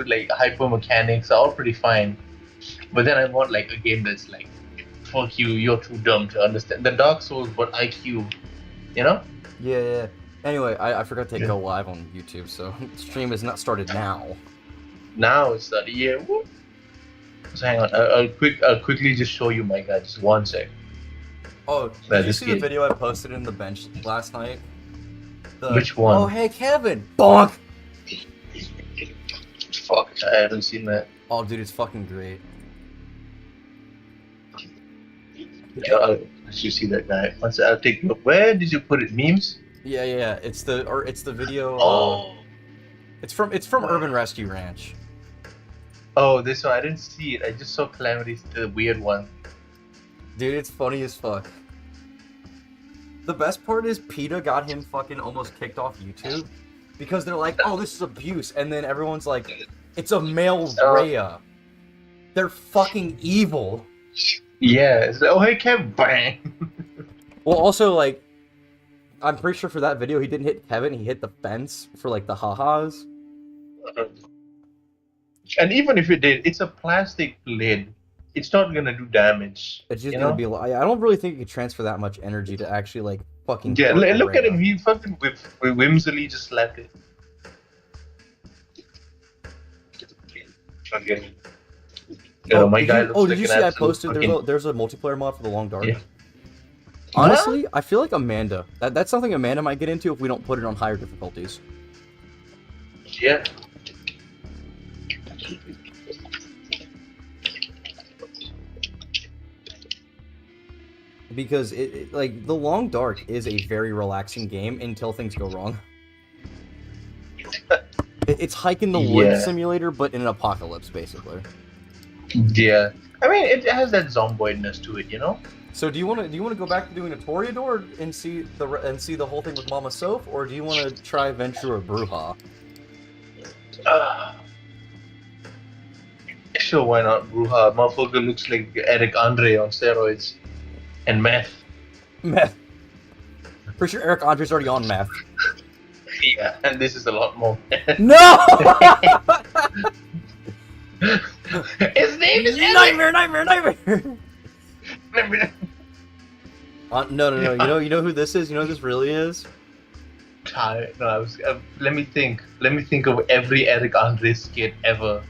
like hyper mechanics are all pretty fine. But then I want like a game that's like, fuck you, you're too dumb to understand. The Dark Souls, but IQ, you know? Yeah, yeah. Anyway, I forgot to hit Yeah. go live on YouTube, so stream is not started now. Now it's that yeah. Whoop. So hang on, I'll quickly just show you my guy. Just one sec. Oh, did That you this see the game. video I posted in the bench last night? Which Oh, one? hey, Kevin! Bonk! Fuck, I haven't seen that. Oh, dude, it's fucking great. Yeah, you see that guy. Once I'll take a look. Where did you put it? Memes? Yeah, yeah, yeah. It's the video. Oh. It's from Urban Rescue Ranch. Oh, this one. I didn't see it. I just saw Calamity's the weird one. Dude, it's funny as fuck. The best part is PETA got him fucking almost kicked off YouTube because they're like, oh, this is abuse, and then everyone's like, it's a male Rhea. They're fucking evil. Yeah. It's like, oh, hey, Kev. Bang. Well, also, like, I'm pretty sure for that video he didn't hit Kevin, he hit the fence for like the ha-has. And even if it did, it's a plastic lid. It's not gonna do damage. It's just you gonna know? be. I don't really think you could transfer that much energy to actually like fucking. Yeah. hurt Look at Rhea. him. He fucking whimsily just slapped it. Okay. My guy looks did like you an see I absolute posted fucking- there's a multiplayer mod for the Long Dark? Yeah. Honestly, I feel like Amanda. That's something Amanda might get into if we don't put it on higher difficulties. Yeah. Because like the Long Dark is a very relaxing game until things go wrong. It's hiking the woods Yeah. simulator, but in an apocalypse, basically. Yeah. I mean, it has that zomboidness to it, you know? So do you want to go back to doing a Toreador and see the whole thing with Mama Soph, or do you want to try Ventura Bruja? Uh, sure, why not? Bruja. Motherfucker looks like Eric Andre on steroids. And meth. Meth. Pretty sure Eric Andre's already on meth. Yeah, and this is a lot more. No! His name is Nightmare! No. You know who this is? You know who this really is? No, let me think. Let me think of every Eric Andre skit ever.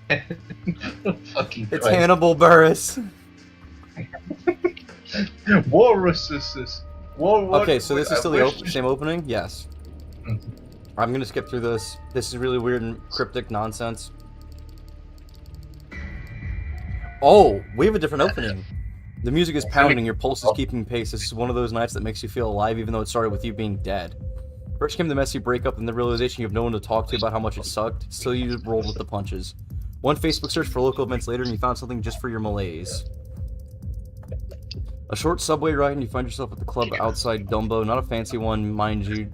Fucking It's Christ. Hannibal Buress. Walruses. Okay, so this is still the same opening? Yes. Mhm. I'm gonna skip through this. This is really weird and cryptic nonsense. Oh, we have a different opening. The music is pounding, your pulse is keeping pace. This is one of those nights that makes you feel alive even though it started with you being dead. First came the messy breakup and the realization you have no one to talk to about how much it sucked. Still you just rolled with the punches. One Facebook search for local events later and you found something just for your malaise. A short subway ride and you find yourself at the club outside Dumbo. Not a fancy one, mind you.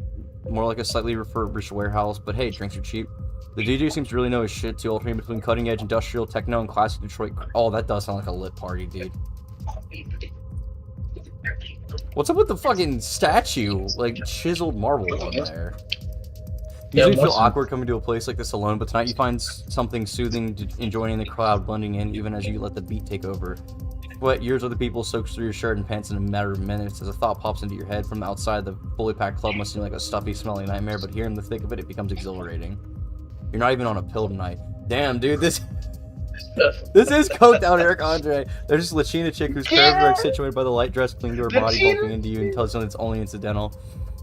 More like a slightly refurbished warehouse, but hey, drinks are cheap. The DJ seems to really know his shit too, alternating between cutting-edge industrial techno and classic Detroit. Oh, that does sound like a lit party, dude. What's up with the fucking statue? Like, chiseled marble on there. Usually feel awkward coming to a place like this alone, but tonight you find something soothing in joining the crowd, blending in even as you let the beat take over. Sweat, years of the people soaks through your shirt and pants in a matter of minutes as a thought pops into your head. From outside, the fully packed club must seem like a stuffy, smelly nightmare, but here in the thick of it, it becomes exhilarating. You're not even on a pill tonight. Damn, dude, this is coked out Eric Andre. There's this Latina chick who's curved, accentuated by the light dress clinging to her body, bumping into you and tells you it's only incidental.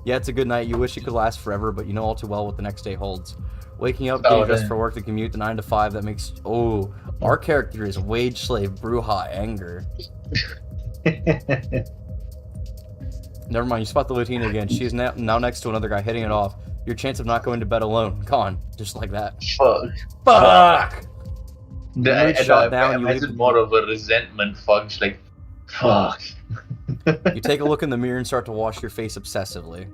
Yeah, it's a good night. You wish it could last forever, but you know all too well what the next day holds. Waking up, getting dressed for work, the commute, the 9 to 5, that makes... Oh, our character is wage slave Bruja Anger. Never mind, you spot the Latina again. She is now next to another guy hitting it off. Your chance of not going to bed alone. Gone. Just like that. Fuck. Shot down, you imagine more of a resentment fuck. Just like, fuck. You take a look in the mirror and start to wash your face obsessively.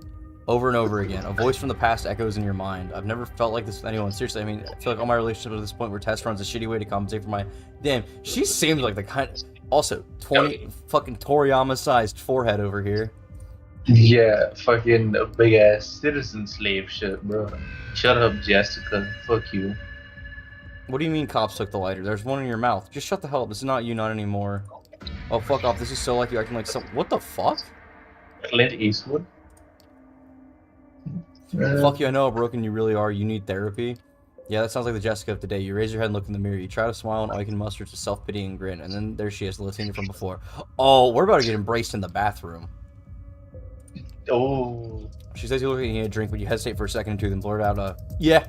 Over and over again. A voice from the past echoes in your mind. I've never felt like this with anyone. Seriously, I mean, I feel like all my relationships at this point were test runs, a shitty way to compensate for my... Damn, she seems like the kind... Also, 20 fucking Toriyama-sized forehead over here. Yeah, fucking big ass citizen slave shit, bro. Shut up, Jessica. Fuck you. What do you mean cops took the lighter? There's one in your mouth. Just shut the hell up. This is not you, not anymore. Oh, fuck off. This is so like you acting like some... What the fuck? Clint Eastwood. Fuck you, I know how broken you really are. You need therapy. Yeah, that sounds like the Jessica of today. You raise your head and look in the mirror. You try to smile, and all you can muster is a self-pitying grin. And then there she is, the Latina from before. Oh, we're about to get embraced in the bathroom. Oh. She says you're looking at a drink, but you hesitate for a second or two, then blurt out, yeah.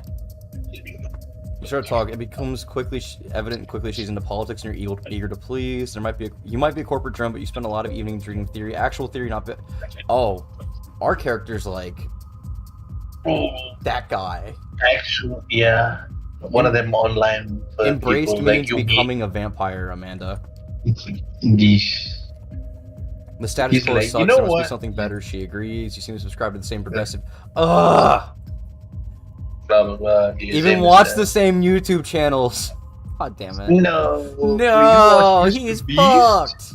You start talking. It becomes quickly evident quickly she's into politics and you're eager to please. You might be a corporate drone, but you spend a lot of evenings reading theory. Actual theory, not... Oh. Our character's like... That guy. Actually, yeah. One of them online. Embraced means like becoming a vampire, Amanda. Yeesh. The status quo like, sucks. You know there must what? be something better. She agrees. You seem to subscribe to the same progressive. Ugh. Blah blah blah. Even watch the same YouTube channels. God damn it. No. No, he's fucked.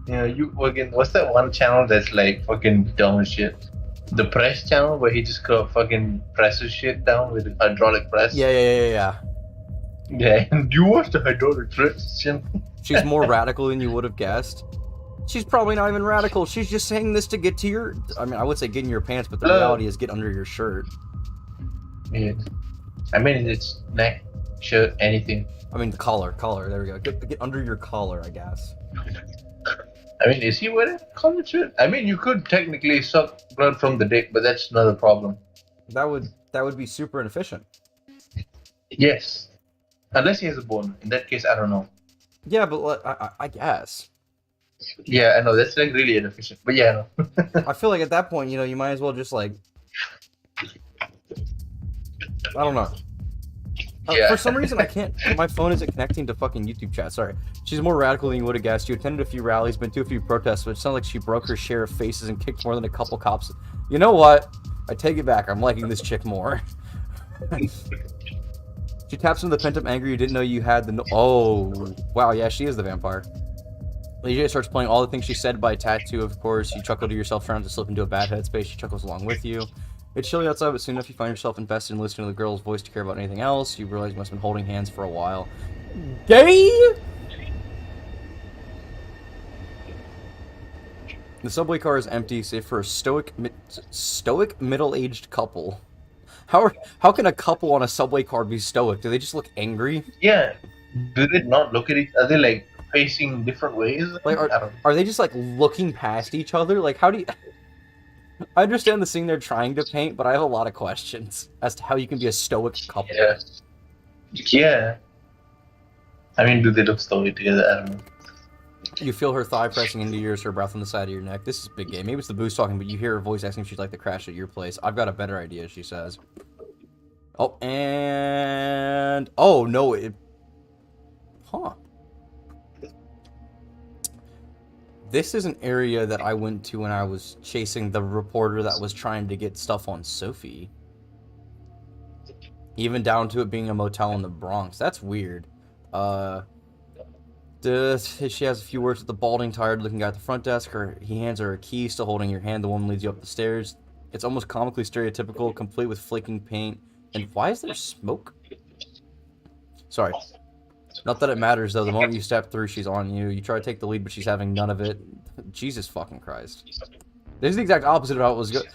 Yeah, you fucking. What's that one channel that's like fucking dumb as shit? The press channel where he just fucking presses shit down with a hydraulic press. Yeah. Yeah, and you watch the hydraulic press channel? She's more radical than you would have guessed. She's probably not even radical. She's just saying this to get to your... I mean, I would say get in your pants, but the reality is get under your shirt. Yeah. I mean, it's neck, shirt, anything. I mean, the collar. There we go. Get under your collar, I guess. I mean, is he wearing collar shirt? I mean, you could technically suck blood from the dick, but that's another problem. That would be super inefficient. Yes. Unless he has a bone. In that case, I don't know. Yeah, but I guess. Yeah, I know. That's like really inefficient. But yeah, I know. I feel like at that point, you might as well just like... I don't know. Yeah. For some reason, I can't... My phone isn't connecting to fucking YouTube chat. Sorry. She's more radical than you would have guessed. You attended a few rallies, been to a few protests, but it sounds like she broke her share of faces and kicked more than a couple cops. You know what? I take it back. I'm liking this chick more. She taps into the pent-up anger you didn't know you had. Oh, wow. Yeah, she is the vampire. DJ starts playing all the things she said by tattoo, of course. You chuckle to yourself, trying to slip into a bad headspace. She chuckles along with you. It's chilly outside, but soon enough you find yourself invested in listening to the girl's voice to care about anything else. You realize you must have been holding hands for a while. Gay? The subway car is empty, save for a stoic middle-aged couple. How can a couple on a subway car be stoic? Do they just look angry? Yeah. Do they not look at each other? Are they like facing different ways? Like, are they just like looking past each other? Like, how do you... I understand the scene they're trying to paint, but I have a lot of questions as to how you can be a stoic couple. Yeah. I mean, do they look stoic together? I don't know. You feel her thigh pressing into yours, her breath on the side of your neck. This is big game. Maybe it's the booze talking, but you hear her voice asking if she'd like to crash at your place. I've got a better idea, she says. Oh, and... Oh, no, it... Huh. This is an area that I went to when I was chasing the reporter that was trying to get stuff on Sophie. Even down to it being a motel in the Bronx. That's weird. She has a few words with the balding, tired-looking guy at the front desk. He hands her a key, still holding your hand. The woman leads you up the stairs. It's almost comically stereotypical, complete with flaking paint. And why is there smoke? Sorry. Not that it matters, though. The moment you step through, she's on you. You try to take the lead, but she's having none of it. Jesus fucking Christ. This is the exact opposite of how it was good.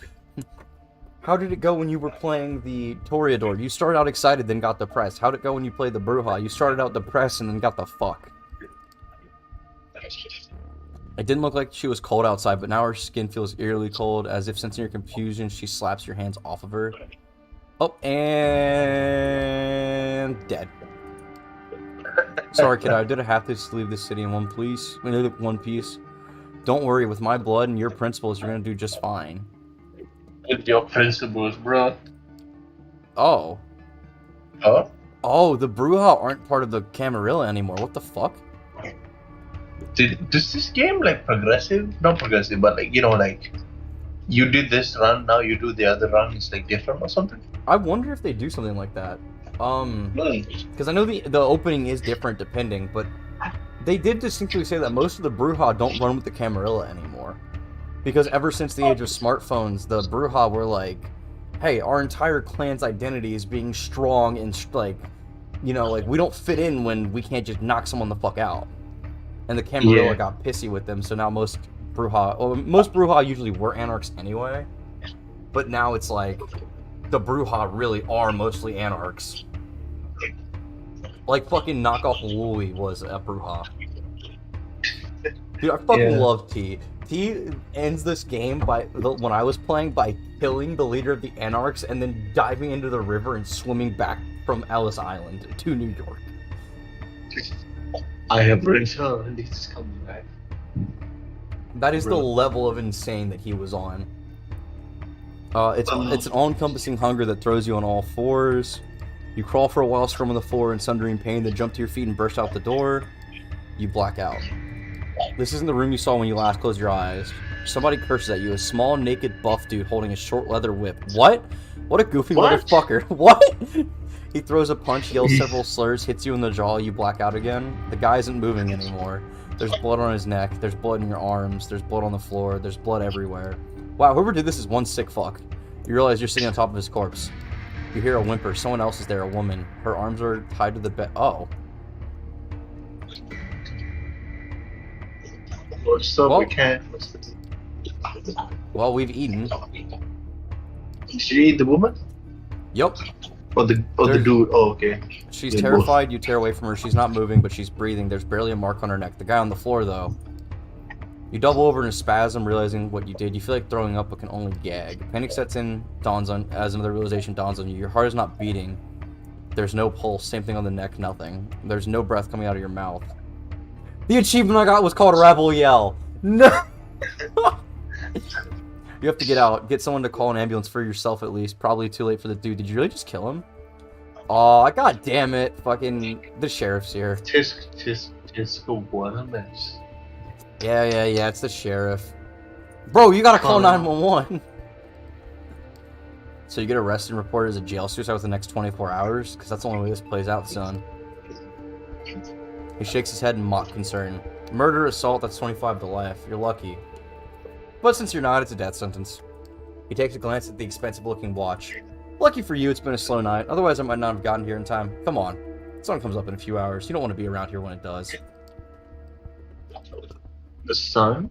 How did it go when you were playing the Toreador? You started out excited, then got depressed. How'd it go when you played the Bruja? You started out depressed and then got the fuck. It didn't look like she was cold outside, but now her skin feels eerily cold, as if sensing your confusion, she slaps your hands off of her. Oh, and... dead. Sorry, kid, I did have to leave this city in one piece. Don't worry, with my blood and your principles, you're gonna do just fine. With your principles, bro. Oh. Huh? Oh, the Bruja aren't part of the Camarilla anymore. What the fuck? Does this game like progressive? Not progressive, but like, like you did this run, now you do the other run. It's like different or something. I wonder if they do something like that. Because I know the opening is different depending, but they did distinctly say that most of the Bruja don't run with the Camarilla anymore. Because ever since the age of smartphones, the Bruja were like, hey, our entire clan's identity is being strong and, like, you know, like, we don't fit in when we can't just knock someone the fuck out. And the Camarilla got pissy with them, so now most Bruja usually were anarchs anyway. But now it's like, the Bruja really are mostly anarchs. Like, fucking knockoff Wooly was a Bruja. Dude, I fucking love T. T ends this game when I was playing by killing the leader of the Anarchs and then diving into the river and swimming back from Ellis Island to New York. I have returned. He's coming back. That is the level of insane that he was on. It's an all-encompassing hunger that throws you on all fours. You crawl for a while, scrum on the floor in sundering pain, then jump to your feet and burst out the door. You black out. This isn't the room you saw when you last closed your eyes. Somebody curses at you, a small, naked, buff dude holding a short leather whip. What? What a goofy motherfucker. What? He throws a punch, yells several slurs, hits you in the jaw, you black out again. The guy isn't moving anymore. There's blood on his neck, there's blood in your arms, there's blood on the floor, there's blood everywhere. Wow, whoever did this is one sick fuck. You realize you're sitting on top of his corpse. You hear a whimper, someone else is there, a woman. Her arms are tied to the bed. Oh. Well, we've eaten. Did you eat the woman? Yep. Or the dude? Oh, okay. She's terrified, you tear away from her, she's not moving, but she's breathing. There's barely a mark on her neck. The guy on the floor, though. You double over in a spasm, realizing what you did. You feel like throwing up, but can only gag. Panic sets in, as another realization dawns on you. Your heart is not beating. There's no pulse, same thing on the neck, nothing. There's no breath coming out of your mouth. The achievement I got was called a Rebel Yell. No! You have to get out. Get someone to call an ambulance for yourself at least. Probably too late for the dude. Did you really just kill him? Aw, god damn it. Fucking, the sheriff's here. Yeah, it's the sheriff. Bro, you gotta call 911. So you get arrested and reported as a jail suicide within the next 24 hours? Because that's the only way this plays out, son. He shakes his head in mock concern. Murder, assault, that's 25 to life. You're lucky. But since you're not, it's a death sentence. He takes a glance at the expensive-looking watch. Lucky for you, it's been a slow night. Otherwise, I might not have gotten here in time. Come on. The sun comes up in a few hours. You don't want to be around here when it does. The sun?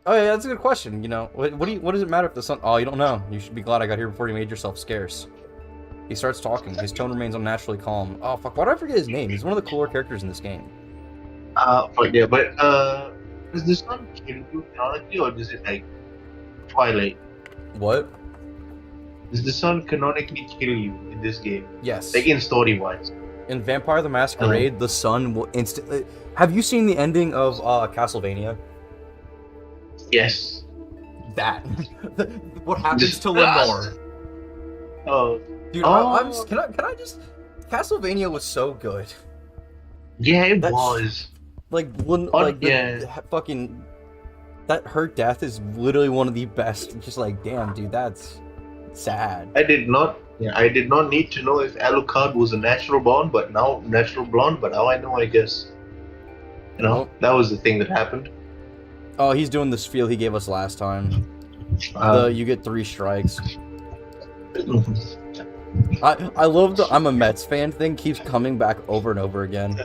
Oh yeah, that's a good question. You know, what does it matter if the sun? Oh, you don't know. You should be glad I got here before you made yourself scarce. He starts talking. His tone remains unnaturally calm. Oh fuck, why did I forget his name? He's one of the cooler characters in this game. But does the sun kill you canonically, or does it like Twilight? What? Does the sun canonically kill you in this game? Yes. Like in story-wise. In Vampire the Masquerade, the sun will instantly... Have you seen the ending of Castlevania? Yes. That. What happens to Lenore? Oh. Dude, can I just... Castlevania was so good. Yeah, it was. Fucking... Her death is literally one of the best. Just like, damn, dude, that's sad. I did not need to know if Alucard was a natural blonde, but now I know, I guess. You know, that was the thing that happened. Oh, he's doing the spiel he gave us last time. You get 3 strikes. I love the I'm a Mets fan thing keeps coming back over and over again.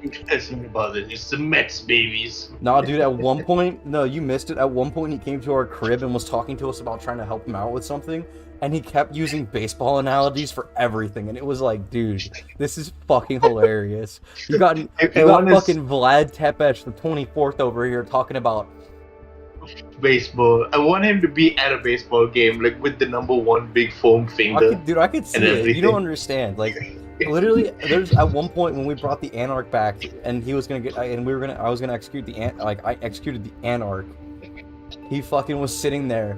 It's the Mets, babies. Nah, dude, at one point, no, you missed it. At one point, he came to our crib and was talking to us about trying to help him out with something, and he kept using baseball analogies for everything, and it was like, dude, this is fucking hilarious. You got fucking Vlad Tepes, the 24th over here, talking about baseball. I want him to be at a baseball game, like with the #1 big foam finger. I could see it. You don't understand, like. Literally, there's at one point when we brought the Anarch back, and he was gonna get, I was gonna execute I executed the Anarch. He fucking was sitting there.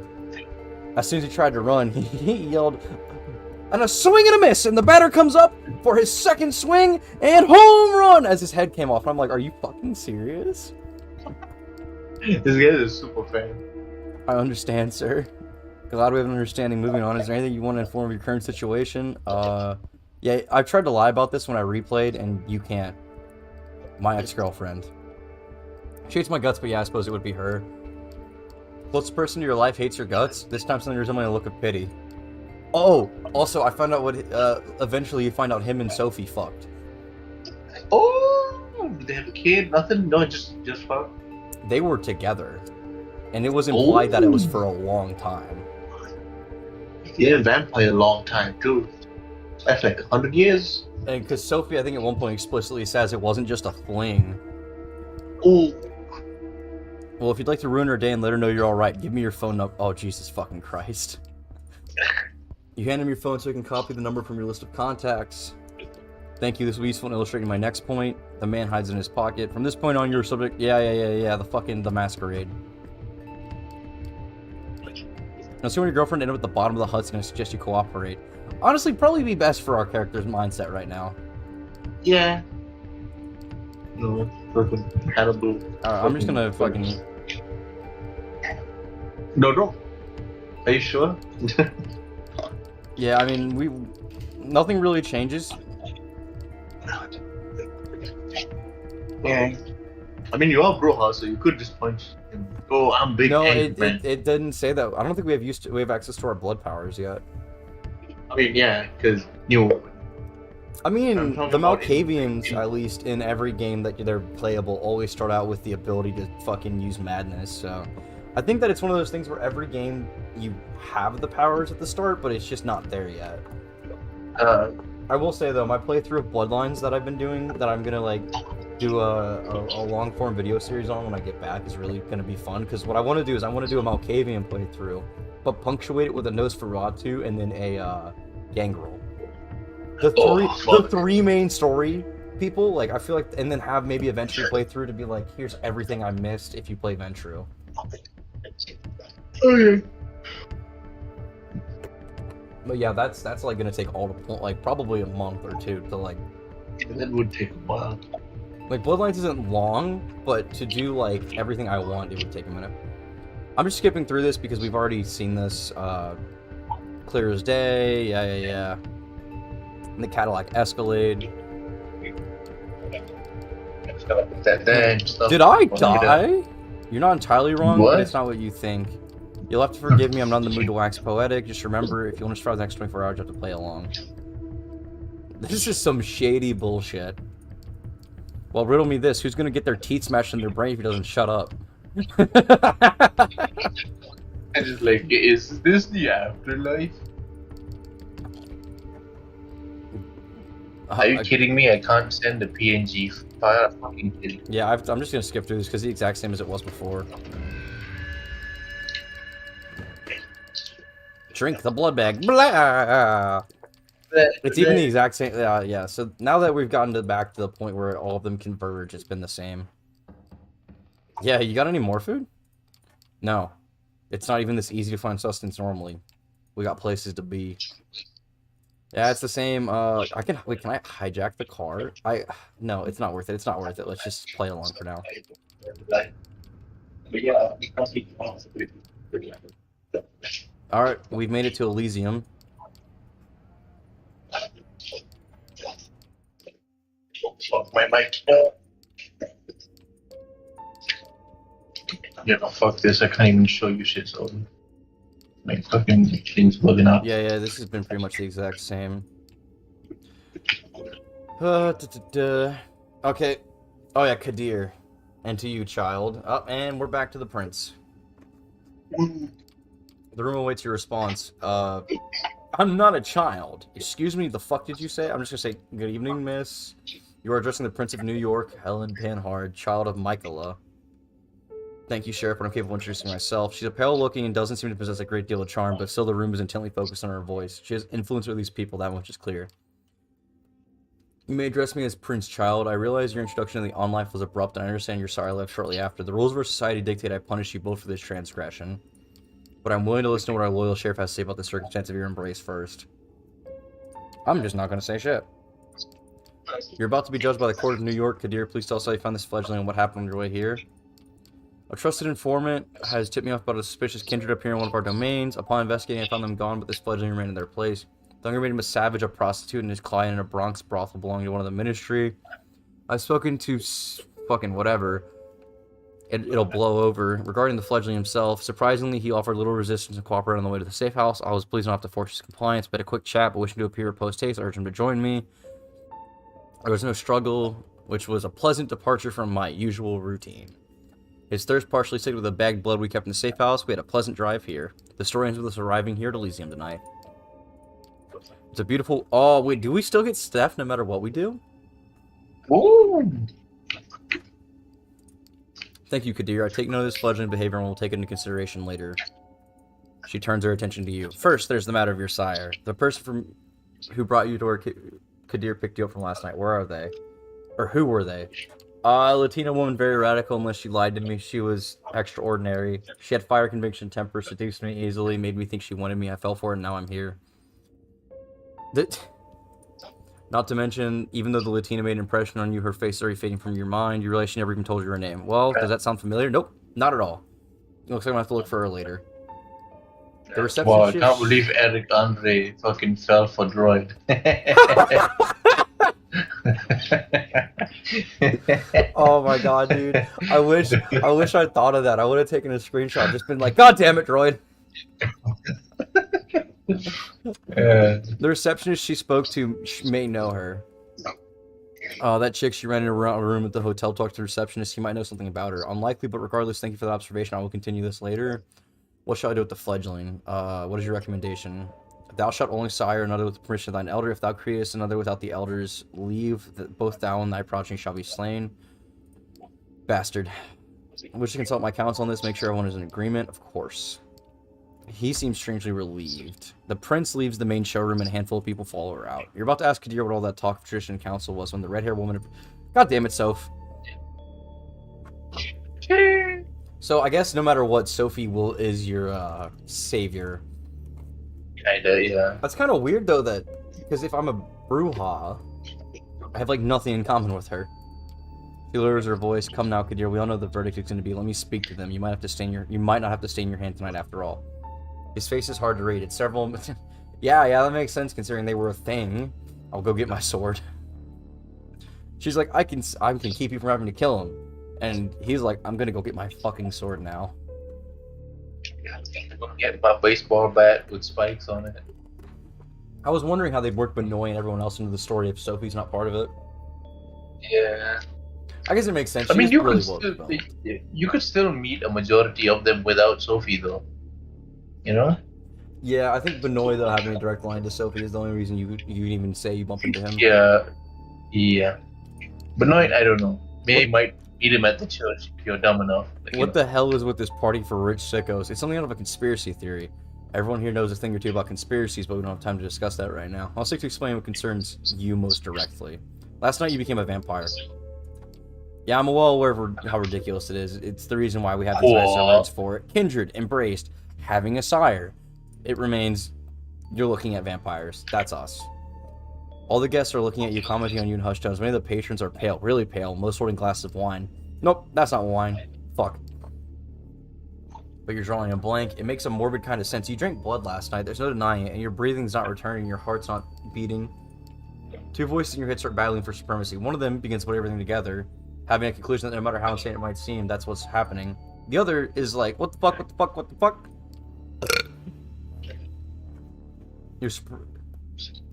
As soon as he tried to run, he yelled, and a swing and a miss, and the batter comes up for his second swing, and home run! As his head came off, and I'm like, are you fucking serious? This guy is a super fan. I understand, sir. Glad we have an understanding. Moving on, is there anything you want to inform of your current situation? Yeah, I've tried to lie about this when I replayed, and you can't. My ex-girlfriend. She hates my guts, but yeah, I suppose it would be her. Closest person to your life hates your guts. This time something resembling a look of pity. Oh, also I found out what. Eventually you find out him and Sophie fucked. Oh, did they have a kid? Nothing? No, just fuck. They were together, and it was implied that it was for a long time. Yeah, vampire a long time too. That's like 100 years. And because Sophie, I think at one point explicitly says it wasn't just a fling. Ooh. Well, if you'd like to ruin her day and let her know you're alright, give me your phone number. Oh, Jesus fucking Christ. You hand him your phone so he can copy the number from your list of contacts. Thank you, this will be useful in illustrating my next point. The man hides in his pocket. From this point on, you're subject. Yeah, the masquerade. Now, see when your girlfriend ended up at the bottom of the Hudson and I suggest you cooperate. Honestly, probably be best for our character's mindset right now. Yeah. No, fucking Hannibal. I'm just gonna fucking. No. Are you sure? Yeah, I mean, nothing really changes. Yeah. I mean, you are Broha, so you could just punch him. Oh, I'm big. No, man. it didn't say that. I don't think we have access to our blood powers yet. I mean, yeah, because I mean, the Malkavians, at least in every game that they're playable, always start out with the ability to fucking use madness. So, I think that it's one of those things where every game you have the powers at the start, but it's just not there yet. I will say though, my playthrough of Bloodlines that I've been doing, that I'm gonna like do a long form video series on when I get back, is really gonna be fun. Because what I want to do is I want to do a Malkavian playthrough, but punctuate it with a Nosferatu and then a Gangrel. The three main story people, like I feel like, and then have maybe a Ventru playthrough to be like, here's everything I missed if you play Ventru. Okay. But yeah, that's like gonna take all the point, like probably a month or two to like. That would take a while. Like Bloodlines isn't long, but to do like everything I want, it would take a minute. I'm just skipping through this because we've already seen this. Clear as day. Yeah. And the Cadillac Escalade. Did I die? You're not entirely wrong, but it's not what you think. You'll have to forgive me, I'm not in the mood to wax poetic. Just remember, if you want to survive the next 24 hours, you have to play along. This is some shady bullshit. Well, riddle me this. Who's gonna get their teeth smashed in their brain if he doesn't shut up? I just like, is this the afterlife? Are you kidding me? I can't send a PNG file. I'm fucking kidding. Yeah, I'm just gonna skip through this because it's the exact same as it was before. Drink the blood bag. Blah! It's even the exact same. Yeah. So now that we've gotten back to the point where all of them converge, it's been the same. Yeah, you got any more food? No. It's not even this easy to find sustenance normally. We got places to be. Yeah, it's the same. Can I hijack the car? No, it's not worth it. It's not worth it. Let's just play along for now. Alright, we've made it to Elysium. My mic. Yeah, fuck this. I can't even show you shit, so my fucking thing's bugging out. Yeah, this has been pretty much the exact same. Okay. Oh yeah, Kadir. And to you, child. Oh, and we're back to the prince. The room awaits your response. I'm not a child. Excuse me, the fuck did you say? I'm just gonna say, good evening, miss. You are addressing the Prince of New York, Helen Panhard, child of Michaela. Thank you, Sheriff, but I'm capable of introducing myself. She's a pale-looking and doesn't seem to possess a great deal of charm, but still the room is intently focused on her voice. She has influence with these people, that much is clear. You may address me as Prince Child. I realize your introduction to the on-life was abrupt, and I understand you're sorry I left shortly after. The rules of our society dictate I punish you both for this transgression. But I'm willing to listen to what our loyal sheriff has to say about the circumstance of your embrace first. I'm just not going to say shit. You're about to be judged by the court of New York. Kadir, please tell us how you found this fledgling and what happened on your way here. A trusted informant has tipped me off about a suspicious kindred appearing in one of our domains. Upon investigating, I found them gone, but this fledgling remained in their place. The younger made him a savage, a prostitute, and his client in a Bronx brothel belonging to one of the ministry. I've spoken to fucking whatever. it'll blow over. Regarding the fledgling himself, surprisingly, he offered little resistance and cooperated on the way to the safe house. I was pleased not to force his compliance, but a quick chat, but wishing to appear post-haste, I urged him to join me. There was no struggle, which was a pleasant departure from my usual routine. His thirst partially stayed with the bagged blood we kept in the safe house. We had a pleasant drive here. The story ends with us arriving here at Elysium tonight. It's a beautiful... Oh, wait, do we still get Steph no matter what we do? Ooh. Thank you, Kadir. I take note of this fledgling behavior and will take it into consideration later. She turns her attention to you. First, there's the matter of your sire. The person who brought you to where Kadir picked you up from last night. Where are they? Or who were they? A Latina woman, very radical unless she lied to me. She was extraordinary. She had fire conviction, temper, seduced me easily, made me think she wanted me. I fell for it, and now I'm here. Not to mention, even though the Latina made an impression on you, her face is already fading from your mind. You realize she never even told you her name. Well, does that sound familiar? Nope, not at all. It looks like I'm going to have to look for her later. The reception Wow, I can't believe Eric Andre fucking fell for Droid. Oh my god, dude. I wish I'd thought of that. I would have taken a screenshot, just been like, God damn it, Droid. The receptionist she spoke to may know her. That chick she ran in a room at the hotel talked to the receptionist. She might know something about her. Unlikely, but regardless, thank you for the observation. I will continue this later. What shall I do with the fledgling? What is your recommendation? Thou shalt only sire another with the permission of thine elder. If thou createst another without the elder's leave, both thou and thy progeny shall be slain. Bastard. I wish to consult my counsel on this, make sure everyone is in agreement. Of course. He seems strangely relieved. The prince leaves the main showroom and a handful of people follow her out. You're about to ask Kadir what all that talk of tradition and council was when the red-haired woman... God damn it, Soph. So I guess no matter what, Sophie is your savior. Kinda, yeah. That's kind of weird though, that because if I'm a Bruja, I have like nothing in common with her. She lowers her voice. Come now, Kadir. We all know the verdict is going to be. Let me speak to them. You might not have to stain your hand tonight after all. His face is hard to read. It's several. yeah, that makes sense considering they were a thing. I'll go get my sword. She's like, I can keep you from having to kill him. And he's like, I'm gonna go get my fucking sword now. I'm gonna get my baseball bat with spikes on it. I was wondering how they'd work Benoit and everyone else into the story if Sophie's not part of it. Yeah. I guess it makes sense. I mean, you could still meet a majority of them without Sophie, though. You know? Yeah, I think Benoit, though, having a direct line to Sophie is the only reason you even say you bump into him. Yeah. Benoit, I don't know. Maybe you might meet him at the church if you're dumb enough. What the hell is with this party for rich sickos? It's something out of a conspiracy theory. Everyone here knows a thing or two about conspiracies, but we don't have time to discuss that right now. I'll seek to explain what concerns you most directly. Last night you became a vampire. Yeah, I'm well aware of how ridiculous it is. It's the reason why we have these nice words for it. Kindred, embraced, having a sire. It remains, you're looking at vampires. That's us. All the guests are looking at you, commenting on you in hushed tones. Many of the patrons are pale, really pale, most holding glasses of wine. Nope, that's not wine. Fuck. But you're drawing a blank. It makes a morbid kind of sense. You drank blood last night, there's no denying it, and your breathing's not returning, your heart's not beating. Two voices in your head start battling for supremacy. One of them begins to put everything together, having a conclusion that no matter how insane it might seem, that's what's happening. The other is like, what the fuck, what the fuck, what the fuck?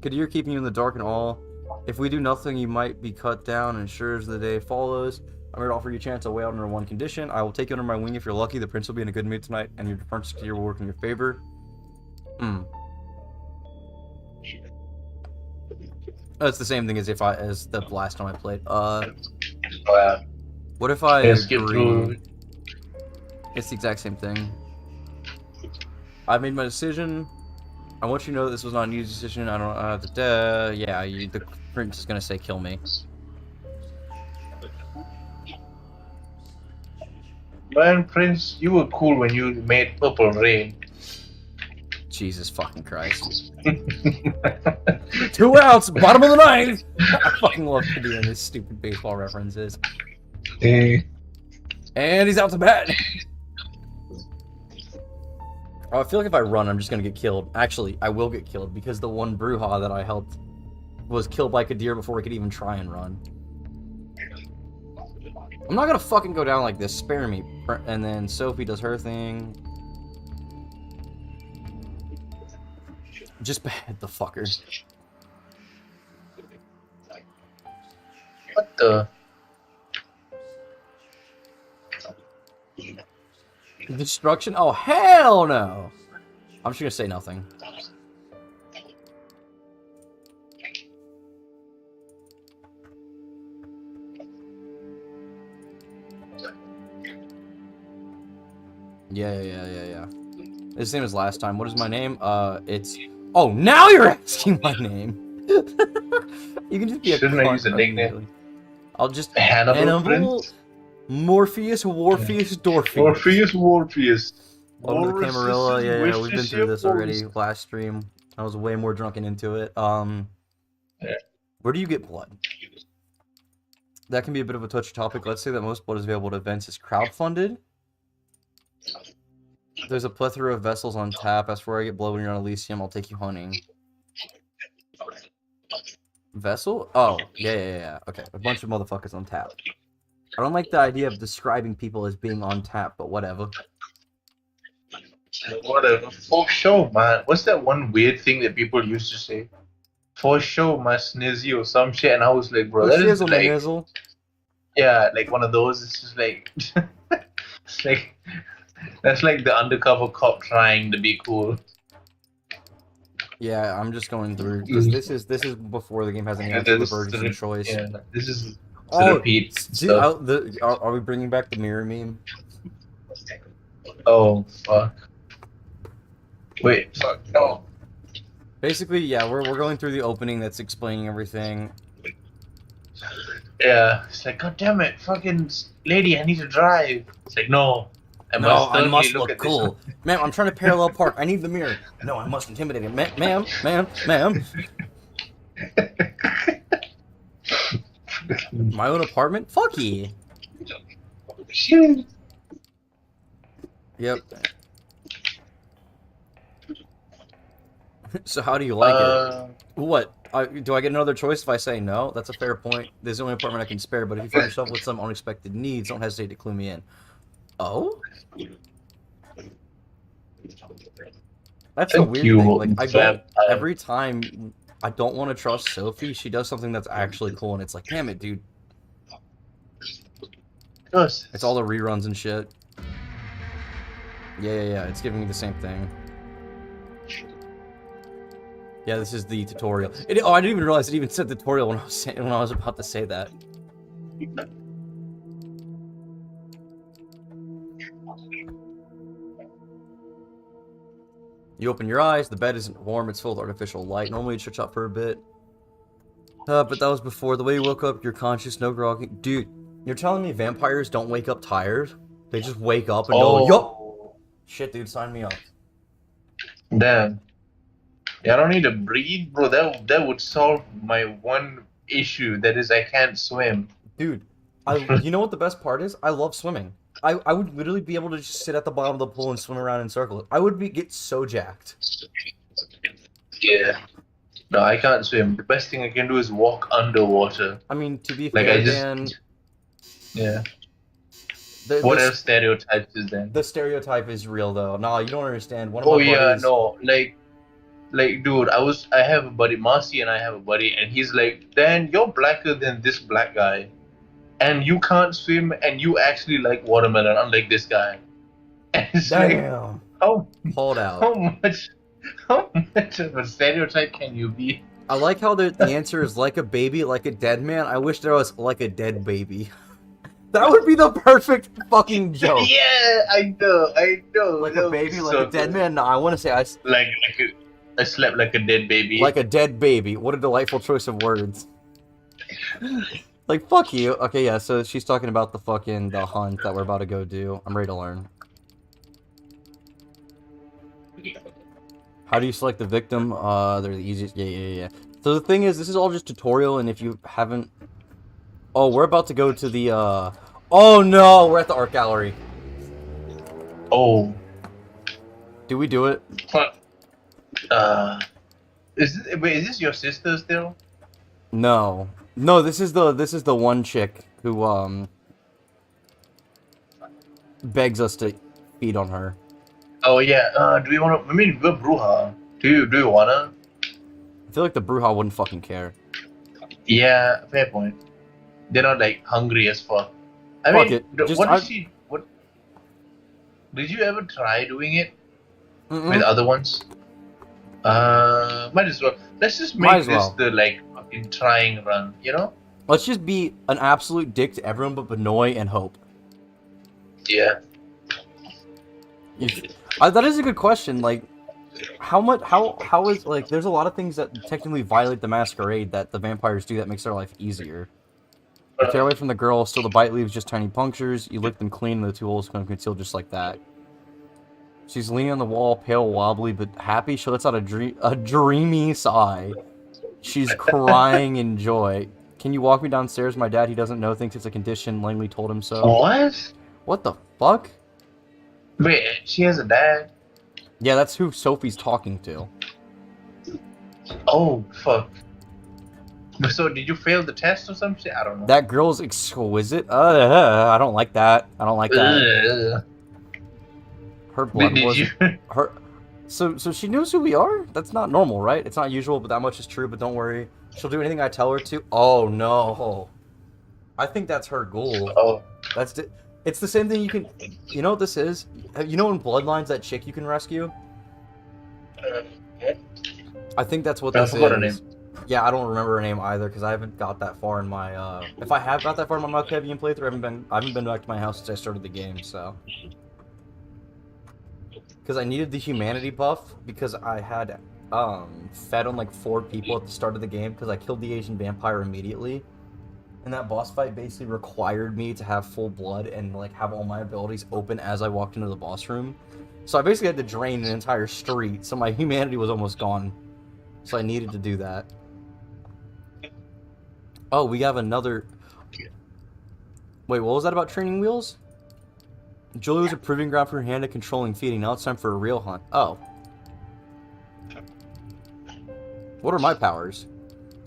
Kadir keeping you in the dark and all. If we do nothing, you might be cut down, and sure as the day follows, I'm here to offer you a chance to way out under one condition. I will take you under my wing if you're lucky. The prince will be in a good mood tonight, and your departure to Kadir will work in your favor. That's the same thing as the last time I played. What if I agree? It's the exact same thing. I've made my decision. I want you to know that this was not an easy decision. I don't the prince is gonna say kill me. Man, Prince, you were cool when you made Purple Rain. Jesus fucking Christ. 2 outs, bottom of the ninth! I fucking love doing these stupid baseball references. And he's out to bat! Oh, I feel like if I run, I'm just gonna get killed. Actually, I will get killed because the one Bruja that I helped was killed by Kadir before I could even try and run. I'm not gonna fucking go down like this. Spare me. And then Sophie does her thing. Just behead the fucker. What the? Destruction? Oh, hell no! I'm just gonna say nothing. Yeah. It's the same as last time. What is my name? It's... Oh, now you're asking my name! You can just be Shouldn't I use a nickname? Immediately. I'll just... Hannibal Morpheus, Dorpheus. Morpheus. Welcome to the Camarilla. Yeah, we've been through this already. Last stream, I was way more drunken into it. Yeah. Where do you get blood? That can be a bit of a touchy topic. Let's say that most blood is available at events is crowdfunded. There's a plethora of vessels on tap. As for where I get blood when you're on Elysium, I'll take you hunting. Vessel? Oh, yeah. Okay, a bunch of motherfuckers on tap. I don't like the idea of describing people as being on tap, but whatever. Whatever. For sure, man. What's that one weird thing that people used to say? For sure, my snizzy or some shit. And I was like, bro, that is like... Nizzle. Yeah, like one of those. It's just like... it's like... That's like the undercover cop trying to be cool. Yeah, I'm just going through, because this is before the game has any actual divergence and choice. Yeah, this is... repeat stuff. Are we bringing back the mirror meme? Oh, fuck. Wait, fuck, no. Basically, yeah, we're going through the opening that's explaining everything. Yeah, it's like, god damn it, fucking lady, I need to drive. It's like, no. I must look cool. Ma'am, I'm trying to parallel park. I need the mirror. No, I must intimidate him. Ma'am. My own apartment? Fuck you. Yep. So how do you like it? What? Do I get another choice if I say no? That's a fair point. There's the only apartment I can spare, but if you find yourself with some unexpected needs, don't hesitate to clue me in. Oh? That's a weird thing. Like, every time I don't want to trust Sophie, she does something that's actually cool, and it's like, damn it, dude. It's all the reruns and shit. Yeah, it's giving me the same thing. Yeah, this is the tutorial. I didn't even realize it even said tutorial when I was about to say that. You open your eyes, the bed isn't warm, it's full of artificial light. Normally it shuts out for a bit. But that was before. The way you woke up, you're conscious, no grog. Dude, you're telling me vampires don't wake up tired? They just wake up and go, yup! Shit, dude, sign me up. Damn. Yeah, I don't need to breathe, bro. That would solve my one issue. That is, I can't swim. Dude, you know what the best part is? I love swimming. I would literally be able to just sit at the bottom of the pool and swim around in circles. I would get so jacked. Yeah. No, I can't swim. The best thing I can do is walk underwater. I mean, to be fair, Dan... Yeah. What else stereotypes is there? The stereotype is real, though. Nah, you don't understand. One of my buddies... yeah, no. Like, dude, I have a buddy, Marcy and I have a buddy, and he's like, Dan, you're blacker than this black guy. And you can't swim, and you actually like watermelon, unlike this guy. And it's damn. Like, hold out. How much of a stereotype can you be? I like how the answer is like a baby, like a dead man. I wish there was like a dead baby. That would be the perfect fucking joke. Yeah, I know. Like a baby, like a dead man? No, I want to say I slept like a dead baby. Like a dead baby. What a delightful choice of words. Like, fuck you. Okay, yeah, so she's talking about the hunt that we're about to go do. I'm ready to learn. How do you select the victim? They're the easiest. Yeah. So the thing is, this is all just tutorial, and if you haven't... Oh, we're about to go to the, Oh, no! We're at the art gallery. Oh. Do we do it? Is this your sister still? No. No, this is the one chick who, begs us to feed on her. Oh yeah. Do you wanna? I mean, we're Bruja. Do you wanna? I feel like the Bruja wouldn't fucking care. Yeah, fair point. They're not like hungry as fuck. I Fuck mean, it. Just what is she? What did you ever try doing it with Mm-mm. other ones? Might as well. Let's just Might make as this well. the like fucking trying run. You know? Let's just be an absolute dick to everyone but Benoy and Hope. Yeah. That is a good question. Like, how is, like, there's a lot of things that technically violate the masquerade that the vampires do that makes their life easier. You tear away from the girl, still the bite leaves just tiny punctures. You lick them clean, and the two holes come concealed just like that. She's leaning on the wall, pale, wobbly, but happy. She lets out a dreamy sigh. She's crying in joy. Can you walk me downstairs? My dad, he doesn't know, thinks it's a condition. Langley told him so. What? What the fuck? Wait, she has a dad? Yeah, that's who Sophie's talking to. Oh fuck. So did you fail the test or something? I don't know. That girl's exquisite. I don't like that. I don't like that. Ugh. Her blood Did was you? her. So she knows who we are. That's not normal, right? It's not usual, but that much is true. But don't worry, she'll do anything I tell her to. Oh no, I think that's her ghoul. Oh. It's the same thing you can. You know what this is? You know in Bloodlines that chick you can rescue. I think that's what I this forgot her is. name. Yeah, I don't remember her name either because I haven't got that far in my. If I have got that far in my Malkavian playthrough, I haven't been back to my house since I started the game. So, because I needed the humanity buff because I had fed on like 4 people at the start of the game because I killed the Asian vampire immediately, and that boss fight basically required me to have full blood and like have all my abilities open as I walked into the boss room. So I basically had to drain an entire street. So my humanity was almost gone. So I needed to do that. Oh, we have another... Wait, what was that about training wheels? Julie was a proving ground for her hand at controlling feeding. Now it's time for a real hunt. Oh. What are my powers?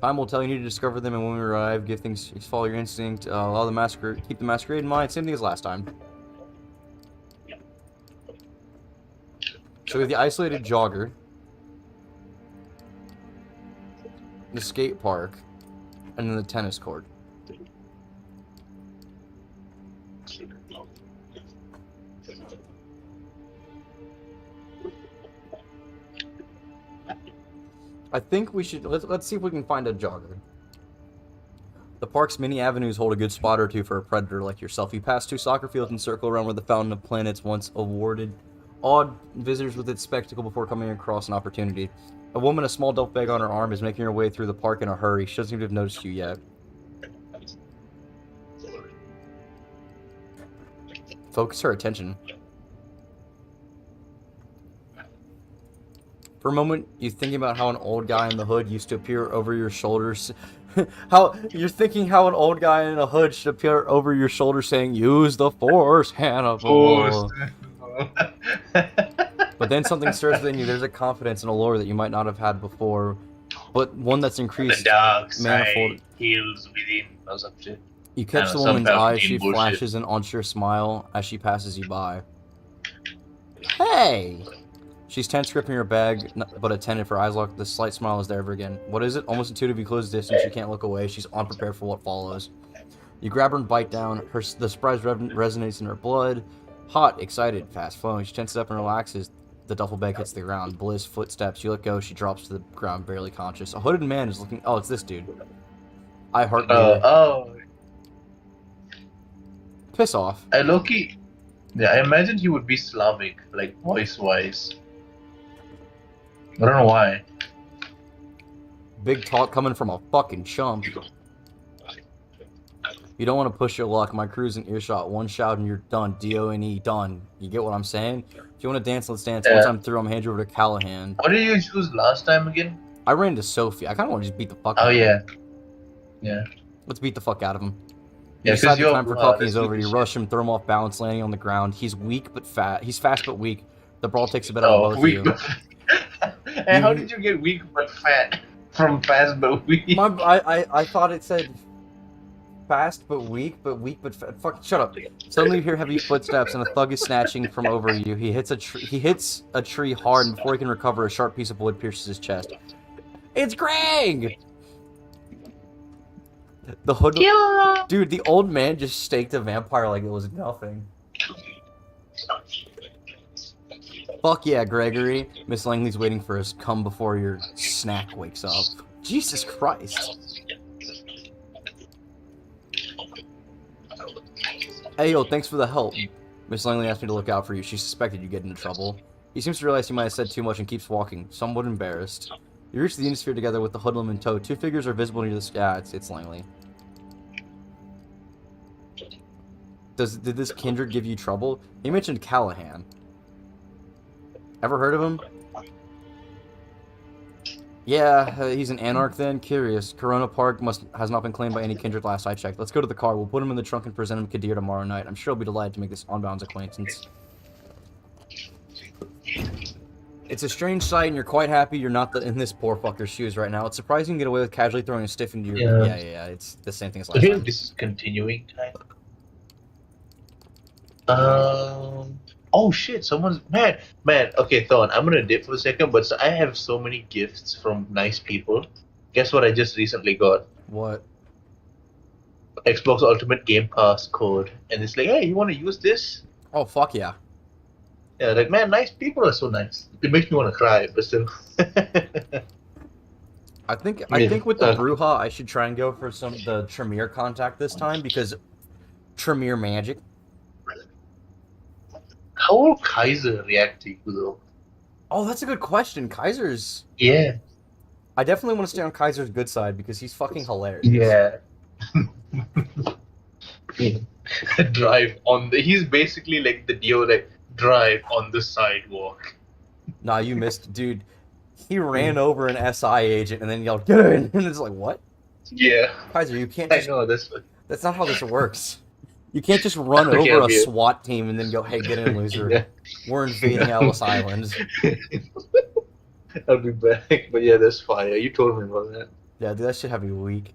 Time will tell. You need to discover them, and when we arrive, give things... Follow your instinct. Allow the masquerade... Keep the masquerade in mind. Same thing as last time. So we have the isolated jogger. The skate park. And then the tennis court. I think we should... Let's see if we can find a jogger. The park's many avenues hold a good spot or two for a predator like yourself. You pass 2 soccer fields and circle around where the Fountain of Planets once awarded awed visitors with its spectacle before coming across an opportunity. A woman, a small duffel bag on her arm, is making her way through the park in a hurry. She doesn't seem to have noticed you yet. Focus her attention. For a moment, you're thinking about how an old guy in the hood used to appear over your shoulders. How you're thinking how an old guy in a hood should appear over your shoulder saying, "Use the Force, Hannibal." But then something stirs within you. There's a confidence and a lore that you might not have had before, but one that's increased The dark manifold. side heals within or some shit. You catch the woman's eye. She flashes an unsure smile as she passes you by. Hey! She's tense, gripping her bag, but attentive. Her eyes locked. The slight smile is there ever again. What is it? Almost intuitively close distance. She can't look away. She's unprepared for what follows. You grab her and bite down. The surprise resonates in her blood. Hot, excited, fast flowing. She tenses up and relaxes. The duffel bag hits the ground. Bliss, footsteps. You let go. She drops to the ground, barely conscious. A hooded man is looking. Oh, it's this dude. I heart you. Oh. Piss off. Loki. Yeah, I imagine he would be Slavic, like voice-wise. I don't know why. Big talk coming from a fucking chump. You don't want to push your luck. My crew's in earshot. One shout and you're done. D-O-N-E, done. You get what I'm saying? If you want to dance, let's dance. Yeah. Once I'm through, I'm hand you over to Callahan. What did you choose last time again? I ran into Sophie. I kind of want to just beat the fuck out Oh, of him. yeah. Yeah. Let's beat the fuck out of him. Yeah, You decide because the time for talking is over. this You shit. rush him, throw him off balance, landing on the ground. He's weak but fat. He's fast but weak. The brawl takes a bit out of both of weak. you. And how did you get weak but fat from fast but weak? I thought it said fast but weak, fuck, shut up. Suddenly you hear heavy footsteps and a thug is snatching from over you. He hits a tree hard, and before he can recover, a sharp piece of wood pierces his chest. It's Greg! The hood... Yeah. Dude, the old man just staked a vampire like it was nothing. Fuck yeah, Gregory. Miss Langley's waiting for us. Come before your snack wakes up. Jesus Christ. Hey, yo, thanks for the help. Miss Langley asked me to look out for you. She suspected you get into trouble. He seems to realize he might have said too much and keeps walking, somewhat embarrassed. You reach the Unisphere together with the hoodlum in tow. Two figures are visible near the sky. Yeah, it's Langley. Did this kindred give you trouble? He mentioned Callahan. Ever heard of him? Yeah, he's an anarch then. Curious. Corona Park has not been claimed by any kindred last I checked. Let's go to the car. We'll put him in the trunk and present him to Kadir tomorrow night. I'm sure he'll be delighted to make this on-bounds acquaintance. It's a strange sight, and you're quite happy you're not in this poor fucker's shoes right now. It's surprising you can get away with casually throwing a stiff into your... Yeah, it's the same thing as last time. This is continuing time. Oh shit, someone's... Man, okay, Thorn, I'm gonna dip for a second, but I have so many gifts from nice people. Guess what I just recently got? What? Xbox Ultimate Game Pass code. And it's like, hey, you wanna use this? Oh, fuck yeah. Yeah, like, man, nice people are so nice. It makes me want to cry, but still. I think with the Bruja, I should try and go for the Tremere contact this time, because Tremere magic. How will Kaiser react to you, though? Oh, that's a good question. Kaiser's... Yeah. I definitely want to stay on Kaiser's good side, because he's fucking hilarious. Yeah. Drive on the... He's basically like the Dio, like, drive on the sidewalk. Nah, you missed, dude. He ran over an SI agent and then yelled, "Get in!" And it's like, what? Yeah. Kaiser, you can't just... I know, that's not how this works. You can't just run over a SWAT team and then go, "Hey, get in, loser. Yeah. We're invading Ellis Island." I'll be back. But yeah, that's fire. You told me about that. Yeah, dude, that should have you weak.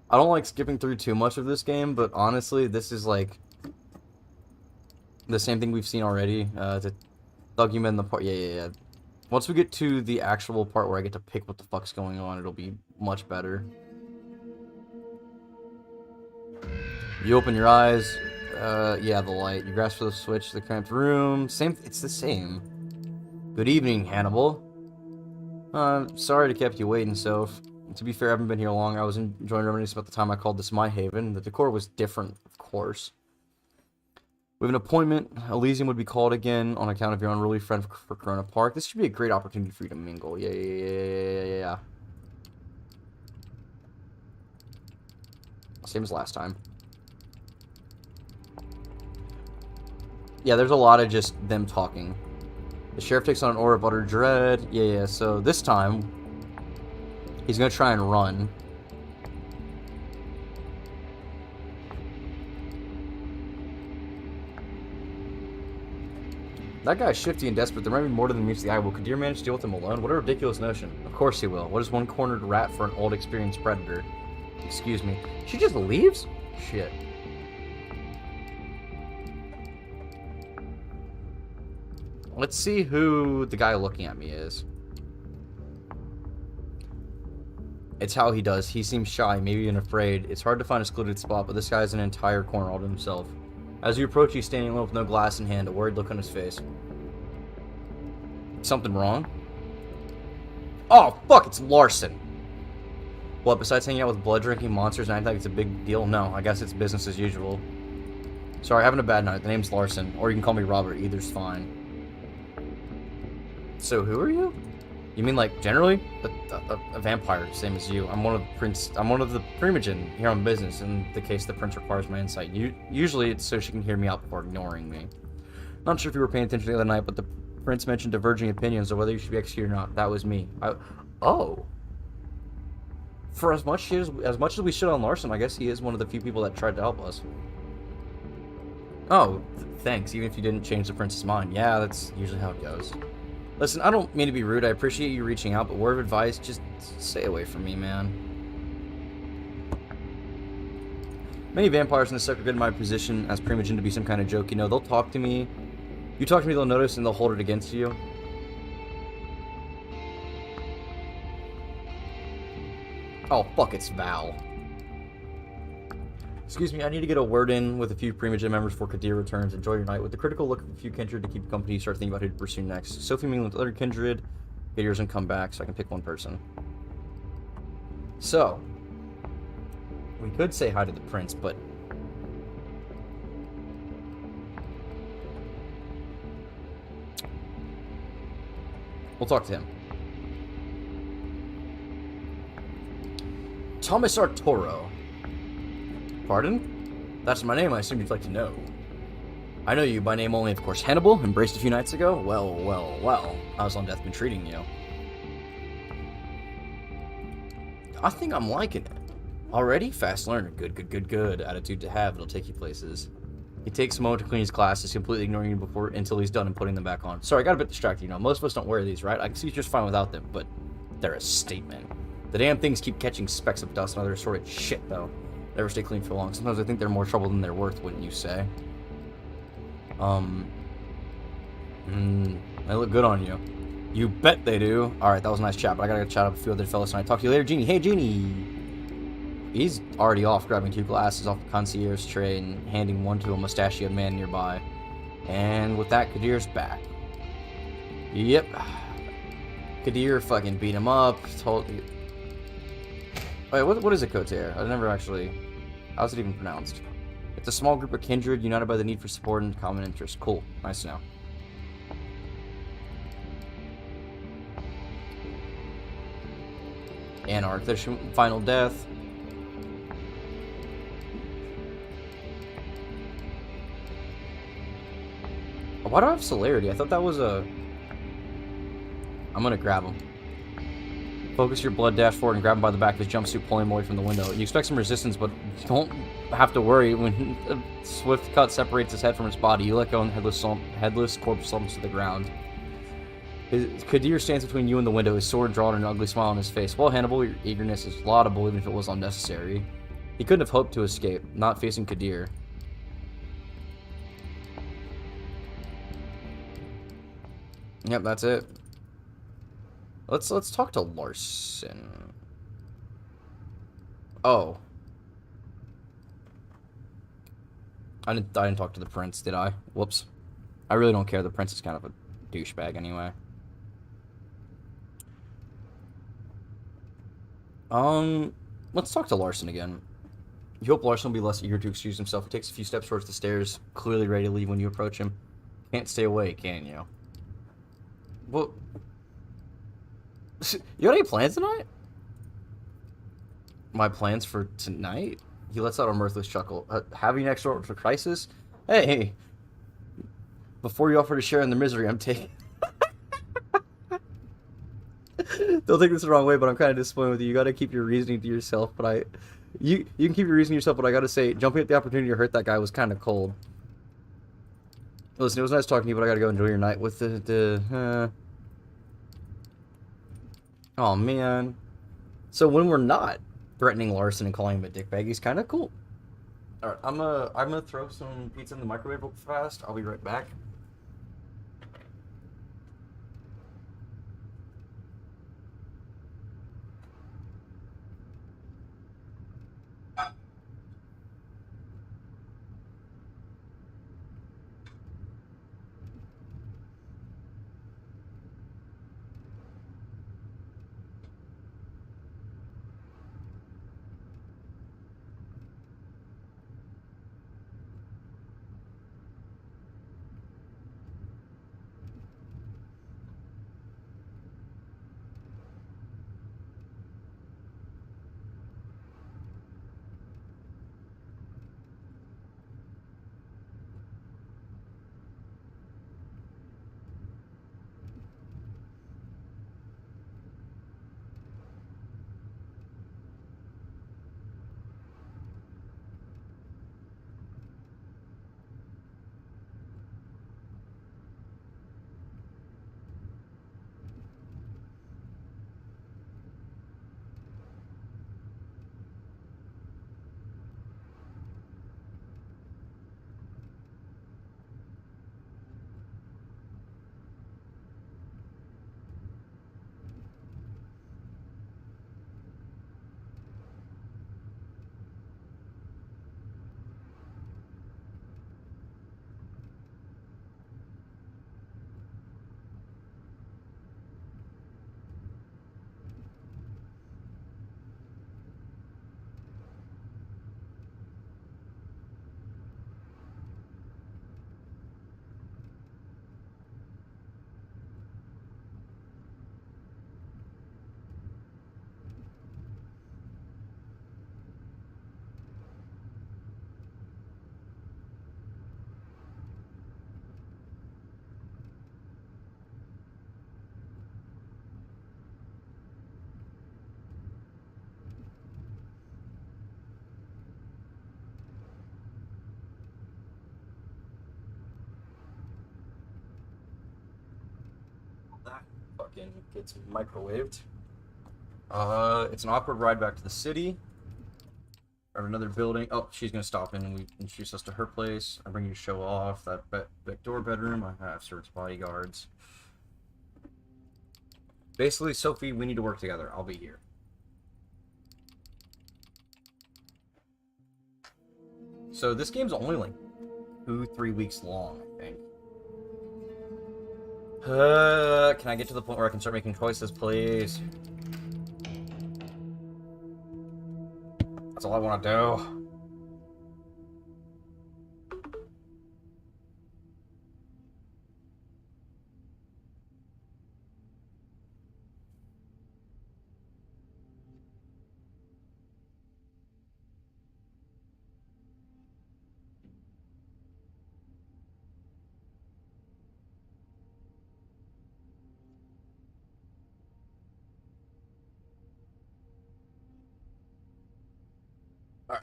I don't like skipping through too much of this game, but honestly, this is like... the same thing we've seen already. To thug you in the part. Yeah. Once we get to the actual part where I get to pick what the fuck's going on, it'll be much better. You open your eyes. Yeah, the light. You grasp for the switch. The cramped room. It's the same. Good evening, Hannibal. Sorry to keep you waiting, Soph. To be fair, I haven't been here long. I was enjoying reminiscing about the time I called this my haven. The decor was different, of course. We have an appointment. Elysium would be called again on account of your unruly friend for Corona Park. This should be a great opportunity for you to mingle. Yeah. Same as last time. Yeah, there's a lot of just them talking. The sheriff takes on an aura of utter dread. Yeah, so this time, he's gonna try and run. That guy's shifty and desperate. There might be more to than meets the eye. Will Kadir manage to deal with him alone? What a ridiculous notion. Of course he will. What is one cornered rat for an old experienced predator? Excuse me. She just leaves? Shit. Let's see who the guy looking at me is. It's how he does. He seems shy, maybe even afraid. It's hard to find a secluded spot, but this guy has an entire corner all to himself. As you approach, he's standing alone with no glass in hand, a worried look on his face. Something wrong? Oh, fuck, it's Larson. What, besides hanging out with blood-drinking monsters and acting like it's a big deal? No, I guess it's business as usual. Sorry, having a bad night. The name's Larson, or you can call me Robert. Either's fine. So, who are you? You mean, like, generally? A vampire, same as you. I'm one of the Primogen here on business. In the case the prince requires my insight. Usually it's so she can hear me out before ignoring me. Not sure if you were paying attention the other night, but the prince mentioned diverging opinions of whether you should be executed or not. That was me. Oh. For as much as we shit on Larson, I guess he is one of the few people that tried to help us. Oh, thanks. Even if you didn't change the prince's mind. Yeah, that's usually how it goes. Listen, I don't mean to be rude. I appreciate you reaching out, but word of advice, just stay away from me, man. Many vampires in the sector get in my position as Primogen to be some kind of joke. You know, they'll talk to me. You talk to me, they'll notice, and they'll hold it against you. Oh, fuck, it's Val. Excuse me, I need to get a word in with a few Primogen members before Kadir returns. Enjoy your night. With the critical look of a few kindred to keep company, start thinking about who to pursue next. Sophie mingling with other kindred. Kadir doesn't come back, so I can pick one person. So, we could say hi to the prince, but we'll talk to him. Thomas Arturo. Pardon? That's my name, I assume you'd like to know. I know you by name only, of course. Hannibal, embraced a few nights ago? Well, well, well. I was on death been treating you. I think I'm liking it. Already? Fast learner. Good, good, good, good. Attitude to have. It'll take you places. He takes a moment to clean his glasses, completely ignoring you until he's done and putting them back on. Sorry, I got a bit distracted. You know, most of us don't wear these, right? I can see just fine without them, but they're a statement. The damn things keep catching specks of dust and other assorted shit, though. Never stay clean for long. Sometimes I think they're more trouble than they're worth, wouldn't you say? They look good on you. You bet they do. Alright, that was a nice chat, but I gotta chat up a few other fellas tonight. Talk to you later, Genie. Hey, Genie! He's already off, grabbing 2 glasses off the concierge tray and handing one to a mustachioed man nearby. And with that, Kadir's back. Yep. Kadir fucking beat him up. Told you. Wait, what is a Coterie? I never actually... How's it even pronounced? It's a small group of kindred united by the need for support and common interest. Cool. Nice to know. Anarch. There's final death. Why do I have celerity? I thought that was a... I'm gonna grab him. Focus your blood dash forward and grab him by the back of his jumpsuit, pulling him away from the window. You expect some resistance, but don't have to worry when a swift cut separates his head from his body. You let go and headless corpse slumps to the ground. Kadir stands between you and the window, his sword drawn and an ugly smile on his face. Well, Hannibal, your eagerness is laudable even if it was unnecessary. He couldn't have hoped to escape, not facing Kadir. Yep, that's it. Let's talk to Larson. Oh. I didn't talk to the prince, did I? Whoops. I really don't care. The prince is kind of a douchebag anyway. Let's talk to Larson again. You hope Larson will be less eager to excuse himself. He takes a few steps towards the stairs, clearly ready to leave when you approach him. Can't stay away, can you? Well, you got any plans tonight? My plans for tonight? He lets out a mirthless chuckle. Having next door for crisis? Hey, before you offer to share in the misery I'm taking... Don't take this the wrong way, but I'm kind of disappointed with you. You gotta keep your reasoning to yourself, but you can keep your reasoning to yourself, but I gotta say, jumping at the opportunity to hurt that guy was kind of cold. Listen, it was nice talking to you, but I gotta go enjoy your night with Oh, man. So when we're not threatening Larson and calling him a dickbag, he's kind of cool. Alright, I'm gonna throw some pizza in the microwave real fast. I'll be right back. That fucking gets microwaved. It's an awkward ride back to the city. Or another building. Oh, she's gonna stop in and we introduce us to her place. I bring you to show off that back door bedroom. I have Sirt's bodyguards. Basically, Sophie, we need to work together. I'll be here. So this game's only like 2-3 weeks long, I think. Can I get to the point where I can start making choices, please? That's all I want to do. Alright.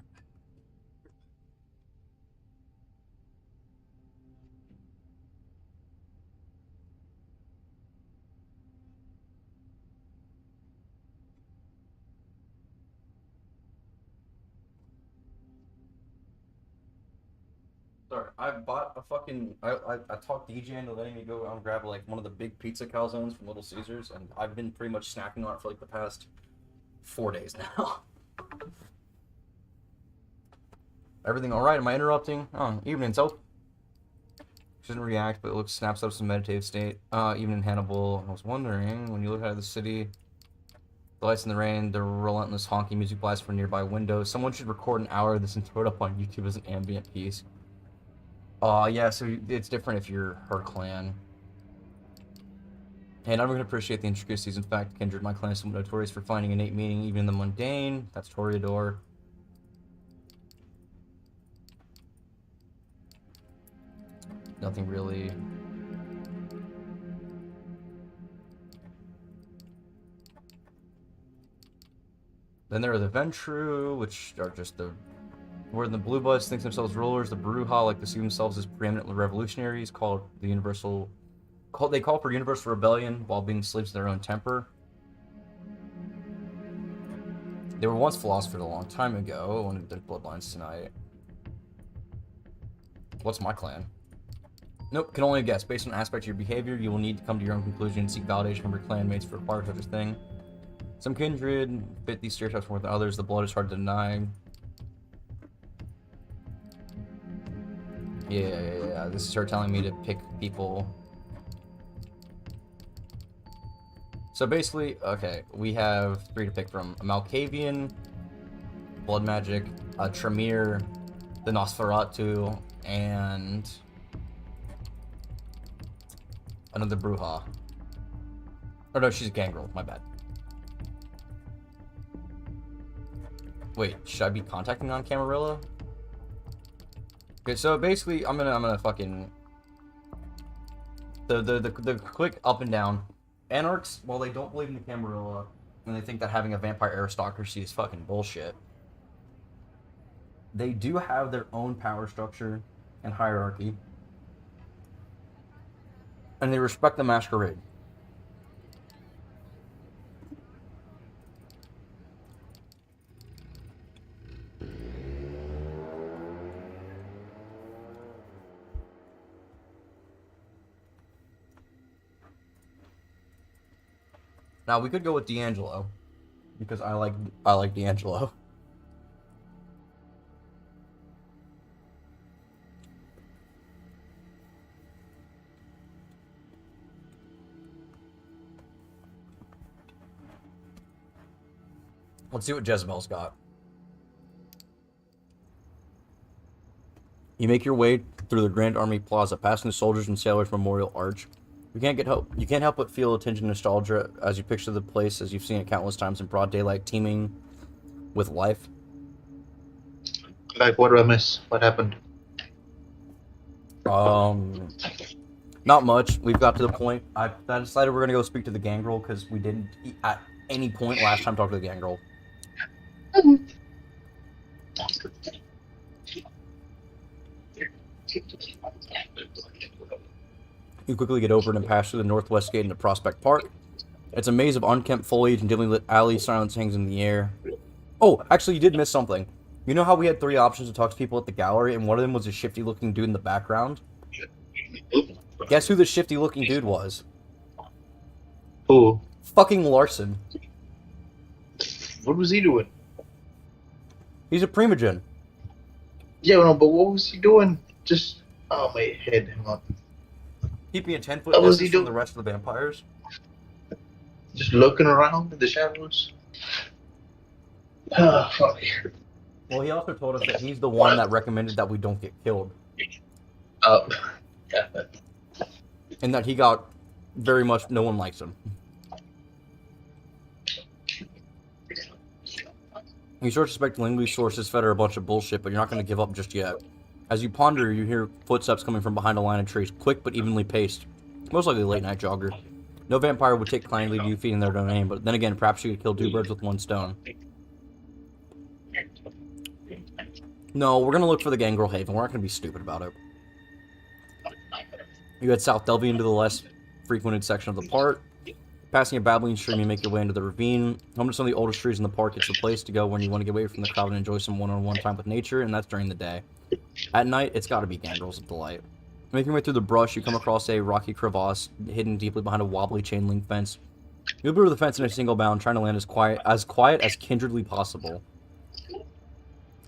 Sorry, I bought a fucking. I talked DJ into letting me go out and grab like one of the big pizza calzones from Little Caesars, and I've been pretty much snacking on it for like the past 4 days now. Everything alright? Am I interrupting? Oh, evening, Soap. She doesn't react, but it looks snaps up some meditative state. Evening, Hannibal. I was wondering, when you look out of the city, the lights in the rain, the relentless honking music blast from nearby windows. Someone should record an hour of this and throw it up on YouTube as an ambient piece. Yeah, so it's different if you're her clan. And I'm going to appreciate the intricacies. In fact, Kindred, my clan is somewhat notorious for finding innate meaning even in the mundane. That's Toreador. Nothing really. Then there are the Ventru, which are just the... Where the Blue Bloods think themselves rulers, the Bruja like to see themselves as preeminent revolutionaries, called the Universal... They call for universal rebellion while being slaves to their own temper. They were once philosophers a long time ago. One of their bloodlines tonight. What's my clan? Nope, can only guess. Based on aspects of your behavior, you will need to come to your own conclusion and seek validation from your clanmates for acquire such a thing. Some kindred fit these stereotypes more than others. The blood is hard to deny. Yeah. This is her telling me to pick people. So basically, okay, we have 3 to pick from: a Malkavian, Blood Magic, a Tremere, the Nosferatu, and another Bruja. Oh no, she's a Gangrel, my bad. Wait, should I be contacting on Camarilla? Okay, so basically, I'm gonna fucking the quick up and down. Anarchs, while they don't believe in the Camarilla, and they think that having a vampire aristocracy is fucking bullshit, they do have their own power structure and hierarchy, and they respect the masquerade. Now we could go with D'Angelo, because I like D'Angelo. Let's see what Jezebel's got. You make your way through the Grand Army Plaza, passing the Soldiers and Sailors Memorial Arch. You can't help but feel a tinge of nostalgia as you picture the place as you've seen it countless times in broad daylight, teeming with life. Like, what did I miss? What happened? Not much. We've got to the point. I decided we're gonna go speak to the Gangrel because we didn't at any point last time talk to the Gangrel. You quickly get over it and pass through the northwest gate into Prospect Park. It's a maze of unkempt foliage and dimly lit alleys. Silence hangs in the air. Oh, actually, you did miss something. You know how we had 3 options to talk to people at the gallery, and one of them was a shifty-looking dude in the background? Guess who the shifty-looking dude was? Who? Fucking Larson. What was he doing? He's a primogen. Yeah, no, but what was he doing? Just... Oh, my head. Hang on. Keeping a 10-foot distance from the rest of the vampires. Just looking around in the shadows. Oh, fuck. Well, he also told us that he's the one that recommended that we don't get killed. Yeah. And that he got very much... No one likes him. You sort of suspect Langley's sources fed her a bunch of bullshit, but you're not going to give up just yet. As you ponder, you hear footsteps coming from behind a line of trees, quick but evenly paced. Most likely a late-night jogger. No vampire would take kindly to you feeding their domain, but then again, perhaps you could kill 2 birds with 1 stone. No, we're going to look for the Gangrel Haven. We're not going to be stupid about it. You head south, delving into the less frequented section of the park. Passing a babbling stream, you make your way into the ravine. Home to some of the oldest trees in the park, it's the place to go when you want to get away from the crowd and enjoy some one-on-one time with nature, and that's during the day. At night, it's got to be Gangrel's of Delight. Making your way through the brush, you come across a rocky crevasse hidden deeply behind a wobbly chain-link fence. You'll be over the fence in a single bound, trying to land as quiet as kindredly possible.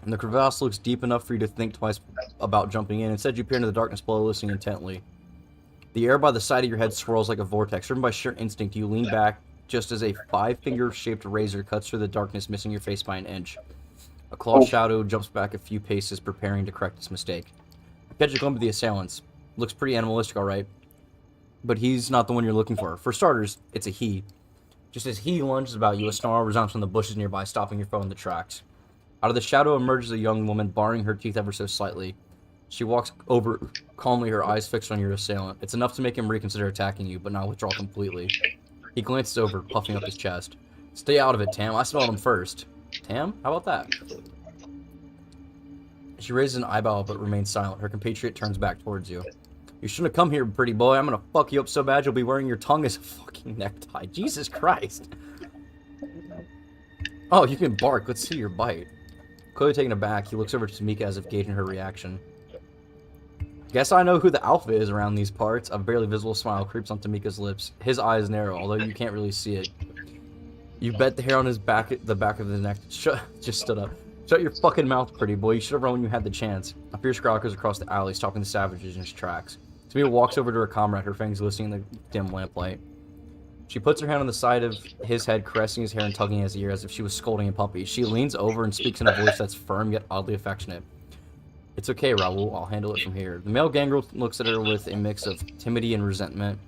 And the crevasse looks deep enough for you to think twice about jumping in. Instead, you peer into the darkness below, listening intently. The air by the side of your head swirls like a vortex. Driven by sheer instinct, you lean back just as a 5-finger-shaped razor cuts through the darkness, missing your face by an inch. A clawed shadow jumps back a few paces, preparing to correct its mistake. Catch a glimpse of the assailants. Looks pretty animalistic, alright. But he's not the one you're looking for. For starters, it's a he. Just as he lunges about you, a snarl resounds from the bushes nearby, stopping your foe in the tracks. Out of the shadow emerges a young woman, baring her teeth ever so slightly. She walks over calmly, her eyes fixed on your assailant. It's enough to make him reconsider attacking you, but not withdraw completely. He glances over, puffing up his chest. Stay out of it, Tam. I smelled him first. Tam? How about that? She raises an eyebrow, but remains silent. Her compatriot turns back towards you. You shouldn't have come here, pretty boy. I'm gonna fuck you up so bad you'll be wearing your tongue as a fucking necktie. Jesus Christ. Oh, you can bark. Let's see your bite. Clearly taken aback, he looks over to Tamika as if gauging her reaction. Guess I know who the alpha is around these parts. A barely visible smile creeps on Tamika's lips. His eyes narrow, although you can't really see it. You bet the hair on his back, the back of his neck, just stood up. Shut your fucking mouth, pretty boy. You should have run when you had the chance. A fierce growl goes across the alley, stopping the savages in his tracks. Tamika walks over to her comrade, her fangs glistening in the dim lamplight. She puts her hand on the side of his head, caressing his hair and tugging his ear as if she was scolding a puppy. She leans over and speaks in a voice that's firm yet oddly affectionate. It's okay, Raoul. I'll handle it from here. The male gangrel looks at her with a mix of timidity and resentment.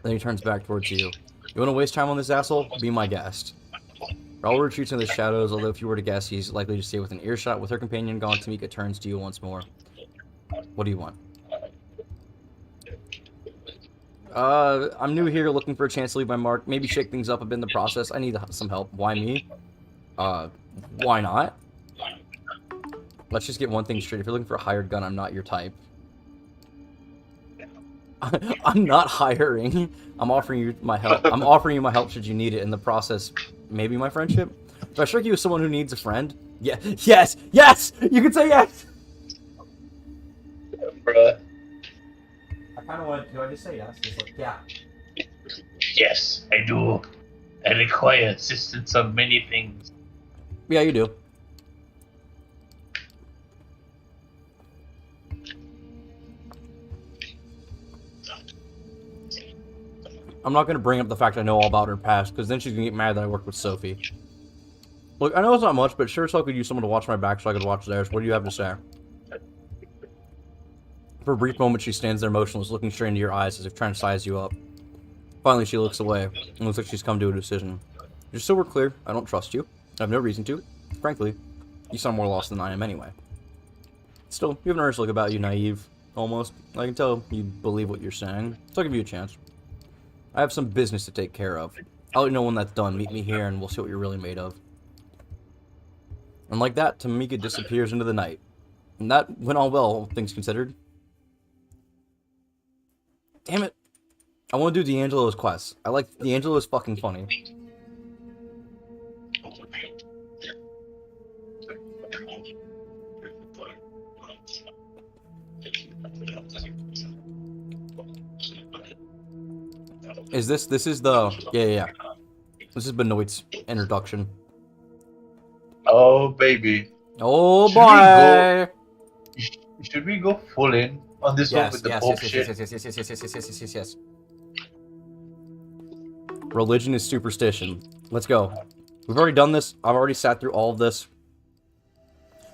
Then he turns back towards you. You want to waste time on this asshole? Be my guest. Raoul retreats into the shadows, although if you were to guess, he's likely to stay within earshot. With her companion gone, Tamika turns to you once more. What do you want? I'm new here, looking for a chance to leave my mark. Maybe shake things up a bit in the process. I need some help. Why me? Why not? Let's just get one thing straight. If you're looking for a hired gun, I'm not your type. I'm not hiring. I'm offering you my help. I'm offering you my help should you need it. In the process, maybe my friendship. Do I strike you as someone who needs a friend? Yeah. Yes. Yes. You can say yes. Bruh. I kind of want to. Do I just say yes? Just like yeah. Yes, I do. I require assistance on many things. Yeah, you do. I'm not going to bring up the fact I know all about her past, because then she's going to get mad that I worked with Sophie. Look, I know it's not much, but sure as hell could use someone to watch my back so I could watch theirs. What do you have to say? For a brief moment, she stands there motionless, looking straight into your eyes as if trying to size you up. Finally, she looks away. It looks like she's come to a decision. Just so we're clear, I don't trust you. I have no reason to. Frankly, you sound more lost than I am anyway. Still, you have an earnest look about you, naive. Almost. I can tell you believe what you're saying, so I'll give you a chance. I have some business to take care of. I'll let you know when that's done. Meet me here and we'll see what you're really made of. And like that, Tamika disappears into the night. And that went all well, all things considered. Damn it. I want to do D'Angelo's quest. I like D'Angelo's fucking funny. This is the... Yeah. This is Benoit's introduction. Oh, baby. Oh, boy! Should we go full in on this one with the Pope shit? Yes. Religion is superstition. Let's go. We've already done this. I've already sat through all of this.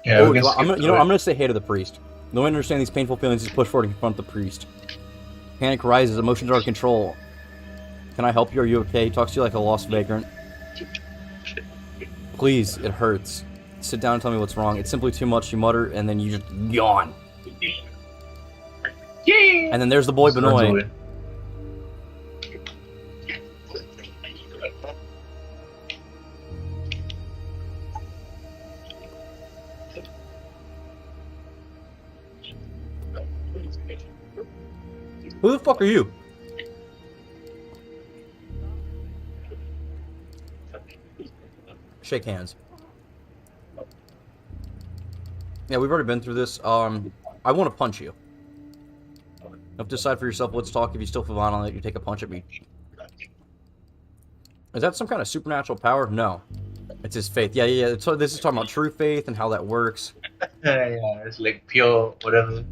Yeah, I'm gonna say hey to the priest. No one understands these painful feelings. Just push forward and confront the priest. Panic rises. Emotions are out of control. Can I help you? Are you okay? He talks to you like a lost vagrant. Please, it hurts. Sit down and tell me what's wrong. It's simply too much. You mutter, and then you just yawn. And then there's the boy Benoit. Who the fuck are you? Shake hands. Yeah, we've already been through this. I want to punch you. You have to decide for yourself. Let's talk. If you still feel violent, I'll let you take a punch at me. Is that some kind of supernatural power? No. It's his faith. Yeah. So this is talking about true faith and how that works. Yeah, it's like pure whatever.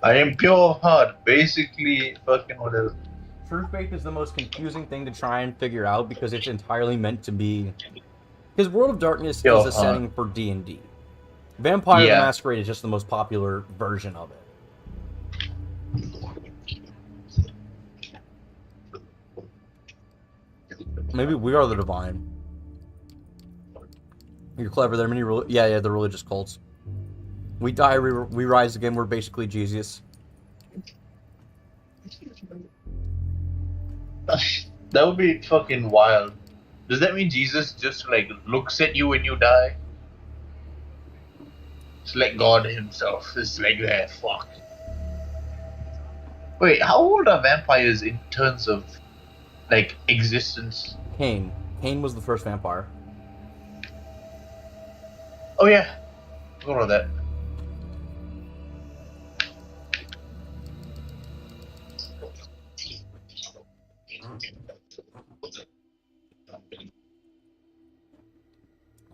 I am pure heart. Basically, fucking whatever. True faith is the most confusing thing to try and figure out because it's entirely meant to be... Because World of Darkness is a setting for D&D. Vampire the Masquerade is just the most popular version of it. Maybe we are the divine. You're clever. There are many... the religious cults. We die, we rise again. We're basically Jesus. That would be fucking wild. Does that mean Jesus just like looks at you when you die? It's like God himself. It's like that. Fuck. Wait, how old are vampires in terms of like existence? Cain. Cain was the first vampire. Oh yeah, I forgot about that.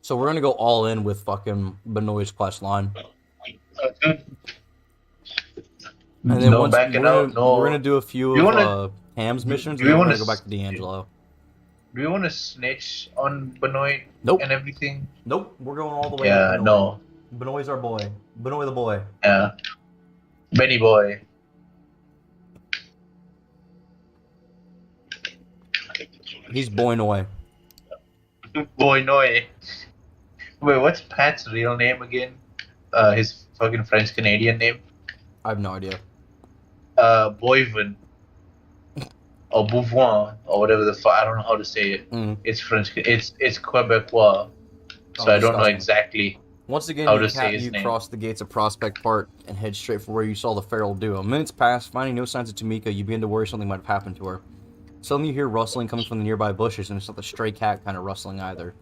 So we're gonna go all in with fucking Benoit's quest line. And then we're gonna do a few of Ham's missions, and then we're gonna go back to D'Angelo. Do you want to snitch on Benoit and everything? Nope, we're going all the way. Yeah, no. Benoit's our boy. Benoit the boy. Yeah. Benny boy. He's Boy-Noy. Boy-Noy. Wait, what's Pat's real name again? His fucking French-Canadian name? I have no idea. Boyvin. Or Bouvouin, or whatever the fuck. I don't know how to say it. It's French. It's Quebecois. So I don't know exactly Once again, how to say his you name. cross the gates of Prospect Park and head straight for where you saw the feral duo. Minutes pass, finding no signs of Tamika, you begin to worry something might have happened to her. Suddenly you hear rustling coming from the nearby bushes, and it's not the stray cat kind of rustling either.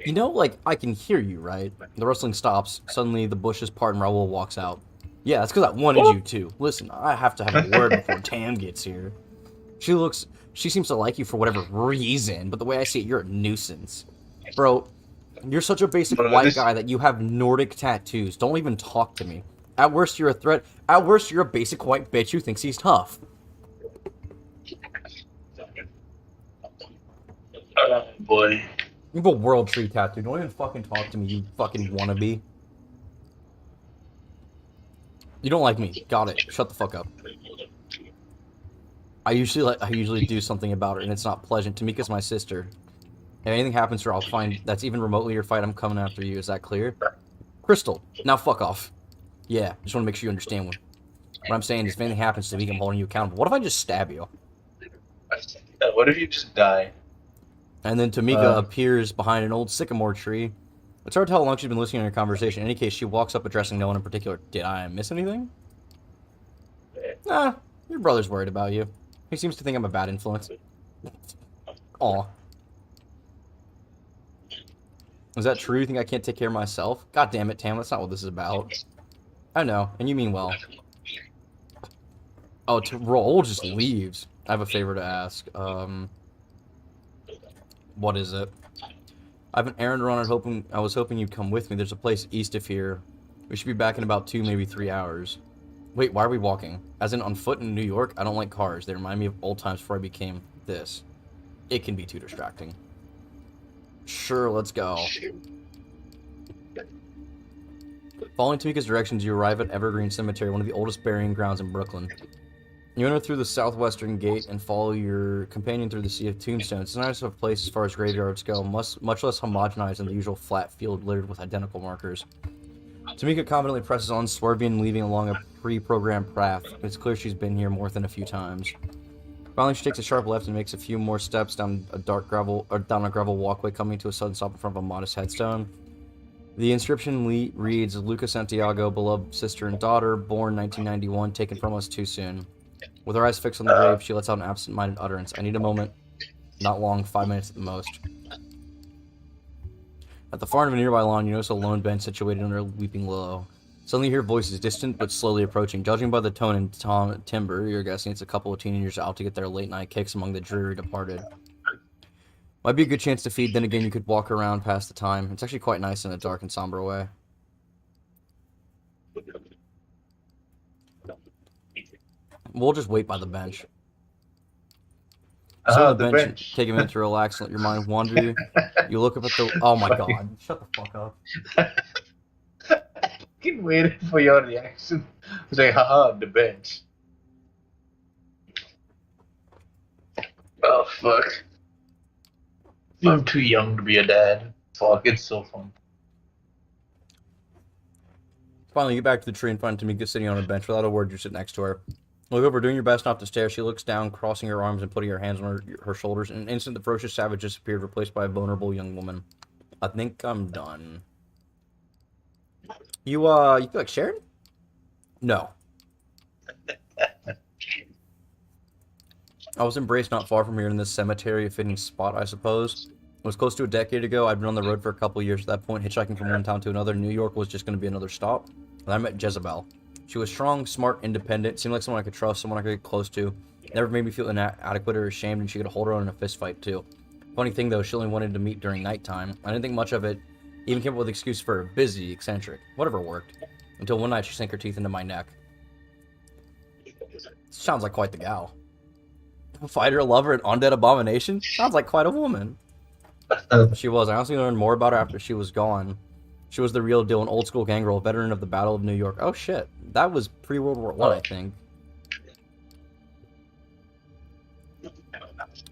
You know, like, I can hear you, right? The rustling stops. Suddenly the bushes part and Raoul walks out. Yeah, that's because I wanted you to. Listen, I have to have a word before Tam gets here. She seems to like you for whatever reason, but the way I see it, you're a nuisance. Bro, you're such a basic white guy that you have Nordic tattoos. Don't even talk to me. At worst, you're a threat. At worst, you're a basic white bitch who thinks he's tough. Boy. You have a world tree tattoo. Don't even fucking talk to me, you fucking wannabe. You don't like me. Got it. Shut the fuck up. I usually do something about her, and it's not pleasant. Tamika's my sister. If anything happens to her, I'll find that's even remotely your fight. I'm coming after you. Is that clear? Crystal, now fuck off. Yeah, just want to make sure you understand what I'm saying is if anything happens to me, I'm holding you accountable. What if I just stab you? What if you just die? And then Tamika appears behind an old sycamore tree. It's hard to tell how long she's been listening to your conversation. In any case, she walks up addressing no one in particular. Did I miss anything? Nah, your brother's worried about you. He seems to think I'm a bad influence. Aw. Is that true? You think I can't take care of myself? God damn it, Tam, that's not what this is about. I know, and you mean well. Oh, Roll just leaves. I have a favor to ask. What is it? I have an errand to run. I was hoping you'd come with me. There's a place east of here. We should be back in about 2, maybe 3 hours. Wait, why are we walking? As in on foot in New York? I don't like cars. They remind me of old times before I became this. It can be too distracting. Sure, let's go. Following Tamika's directions, you arrive at Evergreen Cemetery, one of the oldest burying grounds in Brooklyn. You enter through the southwestern gate and follow your companion through the sea of tombstones. It's a nice enough place as far as graveyards go, much less homogenized than the usual flat field littered with identical markers. Tamika confidently presses on, swerving and leaving along a pre-programmed path. It's clear she's been here more than a few times. Finally, she takes a sharp left and makes a few more steps down a gravel walkway, coming to a sudden stop in front of a modest headstone. The inscription reads, Luca Santiago, beloved sister and daughter, born 1991, taken from us too soon. With her eyes fixed on the grave, she lets out an absent-minded utterance. I need a moment. Not long, 5 minutes at the most. At the far end of a nearby lawn, you notice a lone bench situated under a weeping willow. Suddenly you hear voices, distant but slowly approaching. Judging by the tone and timbre, you're guessing it's a couple of teenagers out to get their late-night kicks among the dreary departed. Might be a good chance to feed, then again you could walk around past the time. It's actually quite nice in a dark and somber way. We'll just wait by the bench. So the bench. Take a minute to relax and let your mind wander. You look up at the... Oh my god. Shut the fuck up. I fucking waited for your reaction. I was like, haha, the bench. Oh, fuck. I'm too young to be a dad. Fuck, it's so fun. Finally, you get back to the tree and find Tamika sitting on a bench. Without a word, you sit next to her. Look over, doing your best not to stare. She looks down, crossing her arms and putting her hands on her shoulders. In an instant, the ferocious savage disappeared, replaced by a vulnerable young woman. I think I'm done. You feel like sharing? No. I was embraced not far from here in this cemetery, a fitting spot, I suppose. It was close to a decade ago. I'd been on the road for a couple years at that point, hitchhiking from one town to another. New York was just going to be another stop. And I met Jezebel. She was strong, smart, independent, seemed like someone I could trust, someone I could get close to. Never made me feel inadequate or ashamed, and she could hold her own in a fist fight, too. Funny thing, though, she only wanted to meet during nighttime. I didn't think much of it, even came up with an excuse for busy, eccentric. Whatever worked. Until one night she sank her teeth into my neck. Sounds like quite the gal. Fighter, lover, and undead abomination? Sounds like quite a woman. She was. I honestly learned more about her after she was gone. She was the real deal, an old school gangrel, veteran of the Battle of New York. Oh shit. That was pre-World War I, I think.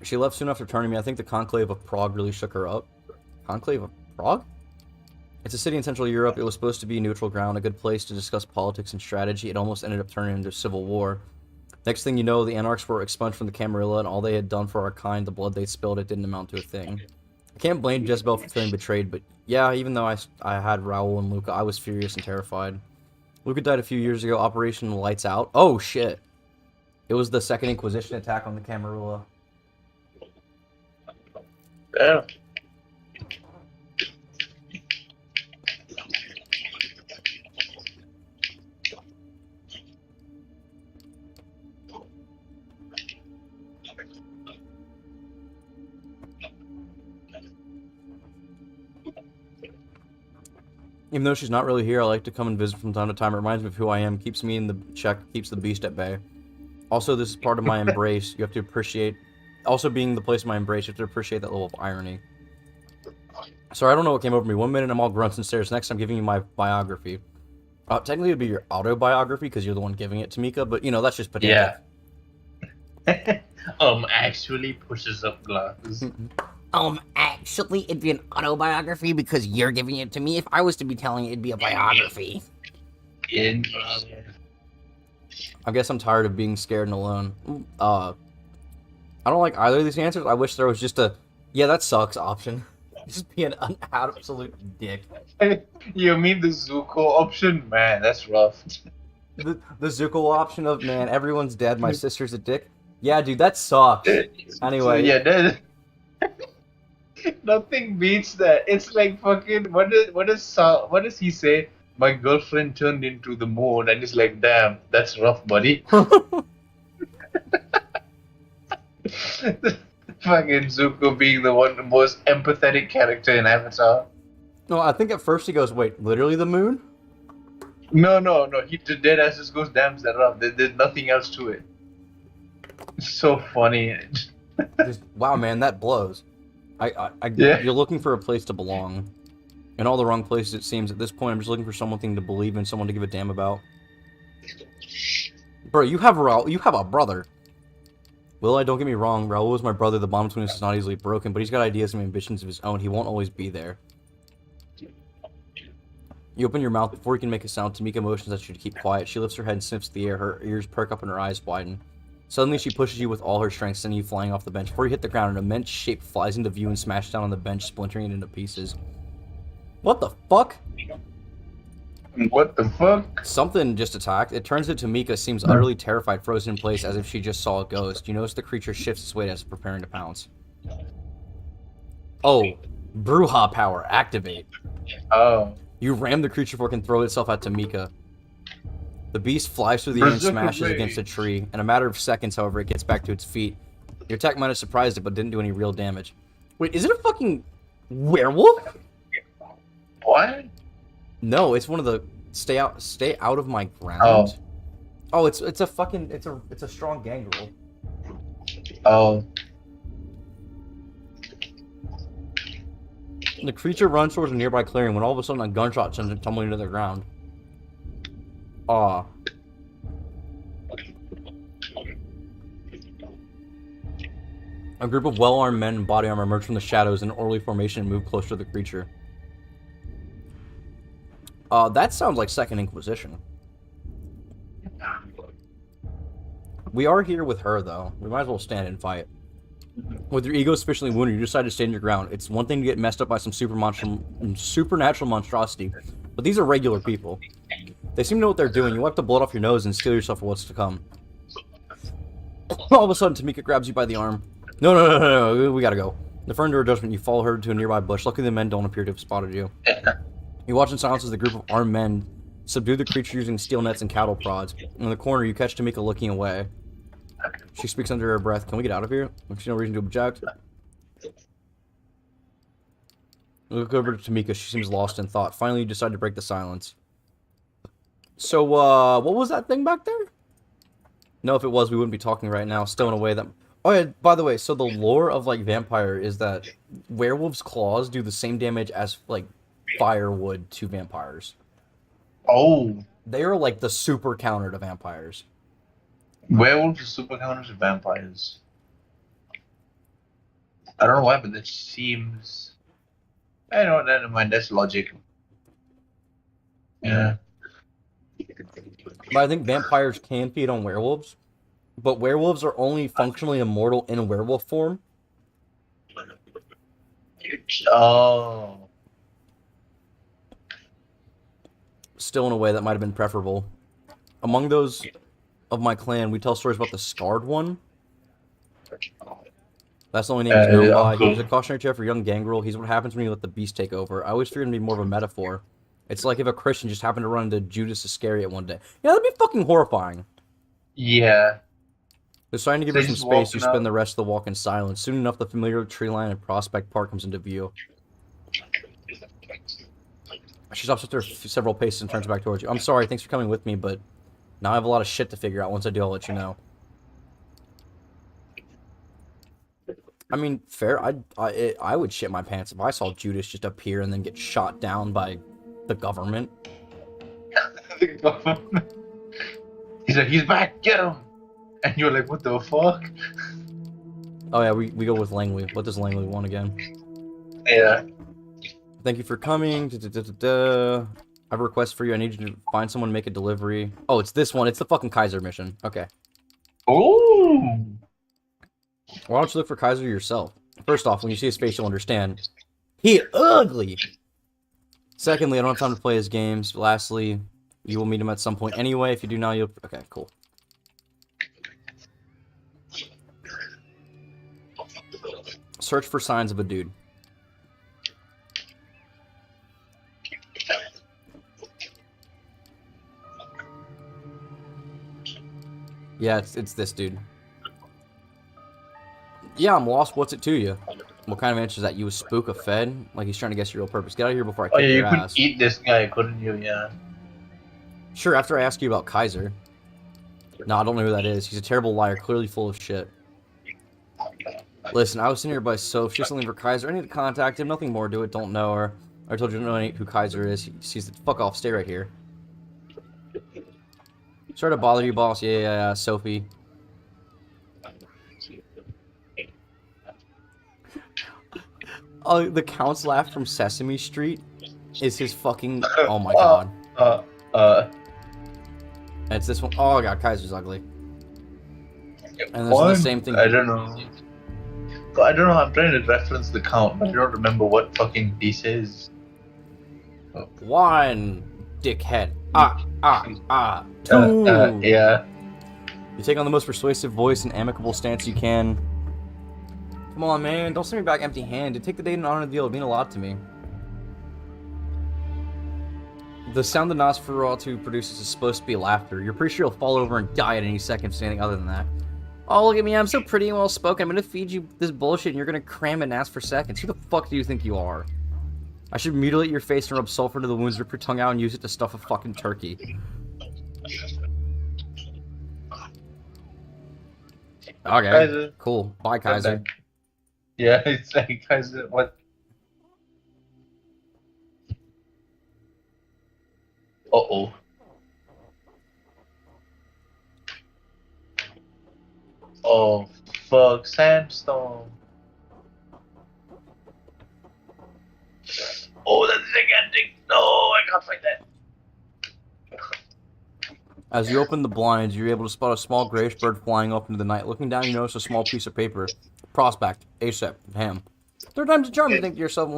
She left soon after turning me. I think the Conclave of Prague really shook her up. Conclave of Prague? It's a city in Central Europe. It was supposed to be neutral ground, a good place to discuss politics and strategy. It almost ended up turning into civil war. Next thing you know, the Anarchs were expunged from the Camarilla, and all they had done for our kind, the blood they spilled, it didn't amount to a thing. I can't blame Jezebel for feeling betrayed, but yeah, even though I had Raoul and Luca, I was furious and terrified. Luca died a few years ago, Operation Lights Out. Oh, shit. It was the Second Inquisition attack on the Camarilla. Yeah. Even though she's not really here, I like to come and visit from time to time. It reminds me of who I am, keeps me in the check, keeps the beast at bay. Also, this is part of my embrace. You have to appreciate... Also, being the place of my embrace, you have to appreciate that level of irony. Sorry, I don't know what came over me. 1 minute, I'm all grunts and stares. Next, I'm giving you my biography. Technically, it would be your autobiography, because you're the one giving it to Mika, but, you know, that's just pedantic. Yeah. Actually pushes up glasses. Actually, it'd be an autobiography because you're giving it to me. If I was to be telling it, it'd be a biography. I guess I'm tired of being scared and alone. I don't like either of these answers. I wish there was just a, yeah, that sucks option. Just be an absolute dick. You mean the Zuko option? Man, that's rough. The Zuko option of, man, everyone's dead, my sister's a dick. Yeah, dude, that sucks. Anyway. Yeah, that, nothing beats that. It's like fucking what does he say? My girlfriend turned into the moon, and he's like, damn, that's rough, buddy. Fucking Zuko being the most empathetic character in Avatar. No, I think at first he goes, wait, literally the moon? No. He dead ass just goes, damn, that rough. There's nothing else to it. It's so funny. Just, wow, man, that blows. Yeah. You're looking for a place to belong. In all the wrong places, it seems. At this point, I'm just looking for something to believe in, someone to give a damn about. Bro, you have a brother. Well, don't get me wrong, Raul was my brother, the bond between us is not easily broken, but he's got ideas and ambitions of his own, he won't always be there. You open your mouth before you can make a sound. Tamika motions at you to keep quiet. She lifts her head and sniffs the air, her ears perk up and her eyes widen. Suddenly, she pushes you with all her strength, sending you flying off the bench. Before you hit the ground, an immense shape flies into view and smashes down on the bench, splintering it into pieces. What the fuck? What the fuck? Something just attacked. It turns into Tamika, seems utterly terrified, frozen in place as if she just saw a ghost. You notice the creature shifts its weight as it's preparing to pounce. Oh, Bruja power, activate. Oh. You ram the creature before it can throw itself at Tamika. The beast flies through the air and smashes against a tree. In a matter of seconds, however, it gets back to its feet. Your attack might have surprised it, but didn't do any real damage. Wait, is it a fucking werewolf? What? No, it's one of the stay out of my ground. Oh, it's a fucking it's a strong gangrel. Oh. The creature runs towards a nearby clearing when all of a sudden a gunshot sends it tumbling to the ground. Ah. A group of well-armed men in body armor emerge from the shadows in an orderly formation and move closer to the creature. That sounds like Second Inquisition. We are here with her, though. We might as well stand and fight. With your ego sufficiently wounded, you decide to stand your ground. It's one thing to get messed up by some supernatural monstrosity, but these are regular people. They seem to know what they're doing. You wipe the blood off your nose and steel yourself for what's to come. All of a sudden, Tamika grabs you by the arm. No, we gotta go. Deferring to her judgment, you follow her to a nearby bush. Luckily, the men don't appear to have spotted you. You watch in silence as the group of armed men subdue the creature using steel nets and cattle prods. In the corner, you catch Tamika looking away. She speaks under her breath. Can we get out of here? There's no reason to object. Look over to Tamika. She seems lost in thought. Finally, you decide to break the silence. So, what was that thing back there? No, if it was, we wouldn't be talking right now. Still in a way that... Oh, yeah, by the way, so the lore of, like, vampire is that werewolves' claws do the same damage as, like, firewood to vampires. Oh. They are, like, the super counter to vampires. Werewolves are super counters to vampires. I don't know why, but that seems... I know, never mind, that's logic. Yeah. But I think vampires can feed on werewolves. But werewolves are only functionally immortal in werewolf form. Oh. Still in a way that might have been preferable. Among those of my clan, we tell stories about the Scarred One. That's the only name he's known by. He's a cautionary tale for young gangrel. He's what happens when you let the beast take over. I always figured him to be more of a metaphor. It's like if a Christian just happened to run into Judas Iscariot one day. Yeah, that'd be fucking horrifying. Yeah. Deciding to give her some space, you spend the rest of the walk in silence. Soon enough, the familiar tree line and Prospect Park comes into view. She stops after several paces and turns back towards you. I'm sorry, thanks for coming with me, but now I have a lot of shit to figure out. Once I do, I'll let you know. I mean, fair. I would shit my pants if I saw Judas just appear and then get shot down by the government. The government. He's like, he's back, get him! And you're like, what the fuck? Oh yeah, we go with Langley. What does Langley want again? Yeah. Thank you for coming. I have a request for you. I need you to find someone to make a delivery. Oh, it's this one. It's the fucking Kaiser mission. Okay. Ooh. Why don't you look for Kaiser yourself? First off, when you see his face, you'll understand. He ugly. Secondly, I don't have time to play his games. Lastly, you will meet him at some point anyway. If you do now, you'll... Okay, cool. Search for signs of a dude. Yeah, it's this dude. Yeah, I'm lost. What's it to you? What kind of answer is that? You a spook, a fed? Like he's trying to guess your real purpose. Get out of here before I kick yeah, you your could ass. eat this guy, couldn't you? Yeah. Sure, after I ask you about Kaiser. No, I don't know who that is. He's a terrible liar, clearly full of shit. Listen, I was sitting here by Soph. She has something for Kaiser. I need to contact him. Nothing more to it. Don't know her. I told you to know who Kaiser is. He sees the fuck off. Stay right here. Sorry to bother you, boss. Yeah, Sophie. Oh, the Count's laugh from Sesame Street is his fucking... Oh my god. It's this one. Oh god, Kaiser's ugly. And this is the same thing. I don't know. I don't know. I'm trying to reference the Count, but I don't remember what fucking he says. Oh. One, dickhead. Two. Yeah. You take on the most persuasive voice and amicable stance you can. Come on, man. Don't send me back empty-handed. Take the date and honor the deal. It mean a lot to me. The sound the Nosferatu produces is supposed to be laughter. You're pretty sure you'll fall over and die at any second for anything other than that. Oh, look at me. I'm so pretty and well-spoken. I'm gonna feed you this bullshit and you're gonna cram it and ask for seconds. Who the fuck do you think you are? I should mutilate your face and rub sulfur into the wounds, rip your tongue out, and use it to stuff a fucking turkey. Okay, Kaiser. cool. Bye, Kaiser. Yeah, it's like Kaiser. What? Uh-oh. Oh, fuck, sandstone. Oh, that's gigantic. No, I can't fight that. As you open the blinds, you're able to spot a small grayish bird flying up into the night. Looking down, you notice a small piece of paper. Prospect. ASAP. Ham. Third time's a charm, you think to yourself.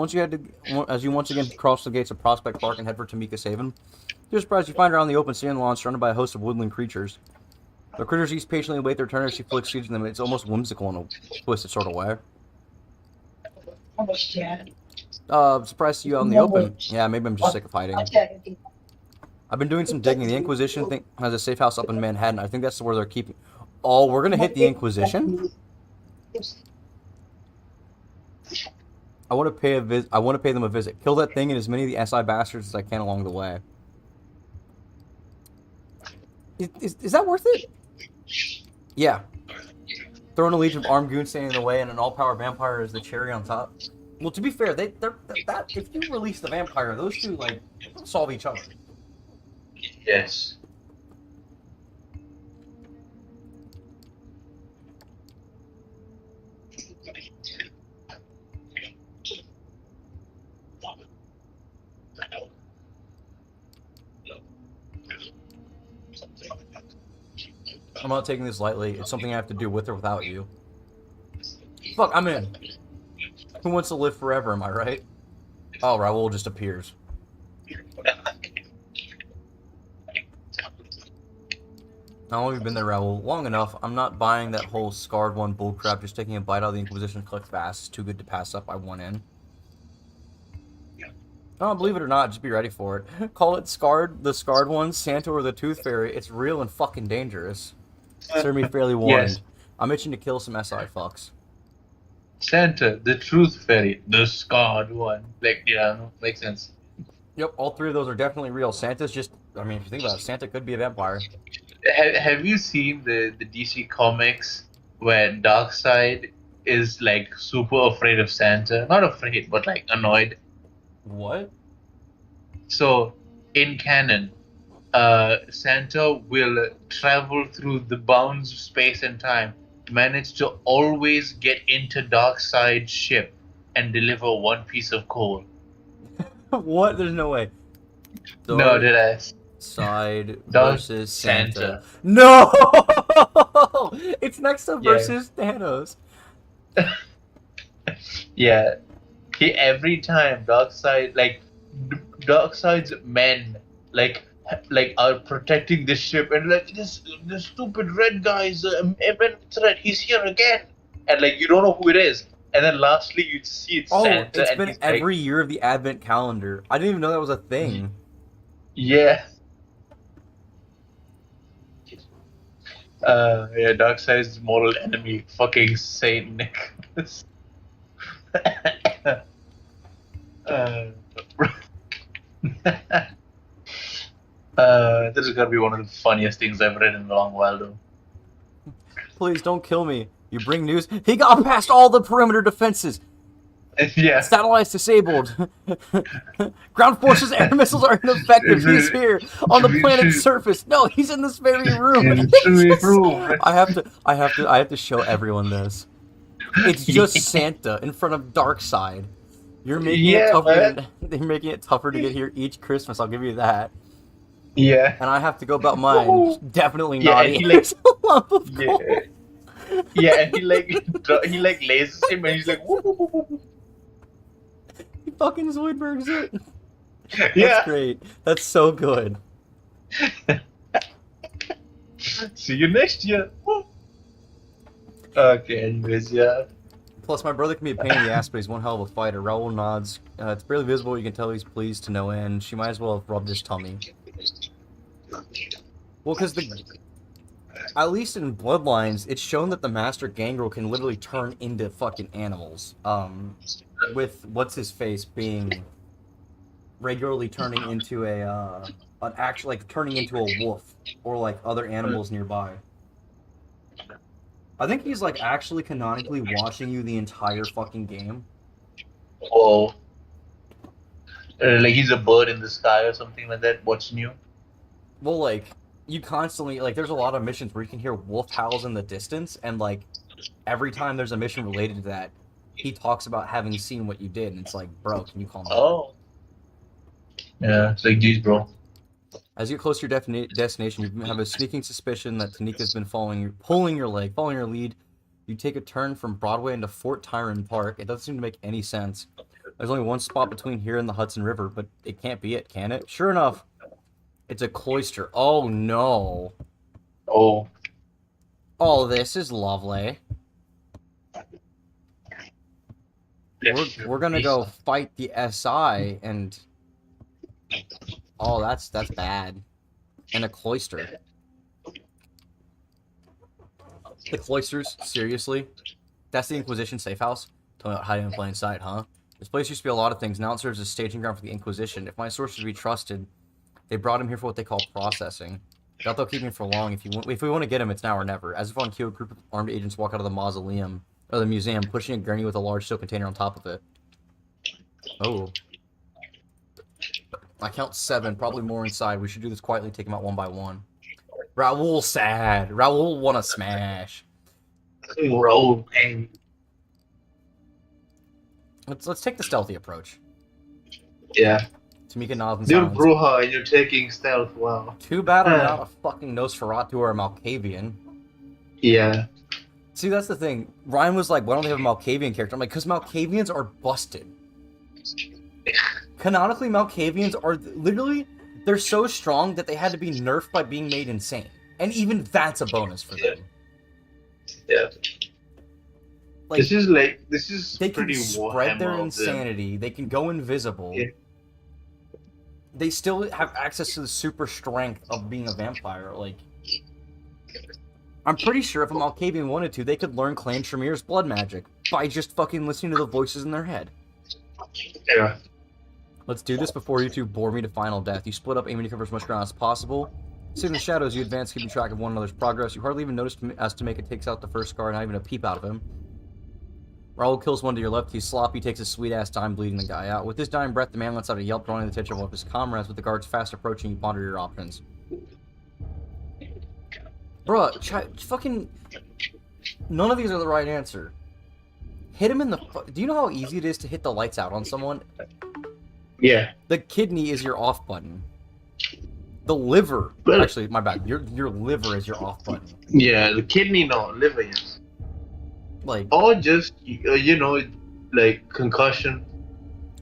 As you once again cross the gates of Prospect Park and head for Tamika's Haven, you're surprised you find her on the open sand lawn surrounded by a host of woodland creatures. The critters each patiently wait their turn as she flicks seeds in them. It's almost whimsical in a twisted sort of way. Almost dead. Surprised to see you out in the open. Yeah, maybe I'm just sick of hiding. I've been doing some digging. The Inquisition has a safe house up in Manhattan. I think that's where they're keeping... Oh, we're gonna hit the Inquisition? I want to pay them a visit. Kill that thing and as many of the SI bastards as I can along the way. Is that worth it? Yeah. Throw in a legion of armed goons standing in the way and an all-power vampire is the cherry on top. Well, to be fair, if you release the vampire, those two, like, solve each other. Yes. I'm not taking this lightly. It's something I have to do with or without you. Fuck, I'm in. Who wants to live forever, am I right? Oh, Raoul just appears. How long have you been there, Raoul? Long enough. I'm not buying that whole scarred one bullcrap. Just taking a bite out of the Inquisition click fast. It's too good to pass up. I want in. Oh, believe it or not, just be ready for it. Call it Scarred, the Scarred One, Santa, or the Tooth Fairy. It's real and fucking dangerous. Serve me fairly warned. Yes. I'm itching to kill some SI fucks. Santa, the Truth Fairy, the Scarred One. Like, yeah, makes sense. Yep, all three of those are definitely real. Santa's just, I mean, if you think about it, Santa could be a vampire. Have you seen the DC comics where Darkseid is like super afraid of Santa? Not afraid, but like annoyed. What? So in canon, Santa will travel through the bounds of space and time, manage to always get into Darkseid's ship and deliver one piece of coal. What? There's no way. No, did I? Side Dark versus Santa. Santa. No! It's next to versus Thanos. Yeah. every time Darkseid's men are protecting this ship, and like this stupid red guy is an imminent threat. He's here again, and like you don't know who it is. And then lastly, you see it's Oh, Santa, it's and been he's every like, year of the Advent calendar. I didn't even know that was a thing. yeah, yeah. Darkseid's mortal enemy, fucking Saint Nicholas. uh, this is gonna be one of the funniest things I've read in a long while, though. Please don't kill me. You bring news. He got past all the perimeter defenses. Yeah. Satellites disabled. Ground forces air missiles are ineffective. He's here on the planet's surface. No, he's in this very room. I have to show everyone this. It's just Santa in front of Darkseid. You're making it tougher. They're making it tougher to get here each Christmas. I'll give you that. Yeah. And I have to go about mine. Definitely naughty. And he like, and he lasers him, and he's like, whoop, whoop, whoop, whoop. He fucking Zoidbergs it. Yeah. That's great. That's so good. See you next year. Okay, anyways, yeah. Plus, my brother can be a pain in the ass, but he's one hell of a fighter. Raoul nods. It's barely visible. You can tell he's pleased to no end. She might as well have rubbed his tummy. Well, because at least in Bloodlines, it's shown that the Master Gangrel can literally turn into fucking animals. With what's-his-face being regularly turning into turning into a wolf, or like other animals nearby. I think he's like actually canonically watching you the entire fucking game. Oh. Like he's a bird in the sky or something like that, watching you. Well, like, you constantly, like, there's a lot of missions where you can hear wolf howls in the distance, and, like, every time there's a mission related to that, he talks about having seen what you did, and it's like, bro, can you calm down? Oh. Yeah, it's like, geez, bro. As you get close to your destination, you have a sneaking suspicion that Tanika's been pulling your lead. You take a turn from Broadway into Fort Tryon Park. It doesn't seem to make any sense. There's only one spot between here and the Hudson River, but it can't be it, can it? Sure enough, it's a cloister. Oh, no. Oh. Oh, this is lovely. We're gonna go fight the SI, and... Oh, that's bad. And a cloister. The cloisters? Seriously? That's the Inquisition safe house? Tell me about hiding in plain sight, huh? This place used to be a lot of things. Now it serves as a staging ground for the Inquisition. If my sources be trusted, they brought him here for what they call processing. Doubt they'll keep him for long. If we want to get him, it's now or never. As if on cue, a group of armed agents walk out of the museum, pushing a gurney with a large steel container on top of it. Oh. I count 7, probably more inside. We should do this quietly, take them out one by one. Raoul sad. Raoul wanna smash. Raoul, man. Let's take the stealthy approach. Yeah. Tamika nods and You're silence. Bruja and you're taking stealth, wow. Too bad I'm not a fucking Nosferatu or a Malkavian. Yeah. See, that's the thing. Ryan was like, why don't they have a Malkavian character? I'm like, because Malkavians are busted. Canonically, Malkavians are literally, they're so strong that they had to be nerfed by being made insane. And even that's a bonus for them. Yeah. Like, this is they can pretty spread their Warhammer insanity. They can go invisible. Yeah. They still have access to the super strength of being a vampire. Like, I'm pretty sure if a Malkavian wanted to, they could learn Clan Tremere's blood magic by just fucking listening to the voices in their head. Yeah. Let's do this before you two bore me to final death. You split up, aiming to cover as much ground as possible. Sitting in the shadows, you advance, keeping track of one another's progress. You hardly even notice as Tamika takes out the first guard, not even a peep out of him. Raoul kills one to your left. He's sloppy, takes a sweet-ass time bleeding the guy out. With his dying breath, the man lets out a yelp, drawing the attention of one of his comrades. With the guards fast approaching, you ponder your options. Bruh, fucking... None of these are the right answer. Hit him in the... Do you know how easy it is to hit the lights out on someone? Yeah. The kidney is your off button. The liver... Actually, my bad. Your liver is your off button. Yeah, the kidney, no. Liver, yes. Like... Or just, like, concussion.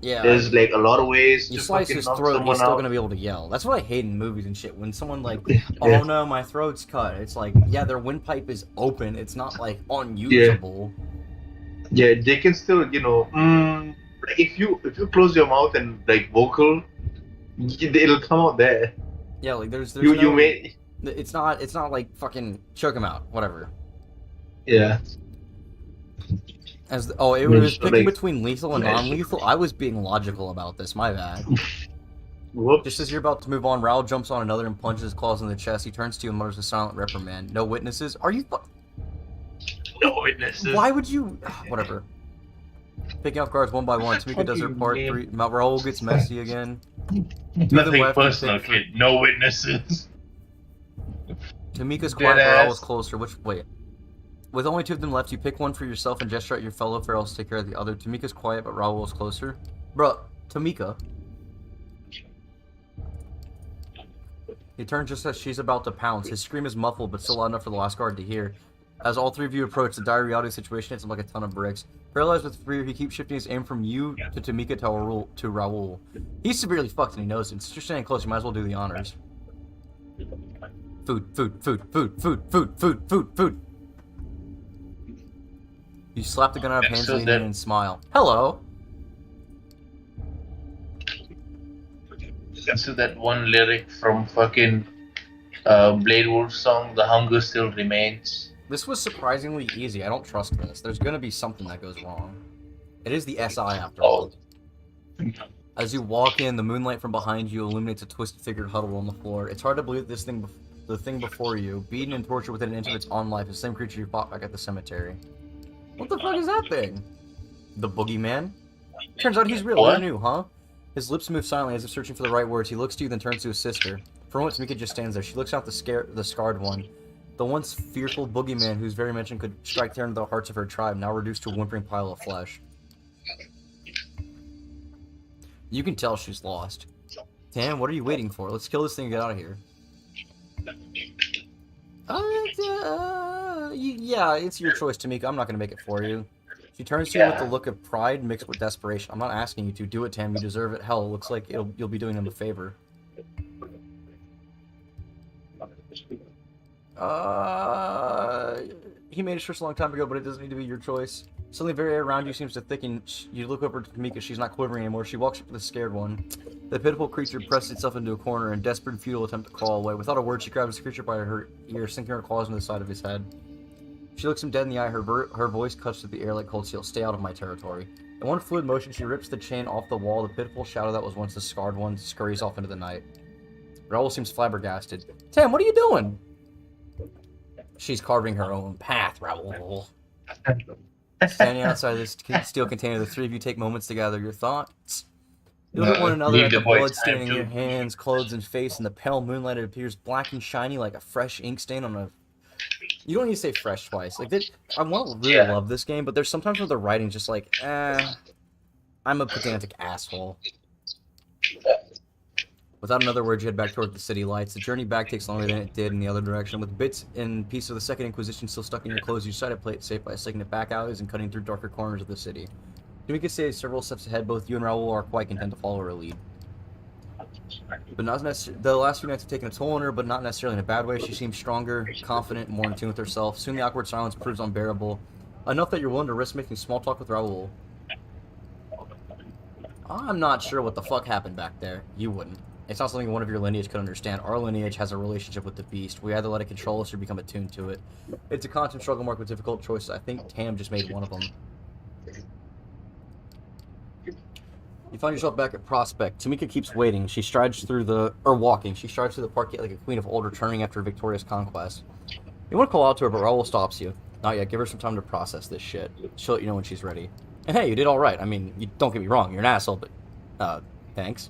Yeah. There's like a lot of ways you to slice fucking his knock throat, someone he's still out. gonna be able to yell. That's what I hate in movies and shit. When someone like, oh Yeah. no, my throat's cut. It's like, yeah, their windpipe is open. It's not like Yeah. unusable. Yeah, they can still, like if you close your mouth and like vocal, it'll come out there. Yeah, like there's You no. may, It's not like fucking choke him out. Whatever. yeah. It was So, picking like, between lethal and non-lethal. I was being logical about this. My bad. whoops. Just as you're about to move on, Raoul jumps on another and plunges his claws in the chest. He turns to you and mutters a silent reprimand. No witnesses? Are you? No witnesses. Why would you? Whatever. Picking off guards one by one, Tamika does her part. Raoul gets messy again. Nothing personal, kid. No witnesses. Tamika's quiet, Raoul is closer. Wait. With only 2 of them left, you pick one for yourself and gesture at your fellow ferals to take care of the other. Tamika's quiet, but Raoul is closer. Bruh, Tamika. He turns just as she's about to pounce. His scream is muffled, but still loud enough for the last guard to hear. As all 3 of you approach, the dire reality situation hits him like a ton of bricks. Paralyzed with fear, he keeps shifting his aim from you to Tamika to Raoul. He's severely fucked and he knows it. Since you're standing close, you might as well do the honors. Food, food, food, food, food, food, food, food, food. You slap the gun out of hands and smile. Hello. So that one lyric from fucking Blade Wolf song, "The hunger still remains." This was surprisingly easy. I don't trust this. There's gonna be something that goes wrong. It is the SI after all. As you walk in, the moonlight from behind you illuminates a twisted figure huddled on the floor. It's hard to believe the thing before you, beaten and tortured within an inch of its own life, is the same creature you fought back at the cemetery. What the fuck is that thing? The boogeyman? Turns out he's real. What? Who knew, huh? His lips move silently as if searching for the right words. He looks to you, then turns to his sister. For a moment, Tamika just stands there. She looks out the scarred one. The once fearful boogeyman whose very mention could strike terror into the hearts of her tribe, now reduced to a whimpering pile of flesh. You can tell she's lost. Tam, what are you waiting for? Let's kill this thing and get out of here. Yeah, it's your choice, Tamika. I'm not going to make it for you. She turns to you with the look of pride mixed with desperation. I'm not asking you to. Do it, Tam. You deserve it. Hell, it looks like you'll be doing them a favor. He made a choice a long time ago, but it doesn't need to be your choice. Suddenly, very around you seems to thicken. You look over to Tamika. She's not quivering anymore. She walks up to the scared one. The pitiful creature presses itself into a corner in desperate, futile attempt to crawl away. Without a word, she grabs the creature by her ear, sinking her claws into the side of his head. She looks him dead in the eye. Her voice cuts through the air like cold steel. Stay out of my territory. In one fluid motion, she rips the chain off the wall. The pitiful shadow that was once the scarred one scurries off into the night. Raoul seems flabbergasted. Tam, what are you doing? She's carving her own path, Raoul. Standing outside this steel container, the 3 of you take moments to gather your thoughts. You look at one another at the blood staining your hands, clothes, and face. In the pale moonlight, it appears black and shiny like a fresh ink stain on a... You don't need to say fresh twice. Like, I want to really love this game, but there's sometimes where the writing's just like, I'm a pedantic asshole. Without another word, you head back toward the city lights. The journey back takes longer than it did in the other direction. With bits and pieces of the Second Inquisition still stuck in your clothes, you decide to play it safe by slicking it back alleys and cutting through darker corners of the city. Tamika stays several steps ahead. Both you and Raoul are quite content to follow her lead. But not the last few nights have taken a toll on her, but not necessarily in a bad way. She seems stronger, confident, more in tune with herself. Soon the awkward silence proves unbearable, enough that you're willing to risk making small talk with Raoul. I'm not sure what the fuck happened back there. You wouldn't. It's not something one of your lineage could understand. Our lineage has a relationship with the beast. We either let it control us or become attuned to it. It's a constant struggle marked with difficult choices. I think Tam just made one of them. You find yourself back at Prospect. Tamika keeps waiting. She strides through walking. She strides through the park like a queen of old, returning after a victorious conquest. You want to call out to her, but Raoul stops you. Not yet. Give her some time to process this shit. She'll let you know when she's ready. And hey, you did alright. I mean, don't get me wrong. You're an asshole, but... thanks.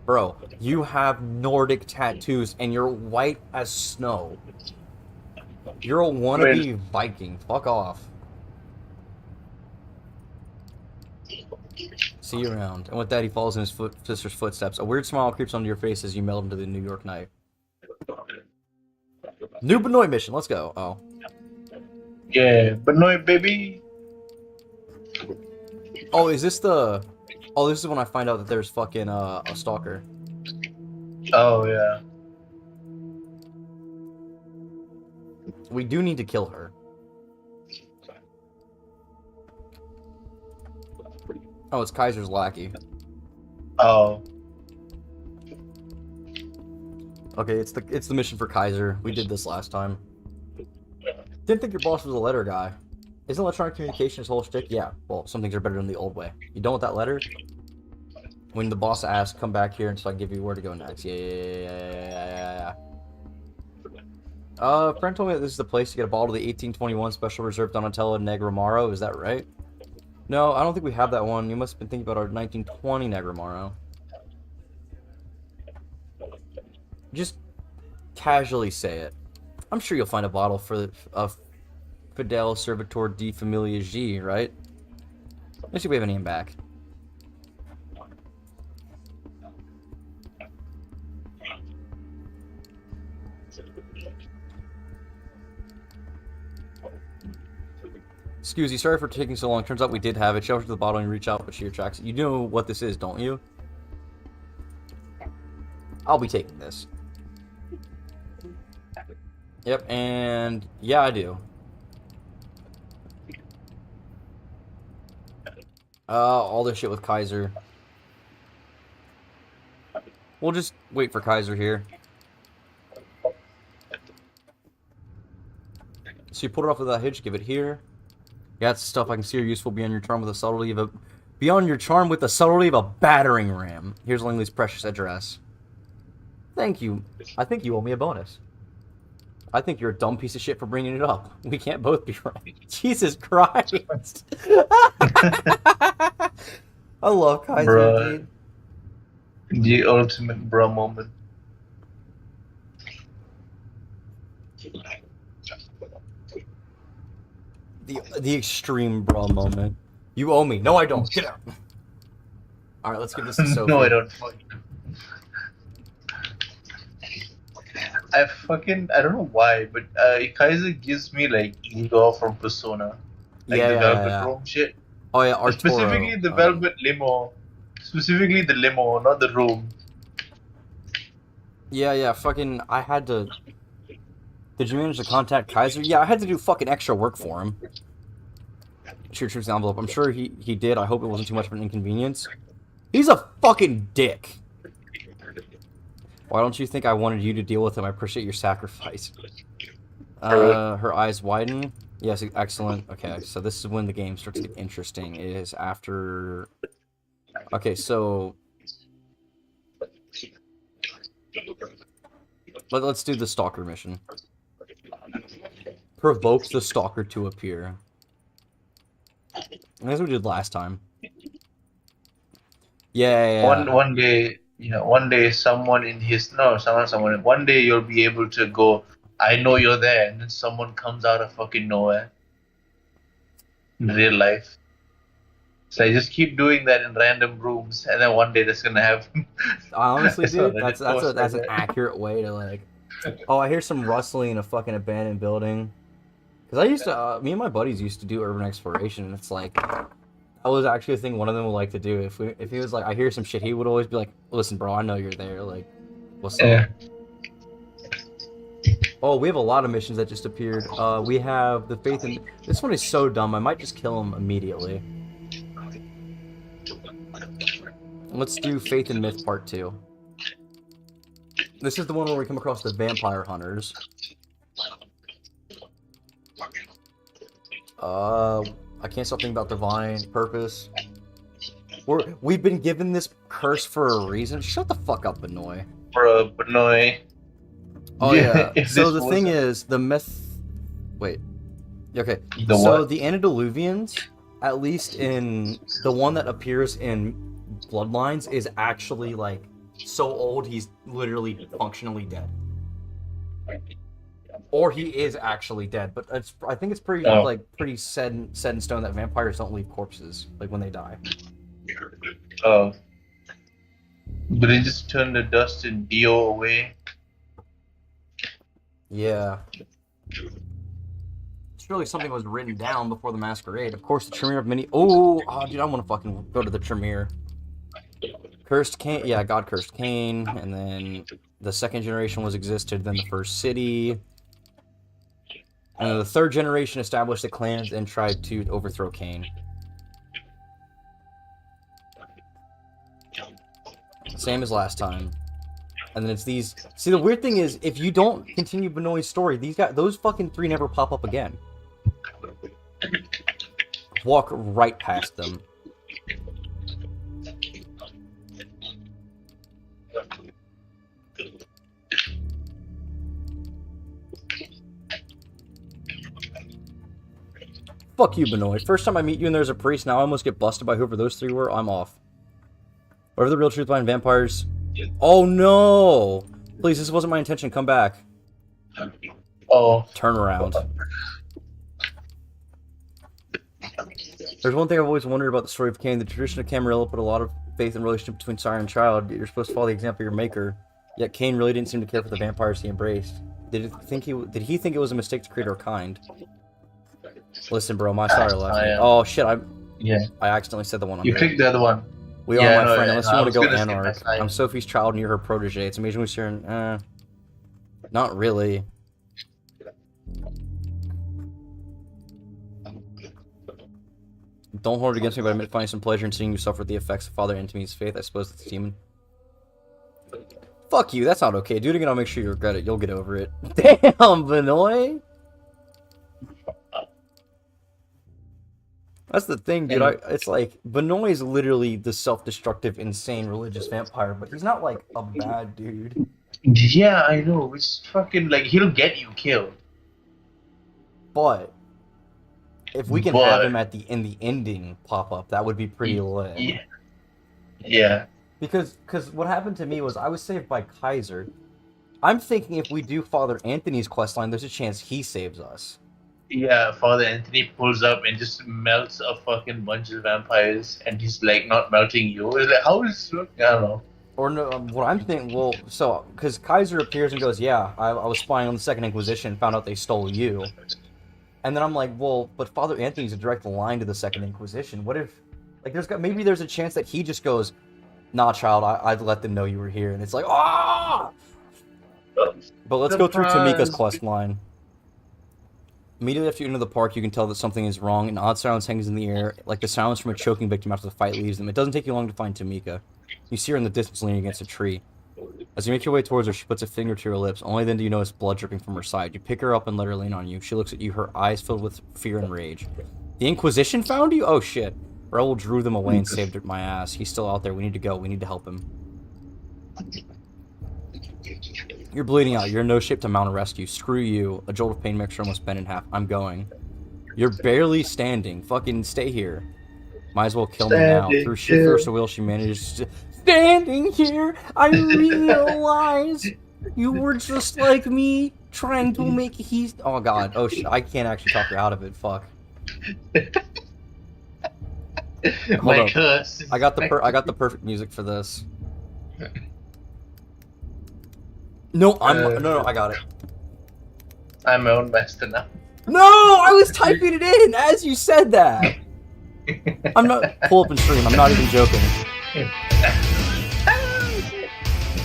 Bro, you have Nordic tattoos, and you're white as snow. You're a wannabe Viking. Fuck off. See you around. And with that, he follows in his sister's footsteps. A weird smile creeps onto your face as you meld into the New York night. New Benoit mission. Let's go. Oh. Yeah, Benoit, baby. Oh, is this the... Oh, this is when I find out that there's fucking a stalker. Oh yeah. We do need to kill her. Oh, it's Kaiser's lackey. Oh. Okay, it's the mission for Kaiser. We did this last time. Didn't think your boss was a letter guy. Isn't electronic communication his whole shtick? Yeah. Well, some things are better than the old way. You done with that letter? When the boss asks, come back here until I give you where to go next. Yeah. Friend told me that this is the place to get a bottle of the 1821 Special Reserve Donatella Negramaro. Is that right? No, I don't think we have that one. You must have been thinking about our 1920 Negramaro. Just casually say it. I'm sure you'll find a bottle for a Fidel Servitor di Familia G, right? Let's see if we have any in back. Excuse me, sorry for taking so long. Turns out we did have it. Shelter to the bottle and reach out, but she retracts it. You know what this is, don't you? I'll be taking this. Yep, and yeah, I do. All this shit with Kaiser. We'll just wait for Kaiser here. So you pulled it off with that hitch, give it here. Yeah, that's stuff I can see are useful beyond your charm with the subtlety of a battering ram. Here's Langley's precious address. Thank you. I think you owe me a bonus. I think you're a dumb piece of shit for bringing it up. We can't both be right. Jesus Christ. I love Kaiser, Bruh. dude. The ultimate bruh moment. The extreme bra moment. You owe me. No, I don't. Get out. Alright, let's give this to Sophie. No, I don't. I don't know why, but Kaiser gives me like Igor from Persona. Like the Velvet Room shit. Oh yeah, Arturo. Specifically the Velvet limo. Specifically the limo, not the room. Yeah, fucking, I had to... Did you manage to contact Kaiser? Yeah, I had to do fucking extra work for him. Choose the envelope. I'm sure he did. I hope it wasn't too much of an inconvenience. He's a fucking dick. Why don't you think I wanted you to deal with him? I appreciate your sacrifice. Her eyes widen. Yes, excellent. Okay, so this is when the game starts to get interesting. It is after... Okay, so... Let's do the stalker mission. Provokes the stalker to appear. That's what we did last time. Yeah. One day, one day someone in his someone. One day you'll be able to go. I know you're there, and then someone comes out of fucking nowhere. In real life. So I just keep doing that in random rooms, and then one day that's gonna happen. Honestly, dude, that's an accurate way to like. Oh, I hear some rustling in a fucking abandoned building. Because I used to, me and my buddies used to do urban exploration, and it's like, that was actually a thing one of them would like to do. If he was like, I hear some shit, he would always be like, listen, bro, I know you're there. Like, what's up? Oh, we have a lot of missions that just appeared. We have the Faith in... This one is so dumb, I might just kill him immediately. Let's do Faith and Myth Part 2. This is the one where we come across the vampire hunters. I can't stop thinking about divine purpose. We've been given this curse for a reason. Shut the fuck up, Benoy. Bro, Benoy. Oh yeah. So the thing is, the myth. Wait. Okay. The antediluvians, at least in the one that appears in Bloodlines, is actually like so old he's literally functionally dead. Or he is actually dead, but I think it's pretty pretty set in stone that vampires don't leave corpses like when they die. Oh. But they just turn the dust and Dio away. Yeah. Surely something was written down before the masquerade. Of course, the Tremere of many. Oh, dude, I want to fucking go to the Tremere. Cursed Cain, yeah, God cursed Cain, and then the second generation was existed, then the first city, and then the third generation established the clans and tried to overthrow Cain. Same as last time. And then it's these. See, the weird thing is, if you don't continue Benoit's story, those fucking 3 never pop up again. Walk right past them. Fuck you, Benoit. First time I meet you and there's a priest, now I almost get busted by whoever those 3 were, I'm off. Whatever the real truth behind vampires... Oh no! Please, this wasn't my intention, come back. Oh. Turn around. There's one thing I've always wondered about the story of Cain. The tradition of Camarilla put a lot of faith in the relationship between sire and child. You're supposed to follow the example of your maker. Yet Cain really didn't seem to care for the vampires he embraced. Did he think it was a mistake to create our kind? Listen, bro, my sire left me. Oh shit, I accidentally said the one on You clicked the other one. We are, my friend, unless you want to go Anarch. I'm Sophie's child and you're her protege. It's amazing we see her not really. Don't hold it against me, but I admit finding some pleasure in seeing you suffer the effects of Father Anthony's faith. I suppose it's demon. Fuck you, that's not okay. Do it again, I'll make sure you regret it. You'll get over it. Damn, Benoit! That's the thing, dude. It's like, Benoit is literally the self-destructive, insane, religious vampire, but he's not, like, a bad dude. Yeah, I know. It's fucking, like, he'll get you killed. But, if we can have him in the ending pop-up, that would be pretty lit. Yeah. Yeah. Because what happened to me was, I was saved by Kaiser. I'm thinking if we do Father Anthony's questline, there's a chance he saves us. Yeah, Father Anthony pulls up and just melts a fucking bunch of vampires, and he's like not melting you. It's like, how is it? I don't know. Or no, what I'm thinking, well, so, because Kaiser appears and goes, yeah, I was spying on the Second Inquisition, found out they stole you. And then I'm like, well, but Father Anthony's a direct line to the Second Inquisition. What if, like, maybe there's a chance that he just goes, nah, child, I'd let them know you were here. And it's like, ah! But let's go through Tamika's quest line. Immediately after you enter the park, you can tell that something is wrong. An odd silence hangs in the air, like the silence from a choking victim after the fight leaves them. It doesn't take you long to find Tamika. You see her in the distance leaning against a tree. As you make your way towards her, she puts a finger to her lips. Only then do you notice blood dripping from her side. You pick her up and let her lean on you. She looks at you, her eyes filled with fear and rage. The Inquisition found you? Oh shit. Raoul drew them away and saved my ass. He's still out there. We need to go. We need to help him. You're bleeding out. You're in no shape to mount a rescue. Screw you. A jolt of pain makes her almost bent in half. I'm going. You're barely standing. Fucking stay here. Might as well kill me now. Through sheer force of will, she manages to... Standing here, I realize you were just like me, trying to make he's... Oh god. Oh shit. I can't actually talk her out of it. Fuck. Hold up. Curse. I got the perfect music for this. No, no, I got it. I'm my own master now. No, I was typing it in as you said that. I'm not pull up and stream. I'm not even joking.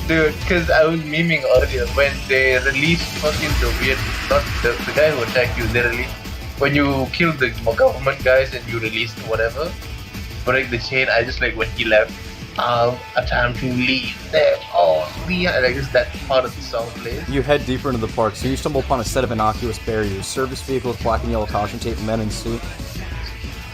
Dude, because I was memeing earlier when they released fucking the weird, not the guy who attacked you. They released when you kill the government guys and you release whatever, break the chain. I just like when he left. A time to leave them all. Like just that part of the song plays. You head deeper into the park, so you stumble upon a set of innocuous barriers. Service vehicles, black and yellow caution tape, men in suit.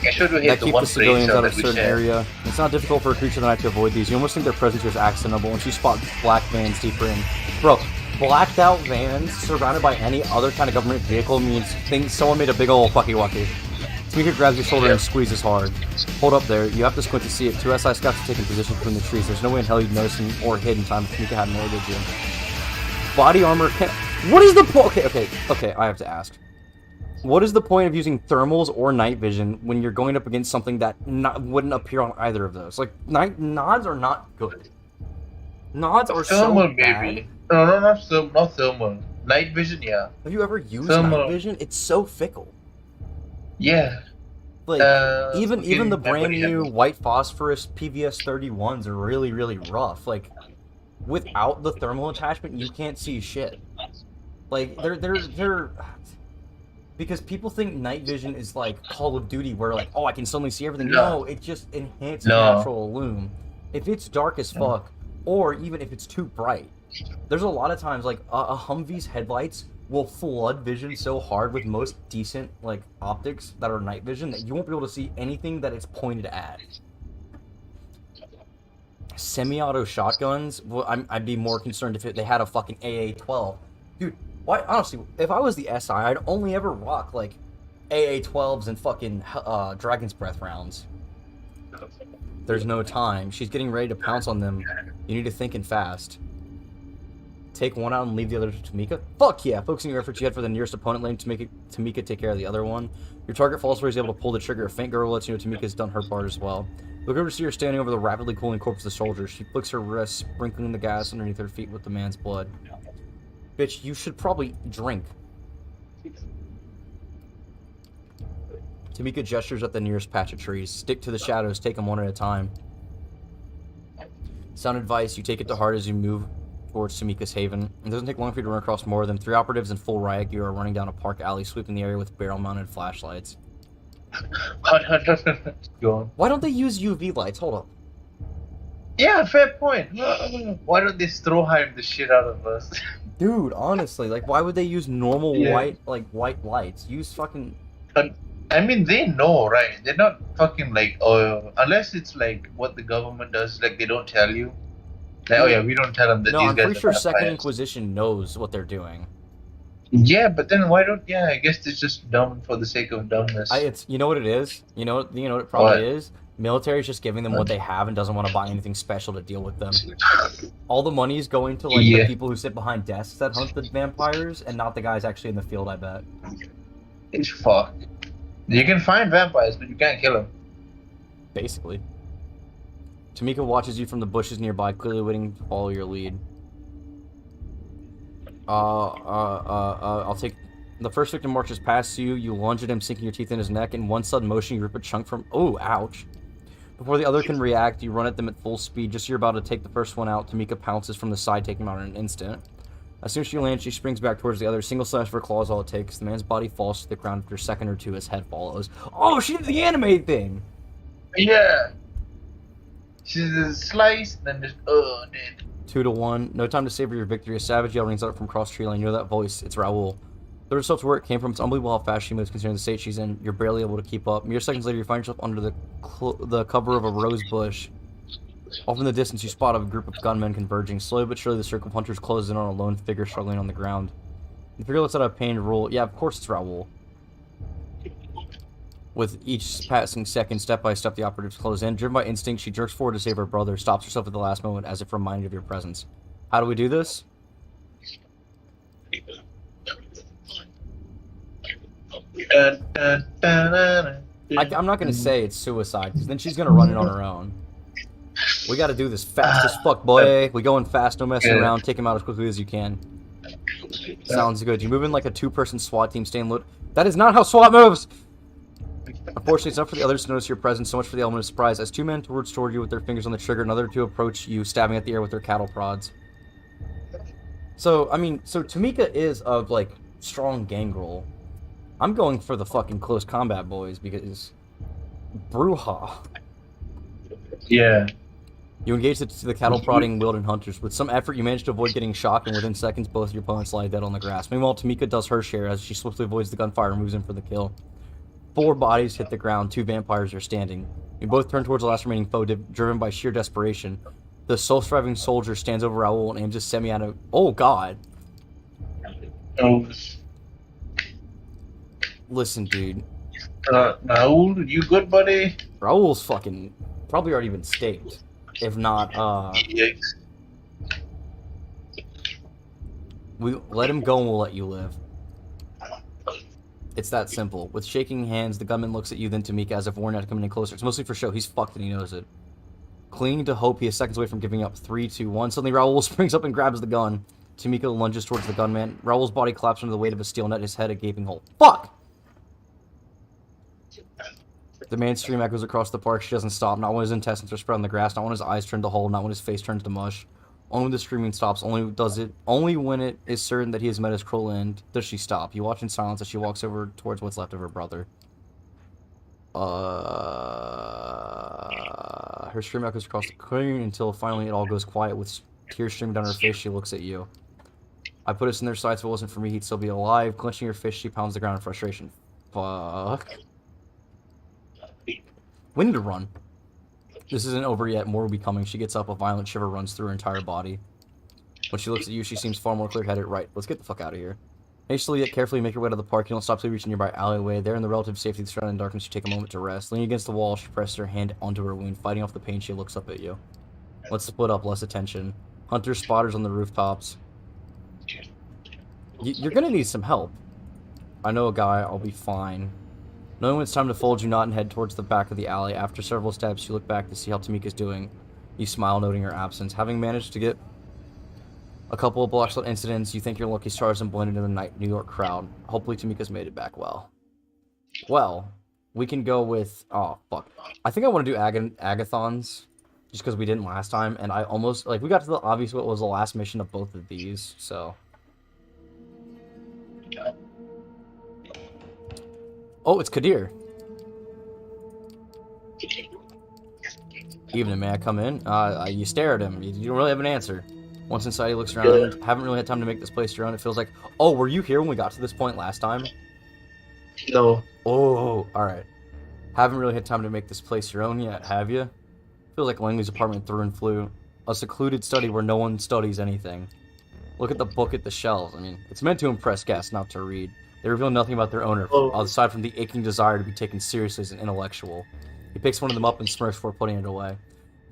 That keep the civilians out of a certain area. It's not difficult for a creature of the night to avoid these. You almost think their presence here is accidentable once you spot black vans deeper in. Bro, blacked out vans surrounded by any other kind of government vehicle means someone made a big ol' fucky-wucky. Tamika grabs your shoulder and squeezes hard. Hold up there. You have to squint to see it. 2 SI scouts are taking position between the trees. There's no way in hell you'd notice him or hid in time if Tamika hadn't alerted you. Body armor can... What is the point? Okay, I have to ask. What is the point of using thermals or night vision when you're going up against something that wouldn't appear on either of those? Like, nods are not good. Nods are thermal, so bad. Maybe. No, not thermal. Night vision, yeah. Have you ever used thermal. night vision? It's so fickle. Yeah. Like, even okay, the brand memory new handle. white phosphorus PVS 31s are really, really rough. Like, without the thermal attachment, you can't see shit. Like, they're because people think night vision is like Call of Duty, where like, oh, I can suddenly see everything. No, No, it just enhances no. natural illum. If it's dark as fuck, or even if it's too bright, there's a lot of times like a Humvee's headlights will flood vision so hard with most decent like optics that are night vision that you won't be able to see anything that it's pointed at. Semi-auto shotguns, well, I'd be more concerned if they had a fucking AA-12. Dude, why? Honestly, if I was the SI, I'd only ever rock like AA-12s and fucking Dragon's Breath rounds. There's no time. She's getting ready to pounce on them. You need to think and fast. Take one out and leave the other to Tamika? Fuck yeah! Focusing your efforts, you head for the nearest opponent lane to make Tamika take care of the other one. Your target falls where he's able to pull the trigger. A faint girl lets you know Tamika's done her part as well. Look over to see her standing over the rapidly cooling corpse of the soldier. She flicks her wrists, sprinkling the gas underneath her feet with the man's blood. Bitch, you should probably drink. Tamika gestures at the nearest patch of trees. Stick to the shadows, take them one at a time. Sound advice, you take it to heart as you move towards Tamika's haven. It doesn't take long for you to run across more of them. 3 operatives in full riot gear are running down a park alley, sweeping the area with barrel-mounted flashlights. Go on. Why don't they use UV lights? Hold up. Yeah, fair point. Why don't they Stroheim the shit out of us? Dude, honestly, like, why would they use normal Yeah. white lights? Use fucking... I mean, they know, right? They're not fucking like, unless it's like what the government does, like they don't tell you. Like, oh yeah, we don't tell them that No, these I'm guys pretty are sure Second vampires. Inquisition knows what they're doing. Yeah, but then why don't? Yeah, I guess it's just dumb for the sake of dumbness. It's you know what it is. You know what it probably What? is. Military is just giving them what they have and doesn't want to buy anything special to deal with them. All the money is going to like the Yeah. people who sit behind desks that hunt the vampires, and not the guys actually in the field. I bet. It's fucked. You can find vampires, but you can't kill them. Basically. Tamika watches you from the bushes nearby, clearly waiting to follow your lead. I'll take... The first victim marches past you, you lunge at him, sinking your teeth in his neck. In one sudden motion, you rip a chunk from... Oh, ouch. Before the other can react, you run at them at full speed. Just as you're about to take the first one out, Tamika pounces from the side, taking him out in an instant. As soon as she lands, she springs back towards the other. Single slash for claws all it takes. The man's body falls to the ground after a second or two, his head follows. Oh, she did the anime thing! Yeah. She's a slice, then just dead. 2-1. No time to savor your victory. A savage yell rings out from across tree line. You know that voice. It's Raoul. Throw yourself to where it came from. It's unbelievable how fast she moves considering the state she's in. You're barely able to keep up. Mere seconds later, you find yourself under the cover of a rose bush. Off in the distance, you spot a group of gunmen converging. Slowly but surely, the circle of hunters closes in on a lone figure struggling on the ground. The figure lets out a pained roll. Yeah, of course it's Raoul. With each passing second, step by step, the operatives close in. Driven by instinct, she jerks forward to save her brother, stops herself at the last moment as if reminded of your presence. How do we do this? I'm not going to say it's suicide, because then she's going to run it on her own. We got to do this fast as fuck, boy. We going fast, no messing around. Take him out as quickly as you can. Sounds good. You move in like a 2-person SWAT team, staying lit. That is not how SWAT moves! Unfortunately, it's not for the others to notice your presence, so much for the element of surprise. As 2 men toward you with their fingers on the trigger, another 2 approach you, stabbing at the air with their cattle prods. So, I mean, Tamika is a, like, strong gangrel. I'm going for the fucking close combat boys, because... Bruja. Yeah. You engage the cattle prodding Wilden hunters. With some effort, you manage to avoid getting shocked, and within seconds, both your opponents lie dead on the grass. Meanwhile, Tamika does her share as she swiftly avoids the gunfire and moves in for the kill. 4 bodies hit the ground, 2 vampires are standing. You both turn towards the last remaining foe, driven by sheer desperation. The sole-surviving soldier stands over Raoul and aims his semi at him. Oh, God. Oh. Listen, dude. Raoul, you good, buddy? Raoul's fucking... probably already been staked. If not, Yikes. we let him go and we'll let you live. It's that simple. With shaking hands, the gunman looks at you, then Tamika, as if warned not to come any closer. It's mostly for show. He's fucked and he knows it. Clinging to hope, he is seconds away from giving up. 3, 2, 1. Suddenly, Raoul springs up and grabs the gun. Tamika lunges towards the gunman. Raoul's body collapses under the weight of a steel net, his head a gaping hole. Fuck! The man's scream echoes across the park. She doesn't stop. Not when his intestines are spread on the grass. Not when his eyes turn to hole. Not when his face turns to mush. Only when the screaming stops. Only when it is certain that he has met his cruel end does she stop. You watch in silence as she walks over towards what's left of her brother. Her scream echoes across the clearing until finally it all goes quiet. With tears streaming down her face, she looks at you. I put us in their sights. If it wasn't for me, he'd still be alive. Clenching her fist, she pounds the ground in frustration. Fuck. We need to run. This isn't over yet. More will be coming. She gets up. A violent shiver runs through her entire body. When she looks at you, she seems far more clear-headed. Right, let's get the fuck out of here. Hastily yet carefully make your way to the park. You don't stop till you reach a nearby alleyway. There in the relative safety of the surrounding darkness, you take a moment to rest. Leaning against the wall, she presses her hand onto her wound. Fighting off the pain, she looks up at you. Let's split up. Less attention. Hunters, spotters on the rooftops. You're gonna need some help. I know a guy. I'll be fine. Knowing when it's time to fold, you nod and head towards the back of the alley. After several steps, you look back to see how Tamika's doing. You smile, noting her absence. Having managed to get a couple of blockshot incidents, you think you're lucky stars and blend into the night New York crowd. Hopefully Tamika's made it back well. Well, we can go with... Oh, fuck. I think I want to do agathons, just because we didn't last time, and I almost... Like, we got to the obvious what was the last mission of both of these, so... Oh, it's Kadir. Evening, may I come in? You stare at him. You don't really have an answer. Once inside, he looks around. Haven't really had time to make this place your own. It feels like... Oh, were you here when we got to this point last time? No. Oh, alright. Haven't really had time to make this place your own yet, have you? Feels like Langley's apartment through and through. A secluded study where no one studies anything. Look at the book at the shelves. I mean, it's meant to impress guests, not to read. They reveal nothing about their owner, aside from the aching desire to be taken seriously as an intellectual. He picks one of them up and smirks before putting it away.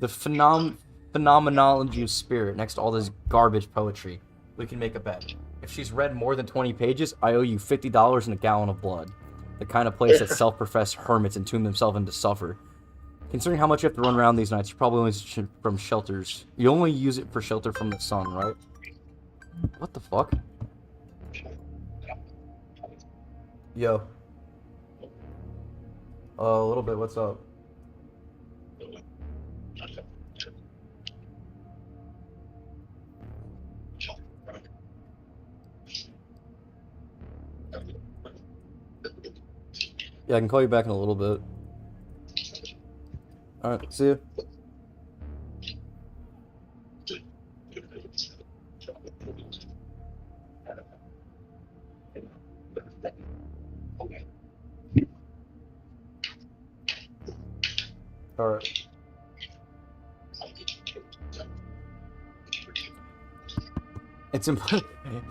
The phenomenology of spirit next to all this garbage poetry. We can make a bet. If she's read more than 20 pages, I owe you $50 and a gallon of blood. The kind of place that self-professed hermits entomb themselves in to suffer. Considering how much you have to run around these nights, you probably only use it from shelters. You only use it for shelter from the sun, right? What the fuck? Yo. A little bit, what's up? Yeah, I can call you back in a little bit. Alright, see you. Alright.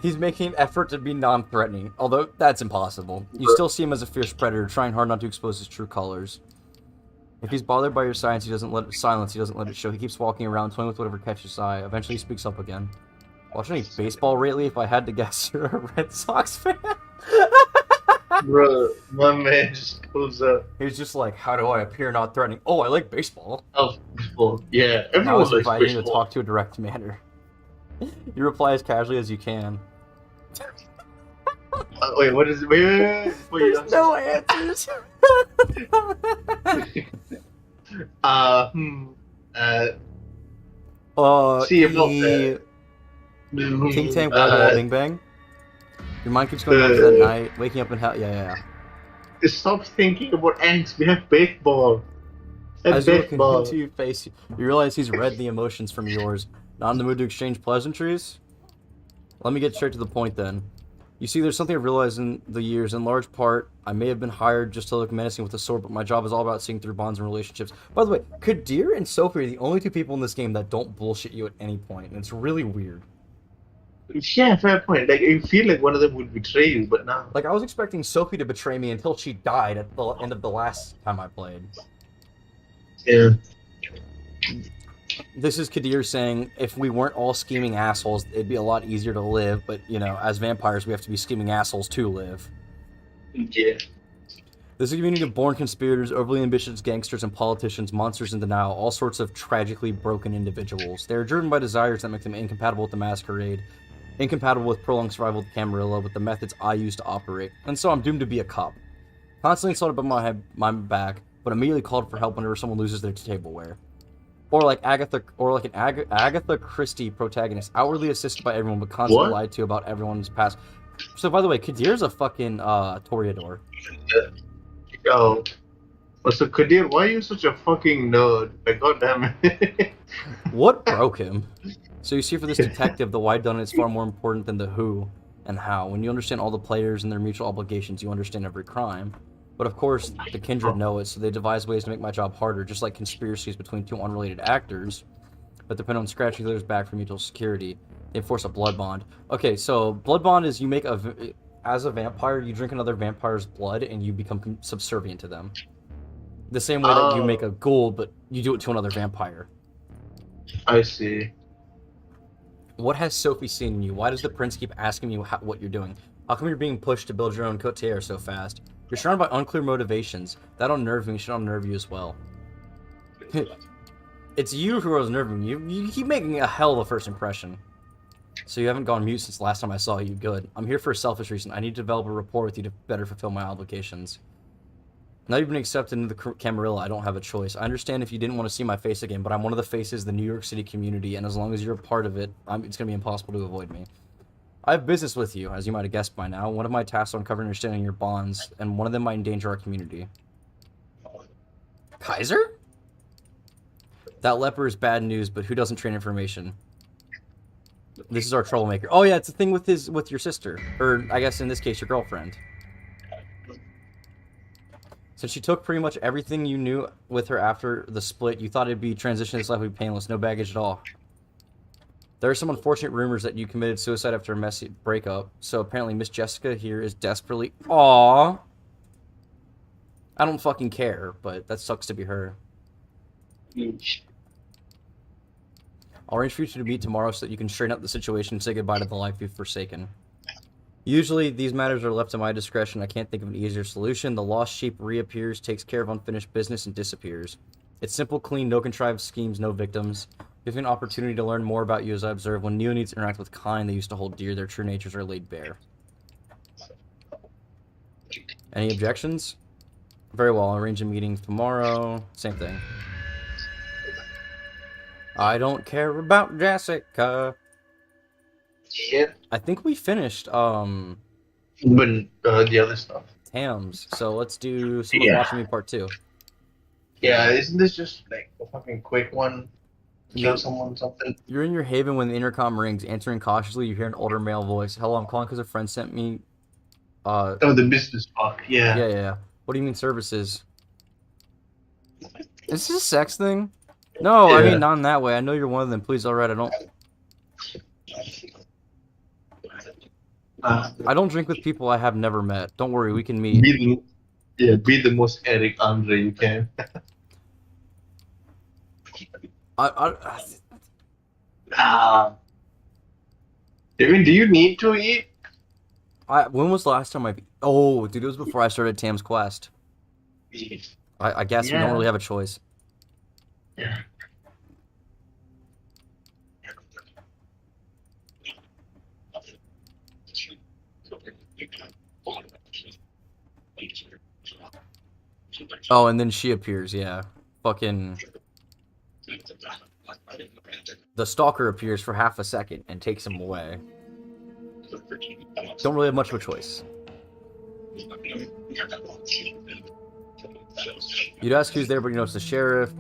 He's making an effort to be non-threatening, although that's impossible. You still see him as a fierce predator, trying hard not to expose his true colors. If he's bothered by your silence, he doesn't let it show. He keeps walking around, toying with whatever catches his eye. Eventually, he speaks up again. Watching any baseball lately? If I had to guess, you're a Red Sox fan. Bro, my man just pulls up. He's just like, how do I appear not threatening? Oh, I like baseball. Oh, baseball. Yeah, I everyone was likes inviting you to baseball. talk to a direct manner. You reply as casually as you can. Wait, what is it? Wait. There's no answers. See about that. Ting Tang, Wall, Bing Bang. Your mind keeps going back to that night, waking up in hell. Yeah. Stop thinking about ants. We have baseball. As you look into your face, you realize he's read the emotions from yours. Not in the mood to exchange pleasantries? Let me get straight to the point then. You see, there's something I've realized in the years. In large part, I may have been hired just to look menacing with a sword, but my job is all about seeing through bonds and relationships. By the way, Kadir and Sophie are the only two people in this game that don't bullshit you at any point, and it's really weird. Yeah, fair point. Like, you feel like one of them would betray you, but no. Like, I was expecting Sophie to betray me until she died at the end of the last time I played. Yeah. This is Kadir saying, if we weren't all scheming assholes, it'd be a lot easier to live, but, you know, as vampires, we have to be scheming assholes to live. Yeah. This is a community of born conspirators, overly ambitious gangsters, and politicians, monsters in denial, all sorts of tragically broken individuals. They are driven by desires that make them incompatible with the masquerade, incompatible with prolonged survival of the Camarilla, with the methods I use to operate, and so I'm doomed to be a cop. Constantly insulted by my back, but immediately called for help whenever someone loses their tableware. Or like Agatha Christie protagonist, outwardly assisted by everyone, but constantly What? lied to about everyone's past. So, by the way, Kadir's a fucking Toreador. Oh. So Kadir, why are you such a fucking nerd? Like, goddamn it. What broke him? So you see, for this detective, the why done is far more important than the who and how. When you understand all the players and their mutual obligations, you understand every crime. But of course, the kindred know it, so they devise ways to make my job harder, just like conspiracies between two unrelated actors, but depend on scratching each other's back for mutual security. They enforce a blood bond. Okay, so blood bond is you make as a vampire, you drink another vampire's blood and you become subservient to them. The same way that you make a ghoul, but you do it to another vampire. I see. What has Sophie seen in you? Why does the prince keep asking you what you're doing? How come you're being pushed to build your own Coteries so fast? You're surrounded by unclear motivations. That unnerves me. It should unnerve you as well. It's you who is unnerving you. You keep making a hell of a first impression. So you haven't gone mute since the last time I saw you. Good. I'm here for a selfish reason. I need to develop a rapport with you to better fulfill my obligations. Now you've been accepted into the Camarilla, I don't have a choice. I understand if you didn't want to see my face again, but I'm one of the faces of the New York City community, and as long as you're a part of it, it's going to be impossible to avoid me. I have business with you, as you might have guessed by now. One of my tasks is uncovering and understanding your bonds, and one of them might endanger our community. Kaiser? That leper is bad news, but who doesn't train information? This is our troublemaker. Oh yeah, it's the thing with your sister. Or, I guess in this case, your girlfriend. Since she took pretty much everything you knew with her after the split, you thought it'd be transition to this life would be painless, no baggage at all. There are some unfortunate rumors that you committed suicide after a messy breakup, so apparently Miss Jessica here is desperately... Aww! I don't fucking care, but that sucks to be her. I'll arrange for you to meet tomorrow so that you can straighten out the situation and say goodbye to the life you've forsaken. Usually, these matters are left to my discretion. I can't think of an easier solution. The lost sheep reappears, takes care of unfinished business, and disappears. It's simple, clean, no contrived schemes, no victims. Give me an opportunity to learn more about you as I observe. When Neonites interact with kind they used to hold dear, their true natures are laid bare. Any objections? Very well, I'll arrange a meeting tomorrow. Same thing. I don't care about Jessica. Yeah. I think we finished, But the other stuff. Tams. So let's do Someone's Watching Me Part 2. Yeah, isn't this just like a fucking quick one? Kill someone, something? You're in your haven when the intercom rings. Answering cautiously, you hear an older male voice. Hello, I'm calling because a friend sent me... Oh, the business talk, yeah. Yeah. What do you mean services? Is this a sex thing? No, yeah. I mean, not in that way. I know you're one of them. Please, alright, I don't drink with people I have never met. Don't worry, we can meet. Be the most Eric Andre you can. David, do you need to eat? When was the last time Oh, dude, it was before I started Tam's Quest. I guess we don't really have a choice. Yeah. Oh, and then she appears, yeah. Fucking... The stalker appears for half a second and takes him away. Don't really have much of a choice. You'd ask who's there, but you know it's the sheriff.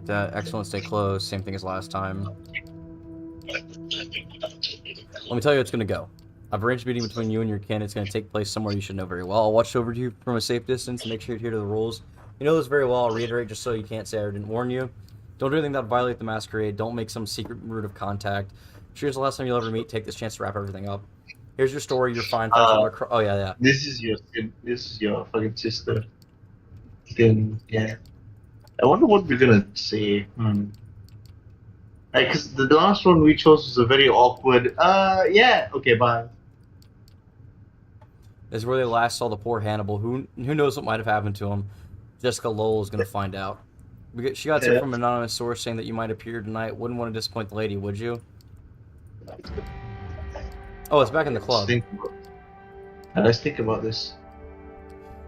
Excellent, stay close. Same thing as last time. Let me tell you how it's going to go. I've arranged a meeting between you and your kin. It's going to take place somewhere you should know very well. I'll watch over you from a safe distance and make sure you adhere to the rules. You know this very well. I'll reiterate just so you can't say I didn't warn you. Don't do anything that would violate the masquerade. Don't make some secret route of contact. Here's the last time you'll ever meet. Take this chance to wrap everything up. Here's your story. You're fine. Oh yeah. This is your fucking sister. Then yeah. I wonder what we're gonna say. Like, cause the last one we chose was a very awkward. Yeah. Okay. Bye. This is where they last saw the poor Hannibal. Who knows what might have happened to him? Jessica Lowell is gonna find out. She got tip from an anonymous source saying that you might appear tonight. Wouldn't want to disappoint the lady, would you? Oh, it's back in the club. Let's think about this.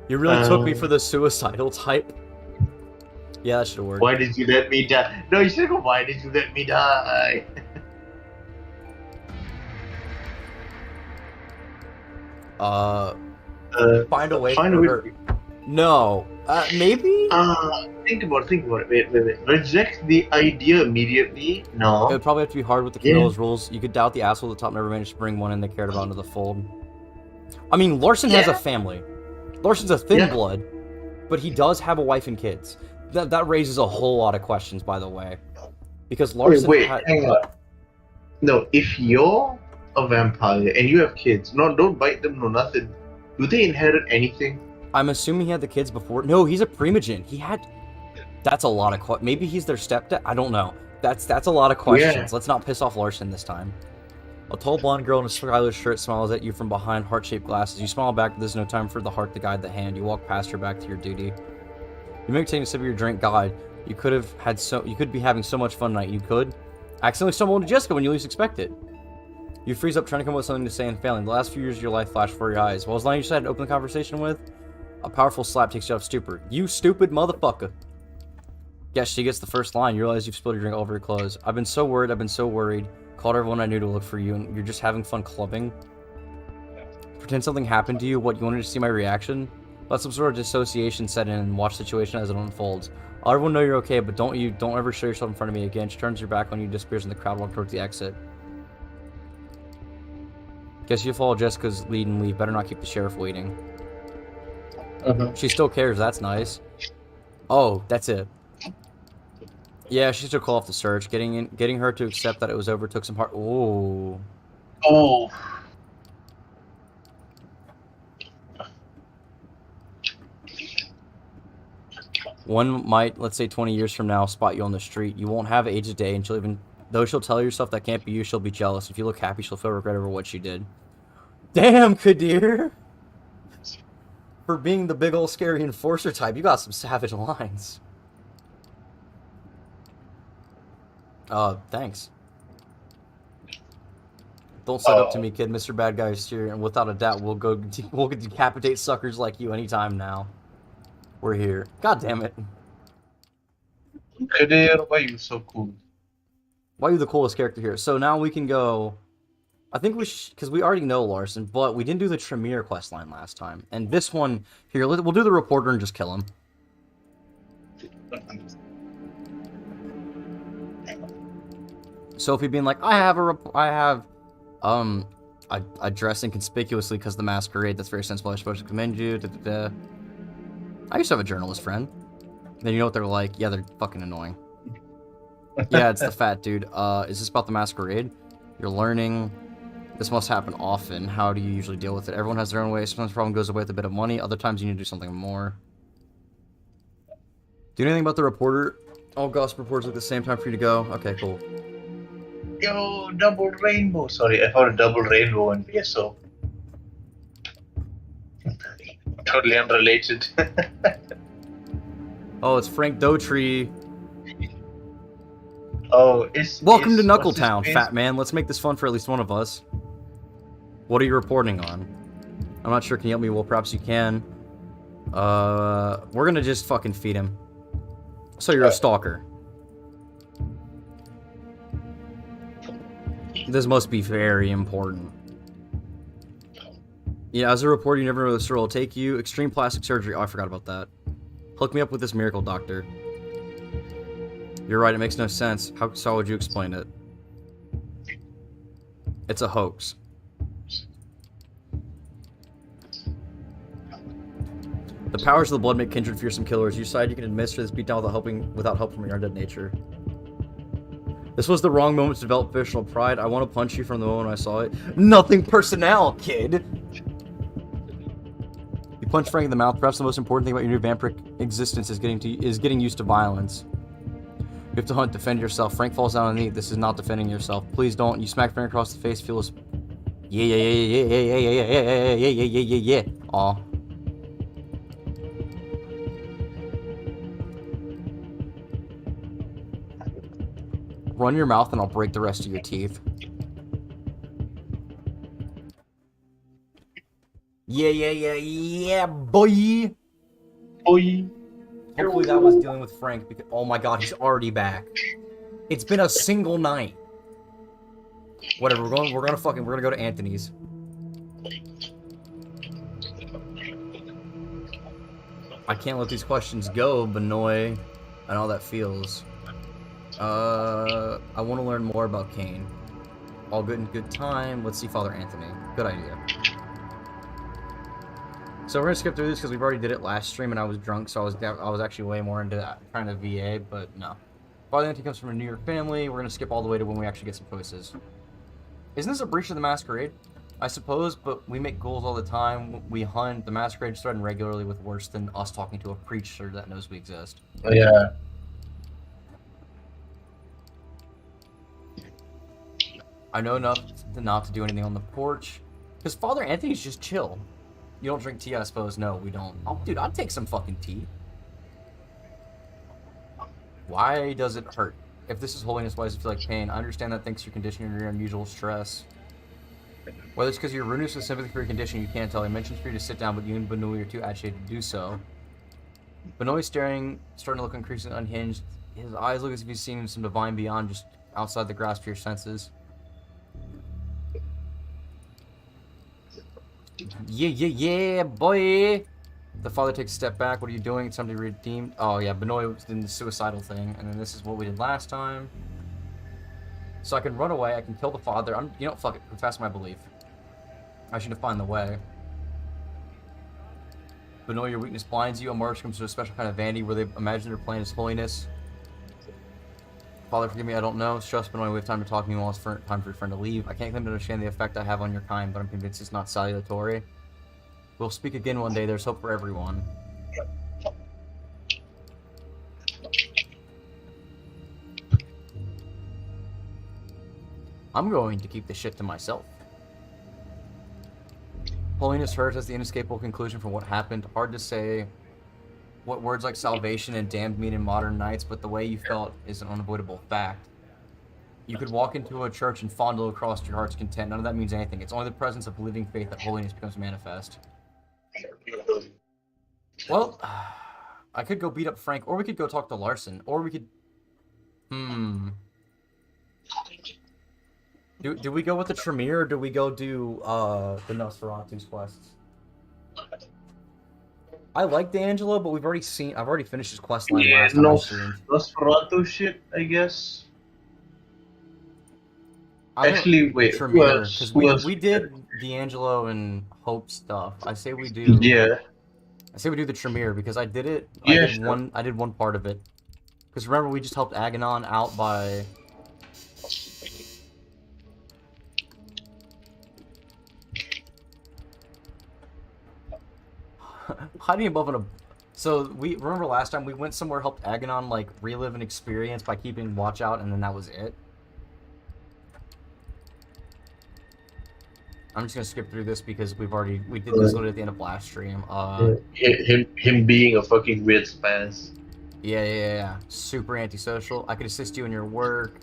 You really took me for the suicidal type. Yeah, that should work. Why did you let me die? No, you should go, why did you let me die? Find a way Find a for way. her. No. Maybe? Think about it. Wait. Reject the idea immediately. It No. would probably have to be hard with the Camilla's rules. You could doubt the asshole at the top never managed to bring one in they cared about into the fold. I mean, Larson has a family. Larson's a thin blood, but he does have a wife and kids. That raises a whole lot of questions, by the way. Because Larson Hang on. No, if you're a vampire and you have kids, don't bite them, no nothing. Do they inherit anything? I'm assuming he had the kids before. No, he's a primogen. He had... That's a lot of... Maybe he's their stepdad? I don't know. That's a lot of questions. Yeah. Let's not piss off Larson this time. A tall blonde girl in a stylish shirt smiles at you from behind heart-shaped glasses. You smile back, but there's no time for the heart to guide the hand. You walk past her back to your duty. You make taking a sip of your drink. God, you could be having so much fun tonight. You could accidentally stumble into Jessica when you least expect it. You freeze up trying to come up with something to say and failing. The last few years of your life flash before your eyes. What was the line you decided to open the conversation with? A powerful slap takes you out of stupor. You stupid motherfucker. Yes, she gets the first line. You realize you've spilled your drink all over your clothes. I've been so worried. Called everyone I knew to look for you, and you're just having fun clubbing. Pretend something happened to you. What, you wanted to see my reaction? Let some sort of dissociation set in and watch the situation as it unfolds. I'll everyone know you're okay, but don't ever show yourself in front of me again. She turns her back on you, disappears in the crowd, walk towards the exit. Guess you follow Jessica's lead and leave. Better not keep the sheriff waiting. She still cares. That's nice. Oh, that's it. Yeah, she took off the search. Getting her to accept that it was over took some hard. Oh. Oh. One might, let's say 20 years from now, spot you on the street. You won't have age a day, and though she'll tell yourself that can't be you, she'll be jealous. If you look happy, she'll feel regret over what she did. Damn, Kadir! For being the big ol' scary enforcer type, you got some savage lines. Thanks. Don't suck up to me, kid. Mr. Bad Guy is here, and without a doubt, we'll decapitate suckers like you anytime now. We're here. God damn it. Kadir, why are you so cool? Why are you the coolest character here? So now we can go... I think because we already know Larson, but we didn't do the Tremere questline last time. And this one, here, we'll do the reporter and just kill him. Sophie being like, I have a dress inconspicuously because the masquerade. That's very sensible. I'm supposed to commend you. Da, da, da. I used to have a journalist friend. Then you know what they're like? Yeah, they're fucking annoying. Yeah, it's the fat dude. Is this about the masquerade? You're learning. This must happen often. How do you usually deal with it? Everyone has their own way. Sometimes the problem goes away with a bit of money. Other times you need to do something more. Do you know anything about the reporter? All gossip reports at the same time for you to go. Okay, cool. Yo, double rainbow. Sorry, I found a double rainbow in BSO. Totally unrelated. Oh, it's Frank Dotree. Oh, Welcome to Knuckletown, fat man. Let's make this fun for at least one of us. What are you reporting on? I'm not sure. Can you help me? Well, perhaps you can. We're gonna just fucking feed him. So you're a stalker. This must be very important. Yeah, as a reporter, you never know where the story will take you. Extreme plastic surgery. Oh, I forgot about that. Hook me up with this miracle doctor. You're right, it makes no sense. How would you explain it? It's a hoax. The powers of the blood make kindred fearsome killers. You decide you can administer this beatdown without help from your undead nature. This was the wrong moment to develop professional pride. I want to punch you from the moment I saw it. Nothing personnel, kid! You punch Frank in the mouth. Perhaps the most important thing about your new vampiric existence is getting used to violence. You have to hunt, defend yourself. Frank falls down on the knee. This is not defending yourself. Please don't. You smack Frank across the face. Feel his... Yeah. Aw. Run your mouth and I'll break the rest of your teeth. Yeah, boy! Boy. Hopefully that was dealing with Frank, because, oh my god, he's already back. It's been a single night. Whatever, we're gonna go to Anthony's. I can't let these questions go, Benoit. I know how that feels. I want to learn more about Kane. All good in good time. Let's see Father Anthony. Good idea. So we're gonna skip through this because we've already did it last stream and I was drunk, so I was actually way more into that kind of VA, but no. Father Anthony comes from a New York family. We're gonna skip all the way to when we actually get some choices. Isn't this a breach of the masquerade? I suppose, but we make goals all the time. We hunt. The masquerade is threatened regularly with worse than us talking to a preacher that knows we exist. Oh, yeah. I know enough not to do anything on the porch. Because Father Anthony's just chill. You don't drink tea, I suppose? No, we don't. Oh, dude, I'd take some fucking tea. Why does it hurt? If this is holiness, why does it feel like pain? I understand that thanks to your condition and your unusual stress. Whether it's because you're rudeness with sympathy for your condition, you can't tell. He mentions for you to sit down, but you and Benoit are too agitated to do so. Benoit's starting to look increasingly unhinged. His eyes look as if he's seen some divine beyond, just outside the grasp of your senses. Yeah, boy! The father takes a step back. What are you doing? It's time to be redeemed. Oh, yeah, Benoit was in the suicidal thing, and then this is what we did last time. So I can run away, I can kill the father. You know, fuck it, confess my belief. I should have found the way. Benoit, your weakness blinds you. A march comes to a special kind of vanity where they imagine their plan is holiness. Father, forgive me, I don't know. Trust Benoit, we have time to talk, meanwhile it's time for your friend to leave. I can't claim to understand the effect I have on your kind, but I'm convinced it's not salutary. We'll speak again one day, there's hope for everyone. I'm going to keep this shit to myself. Holiness hurts as the inescapable conclusion from what happened. Hard to say what words like salvation and damned mean in modern nights, but the way you felt is an unavoidable fact. You could walk into a church and fondle across your heart's content. None of that means anything. It's only the presence of living faith that holiness becomes manifest. Well, I could go beat up Frank, or we could go talk to Larson, or we could... Do we go with the Tremere, or do we go do the Nosferatu's quests? I like D'Angelo, but I've already finished his quest line last time I streamed. Nosferatu shit, I guess. Actually, wait, Tremere, because we did D'Angelo and Hope stuff. I say we do. Yeah. I say we do the Tremere because I did it. Yeah, I did one part of it. Because remember, we just helped Aganon out by. Hiding above an. So we remember last time we went somewhere, helped Aganon like relive an experience by keeping watch out, and then that was it. I'm just gonna skip through this because we did this one at the end of last stream. Him being a fucking weird spaz. Yeah. Super antisocial. I could assist you in your work.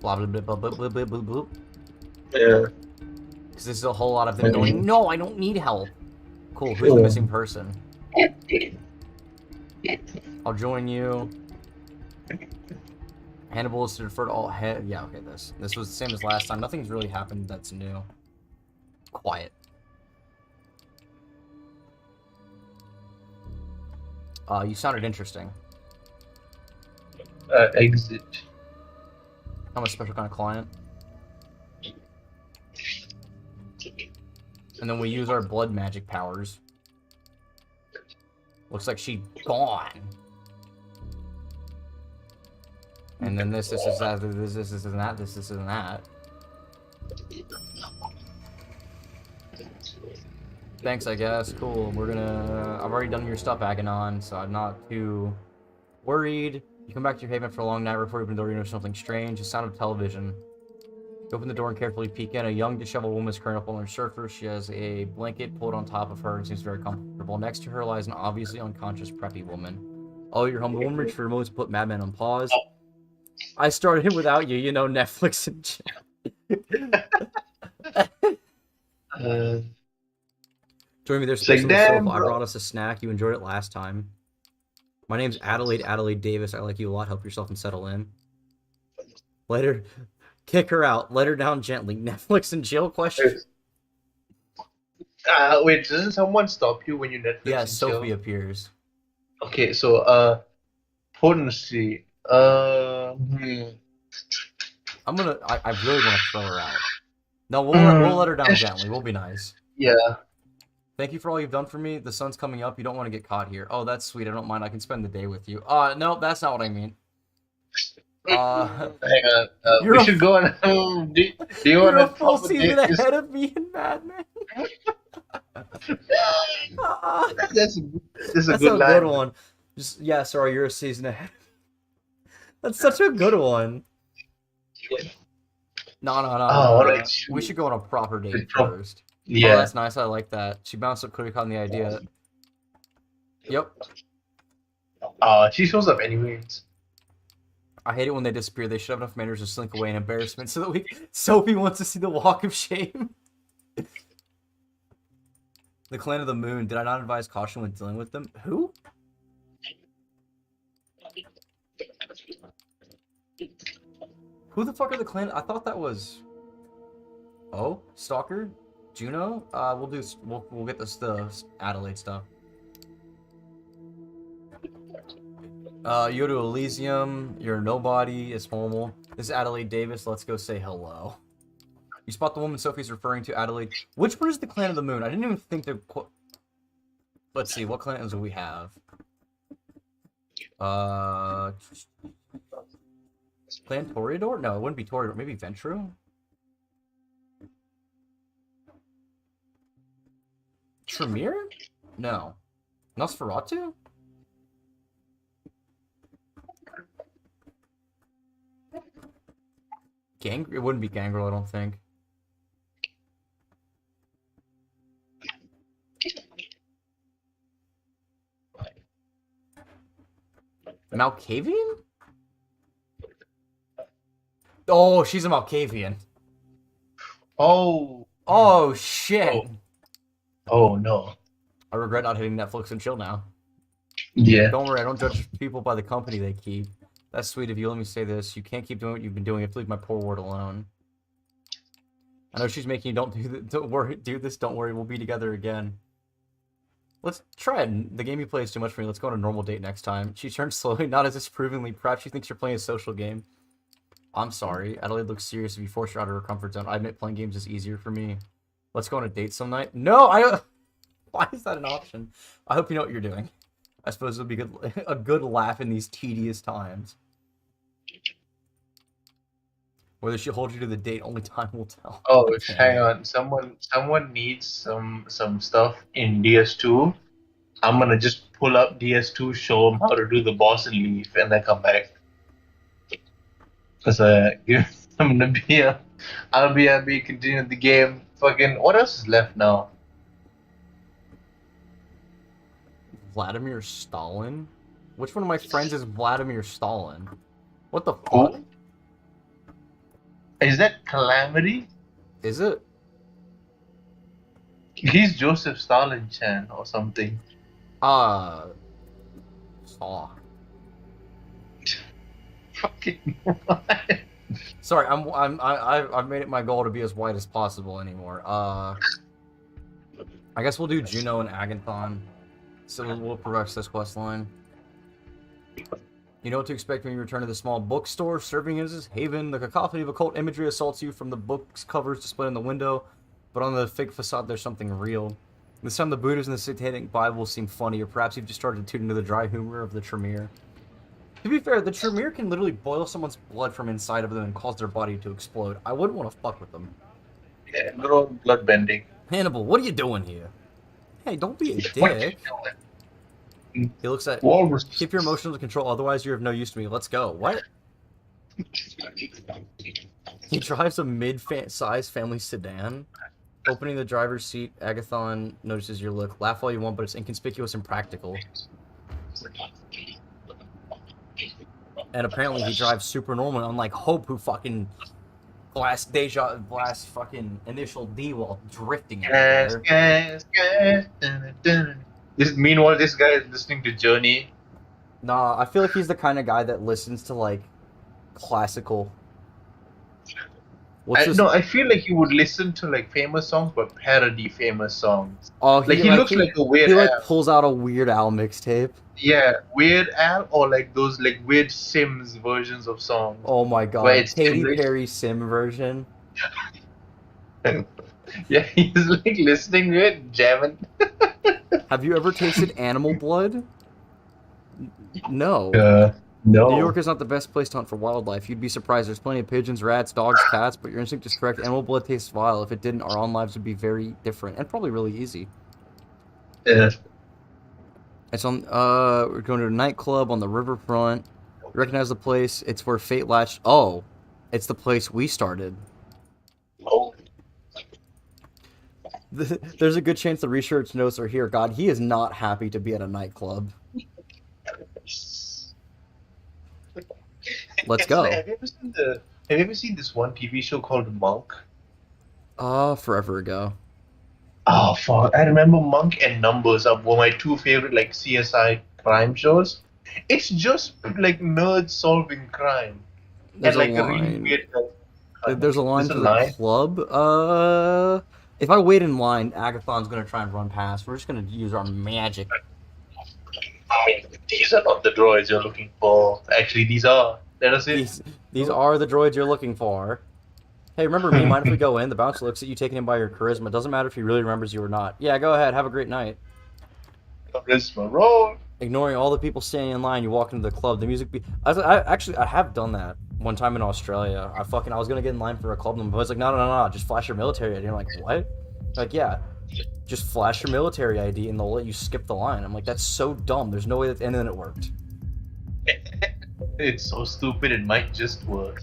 Blah blah blah blah blah blah blah blah. Yeah. Because this is a whole lot of them going. No, I don't need help. Cool. Who's the missing person? I'll join you. Hannibal is to defer to all head. Yeah, okay. This was the same as last time. Nothing's really happened that's new. Quiet. You sounded interesting. Exit. I'm a special kind of client. And then we use our blood magic powers. Looks like she's gone. And then this is that, this is that, this is that. Thanks, I guess. Cool. I've already done your stuff, Aganon, so I'm not too worried. You come back to your haven for a long night. Before you open the door, you notice something strange. The sound of television. You open the door and carefully peek in. A young, disheveled woman is curled up on her surface. She has a blanket pulled on top of her and seems very comfortable. Next to her lies an obviously unconscious, preppy woman. Oh, you're home. The woman reached for a moment to put Madman on pause. I started without you, you know, Netflix and chill. Join me, there's space on the sofa. I brought us a snack. You enjoyed it last time. My name's Adelaide Davis. I like you a lot. Help yourself and settle in. Let her kick her out. Let her down gently. Netflix and chill question. Wait, doesn't someone stop you when you Netflix Yeah, and Sophie chill? appears. Okay, so potency. I really want to throw her out. No, we'll let her down gently. We'll be nice. Yeah. Thank you for all you've done for me. The sun's coming up. You don't want to get caught here. Oh, that's sweet. I don't mind. I can spend the day with you. No, that's not what I mean. Hang on. You're We a, should go on. Do you you're want a to full top a season date? ahead of me in Mad Men. That's a That's good a line. good one. Just yeah, sorry, you're a season ahead. That's such a good one. No. Alright. We should go on a proper date Good job. first. Oh, Yeah. that's nice. I like that. She bounced up quick on the idea. Yep. She shows up anyways. I hate it when they disappear. They should have enough manners to slink away in embarrassment so that Sophie wants to see the walk of shame. The Clan of the Moon. Did I not advise caution when dealing with them? Who? Who the fuck are the Clan? I thought that was... Oh? Stalker? Juno? We'll get the Adelaide stuff. You go to Elysium. You're a nobody. It's normal. This is Adelaide Davis. Let's go say hello. You spot the woman Sophie's referring to, Adelaide. Which one is the Clan of the Moon? I didn't even think they're... Let's see. What clans do we have? Clan Toreador? No, it wouldn't be Toreador. Maybe Ventru? Tremere? No. Nosferatu? It wouldn't be Gangrel, I don't think. Malkavian? Oh, she's a Malkavian. Oh. Oh, shit. Oh no. I regret not hitting Netflix and chill now. Yeah. Don't worry, I don't judge people by the company they keep. That's sweet of you. Let me say this. You can't keep doing what you've been doing. You have to leave my poor ward alone. I know she's making you don't worry, do this, don't worry, we'll be together again. Let's try it. The game you play is too much for me. Let's go on a normal date next time. She turns slowly, not as disapprovingly. Perhaps she thinks you're playing a social game. I'm sorry. Adelaide looks serious if you force her out of her comfort zone. I admit playing games is easier for me. Let's go on a date some night. No, why is that an option? I hope you know what you're doing. I suppose it'll be a good laugh in these tedious times. Whether she'll hold you to the date, only time will tell. Oh, hang on. Someone needs some stuff in DS2. I'm gonna just pull up DS2, show them how to do the boss and leave, and then come back. Cause I'm gonna be I'll be continuing the game. Fucking what else is left now? Vladimir Stalin? Which one of my friends is Vladimir Stalin? What the fuck? Who? Is that Calamity? Is it? He's Joseph Stalin Chan or something. Saw. Fucking Sorry, I've made it my goal to be as white as possible anymore. I guess we'll do Juno and Agathon. So we'll progress this quest line. You know what to expect when you return to the small bookstore. Serving as his haven, the cacophony of occult imagery assaults you from the book's covers displayed in the window, but on the fake facade there's something real. This time the Buddhas and the Satanic Bible seem funny, or perhaps you've just started to tune into the dry humor of the Tremere. To be fair, the Tremere can literally boil someone's blood from inside of them and cause their body to explode. I wouldn't want to fuck with them. yeah, little blood bending. Hannibal, what are you doing here? Hey, don't be a dick. He looks at... Walrus. Keep your emotions under control, otherwise you're of no use to me. Let's go. What? He drives a mid-sized family sedan. Opening the driver's seat, Agathon notices your look. Laugh all you want, but it's inconspicuous and practical. And apparently he drives super normal, unlike Hope, who fucking blast fucking Initial D while drifting everywhere. Meanwhile, this guy is listening to Journey. Nah, I feel like he's the kind of guy that listens to like classical. What's this? No, I feel like he would listen to like famous songs, but parody famous songs. Oh, Like he he like looks like a Weird he like Al. pulls out a Weird Al mixtape. Yeah, Weird Al, or like those like weird Sims versions of songs Oh my where god, it's Katy English. Perry sim version. Yeah, he's like listening to it, jamming. Have you ever tasted animal blood? No. Uh, New York no. is not the best place to hunt for wildlife. You'd be surprised. There's plenty of pigeons, rats, dogs, cats, but your instinct is correct. Animal blood tastes vile. If it didn't, our own lives would be very different and probably really easy. Yeah. It's on. We're going to a nightclub on the riverfront. You recognize the place? It's where fate latched. Oh, it's the place we started. Oh. There's a good chance the research notes are here. God, he is not happy to be at a nightclub. Let's go. Have you ever seen this one TV show called Monk? Forever ago. Oh fuck! I remember Monk and Numbers were my two favorite like CSI crime shows. It's just like nerds solving crime There's and a like a really line. weird. There's a line There's a to the line? club. If I wait in line, Agathon's gonna try and run past. We're just gonna use our magic. These are not the droids you're looking for. Actually, these are. Let us in. These are the droids you're looking for. Hey, remember me? Mind if we go in? The bouncer looks at you, taken in by your charisma. Doesn't matter if he really remembers you or not. Yeah, go ahead. Have a great night. Charisma roll. Ignoring all the people standing in line, you walk into the club. The music I have done that one time in Australia. I was gonna get in line for a club, and I was like, no, just flash your military ID. I'm like, what? Like, yeah, just flash your military ID, and they'll let you skip the line. I'm like, that's so dumb. There's no way that, and then it worked. It's so stupid. It might just work.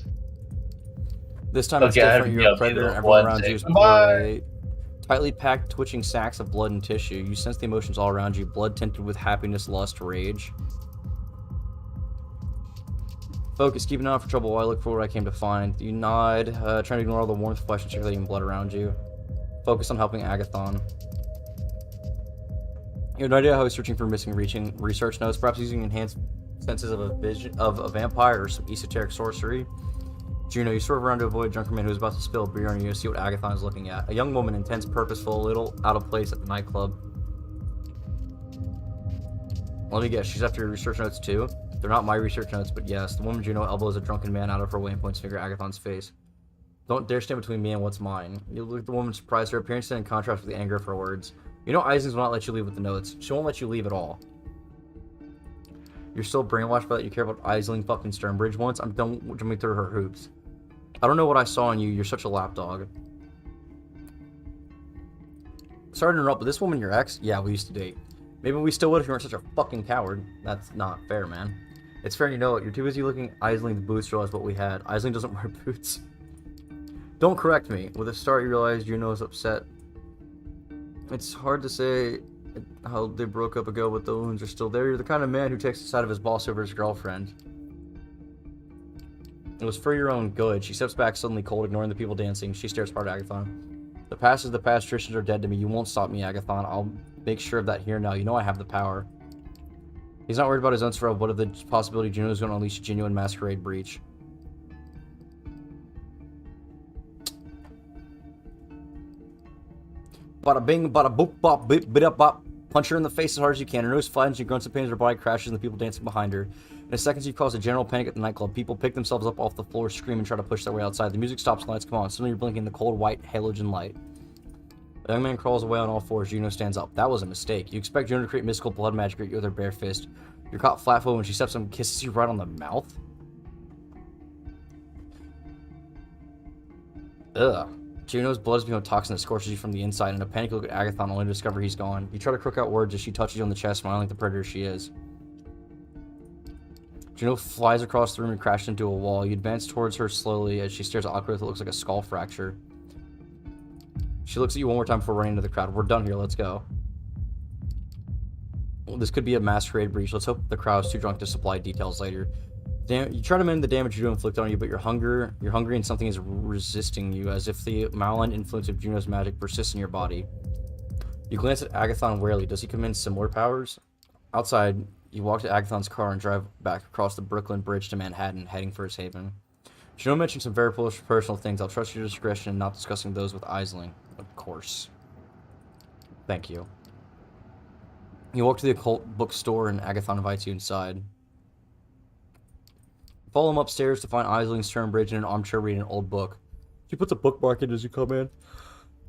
This time it's Okay, different. You're a predator, and everyone around you is great. Tightly packed, twitching sacks of blood and tissue. You sense the emotions all around you, blood tinted with happiness, lust, rage. Focus, keep an eye out for trouble while I look for what I came to find. You nod, trying to ignore all the warmth, flesh, and circulating blood around you. Focus on helping Agathon. You have no idea how he's searching for missing research notes, perhaps using enhanced senses of a vision of a vampire or some esoteric sorcery. Juno, you swerve around to avoid a drunken man who is about to spill beer on you to see what Agathon is looking at. A young woman, intense, purposeful, a little out of place at the nightclub. Let me guess, she's after your research notes too? They're not my research notes, but yes. The woman Juno elbows a drunken man out of her way and points finger at Agathon's face. Don't dare stand between me and what's mine. You look at the woman surprised. Her appearance in contrast with the anger of her words. You know Islings will not let you leave with the notes. She won't let you leave at all. You're still brainwashed by that you care about Isling fucking Sternbridge once? I'm done jumping through her hoops. I don't know what I saw in you. You're such a lapdog. Sorry to interrupt, but this woman your ex? Yeah, we used to date. Maybe we still would if you weren't such a fucking coward. That's not fair, man. It's fair you know it. You're too busy looking at Isling's boots to realize what we had. Isling doesn't wear boots. Don't correct me. With a start, you realize Juno is upset. It's hard to say how they broke up ago, but the wounds are still there. You're the kind of man who takes the side of his boss over his girlfriend. It was for your own good. She steps back, suddenly cold, ignoring the people dancing. She stares hard at Agathon. The past is the past. Traditions are dead to me. You won't stop me, Agathon. I'll make sure of that here now. You know I have the power. He's not worried about his own survival, but of the possibility Juno is going to unleash a genuine masquerade breach. Bada bing, bada boop, bop, bip, bida bop. Punch her in the face as hard as you can. Her nose flattens, she grunts in pain as her body crashes, and the people dancing behind her. In a second, you cause a general panic at the nightclub. People pick themselves up off the floor, scream, and try to push their way outside. The music stops and lights come on. Suddenly, you're blinking in the cold, white halogen light. The young man crawls away on all fours. Juno stands up. That was a mistake. You expect Juno to create mystical blood magic at you with her bare fist. You're caught flat-footed when she steps up and kisses you right on the mouth. Ugh. Juno's blood has become a toxin that scorches you from the inside. In a panic, you look at Agathon only to discover he's gone. You try to croak out words as she touches you on the chest, smiling like the predator she is. Juno flies across the room and crashes into a wall. You advance towards her slowly as she stares awkwardly at what looks like a skull fracture. She looks at you one more time before running into the crowd. We're done here, let's go. Well, this could be a masquerade breach. Let's hope the crowd's too drunk to supply details later. You try to mend the damage Juno inflicted on you, but you're hungry and something is resisting you, as if the malign influence of Juno's magic persists in your body. You glance at Agathon warily. Does he command similar powers? Outside, You walk to Agathon's car and drive back across the Brooklyn Bridge to Manhattan, heading for his haven. Juno mentioned some very personal things. I'll trust your discretion in not discussing those with Aisling. Of course. Thank you. You walk to the occult bookstore and Agathon invites you inside. Follow him upstairs to find Aisling Sternbridge in an armchair reading an old book. She puts a bookmark in as you come in.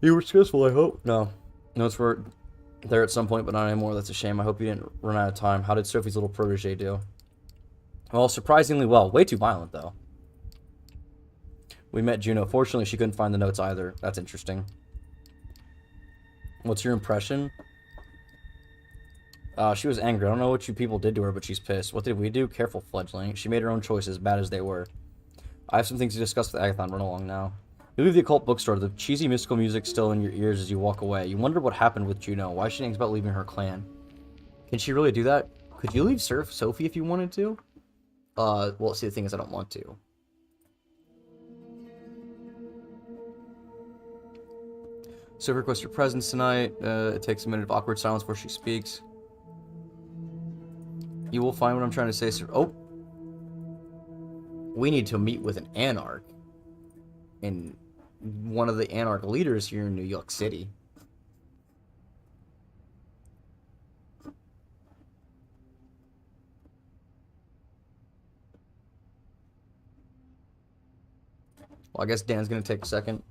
You were successful, I hope. No. Notes were there at some point, but not anymore. That's a shame. I hope you didn't run out of time. How did Sophie's little protege do? Well, surprisingly well. Way too violent, though. We met Juno. Fortunately, she couldn't find the notes either. That's interesting. What's your impression? She was angry. I don't know what you people did to her, but she's pissed. What did we do? Careful, fledgling. She made her own choices, bad as they were. I have some things to discuss with Agathon. Run along now. You leave the occult bookstore, the cheesy mystical music still in your ears as you walk away. You wonder what happened with Juno, why she thinks about leaving her clan. Can she really do that? Could you leave Sophie if you wanted to? Well, see, the thing is, I don't want to. Sophie requests your presence tonight. It takes a minute of awkward silence before she speaks. You will find what I'm trying to say, sir. Oh! We need to meet with an anarch. And one of the anarch leaders here in New York City. Well, I guess Dan's gonna take a second.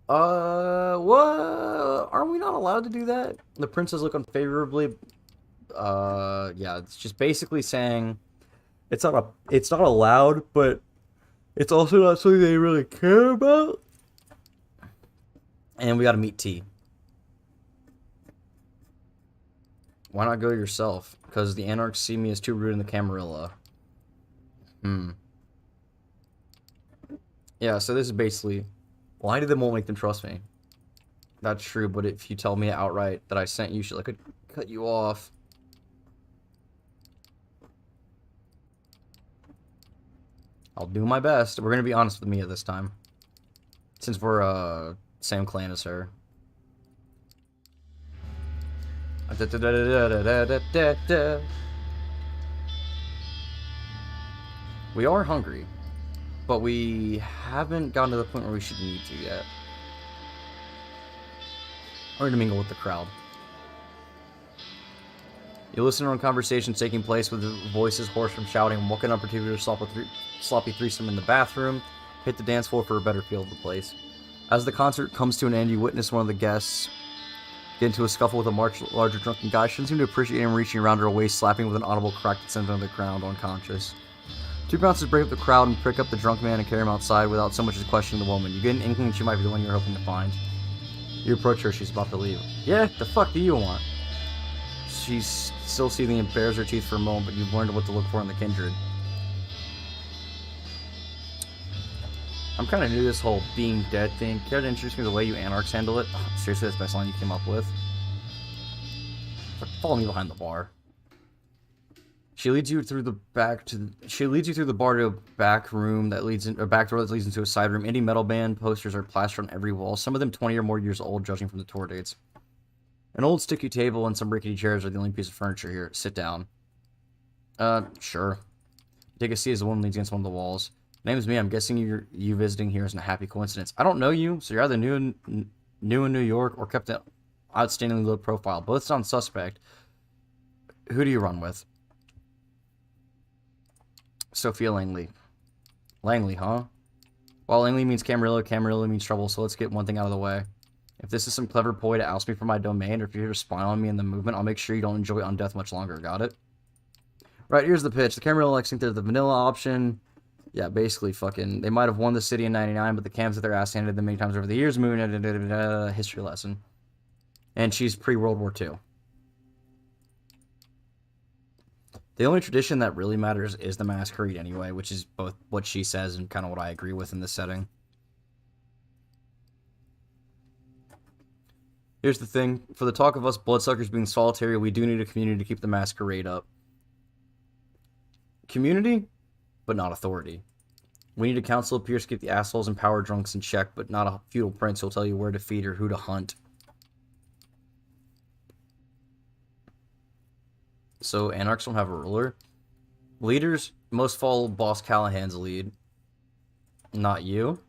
What? Are we not allowed to do that? The princes look unfavorably. Yeah, it's just basically saying it's not allowed, but it's also not something they really care about. And we gotta meet T. Why not go yourself? Because the anarchs see me as too rude in the Camarilla. Yeah, so this is basically why do they won't make them trust me? That's true, but if you tell me outright that I sent you, I could cut you off. I'll do my best. We're gonna be honest with Mia this time. Since we're, same clan as her. We are hungry. But we haven't gotten to the point where we should need to yet. Or to mingle with the crowd. You listen to conversations taking place with voices hoarse from shouting, walking on particular sloppy threesome in the bathroom, hit the dance floor for a better feel of the place. As the concert comes to an end, you witness one of the guests get into a scuffle with a larger drunken guy. She doesn't seem to appreciate him reaching around her waist, slapping with an audible crack that sends him to the ground unconscious. Two bouncers break up the crowd and pick up the drunk man and carry him outside without so much as questioning the woman. You get an inkling she might be the one you're hoping to find. You approach her, she's about to leave. Yeah, the fuck do you want? She's still seething and bares her teeth for a moment, but you've learned what to look for in the kindred. I'm kind of new to this whole being dead thing. Care to introduce me to the way you anarchs handle it? Oh, seriously, that's the best line you came up with. Follow me behind the bar. She leads you through the bar to a back room that leads in, a back door that leads into a side room. Indie metal band posters are plastered on every wall. Some of them 20 or more years old, judging from the tour dates. An old sticky table and some rickety chairs are the only piece of furniture here. Sit down. Sure. Take a seat as the woman leans against one of the walls. Name's me. I'm guessing you visiting here isn't a happy coincidence. I don't know you, so you're either new in New York or kept an outstandingly low profile. Both sound suspect. Who do you run with? Sophia Langley. Langley, huh? Well, Langley means Camarillo, Camarillo means trouble, so let's get one thing out of the way. If this is some clever ploy to oust me from my domain, or if you're here to spy on me in the movement, I'll make sure you don't enjoy on death much longer, got it? Right, here's the pitch. The Camarillo likes to think they're the vanilla option. Yeah, basically fucking... They might have won the city in 99, but the cams that their ass handed them many times over the years, history lesson. And she's pre-World War II. The only tradition that really matters is the masquerade anyway, which is both what she says and kind of what I agree with in this setting. Here's the thing. For the talk of us bloodsuckers being solitary, we do need a community to keep the masquerade up. Community, but not authority. We need a council of peers to keep the assholes and power drunks in check, but not a feudal prince who'll tell you where to feed or who to hunt. So Anarchs don't have a ruler. Leaders most follow Boss Callahan's lead. Not you.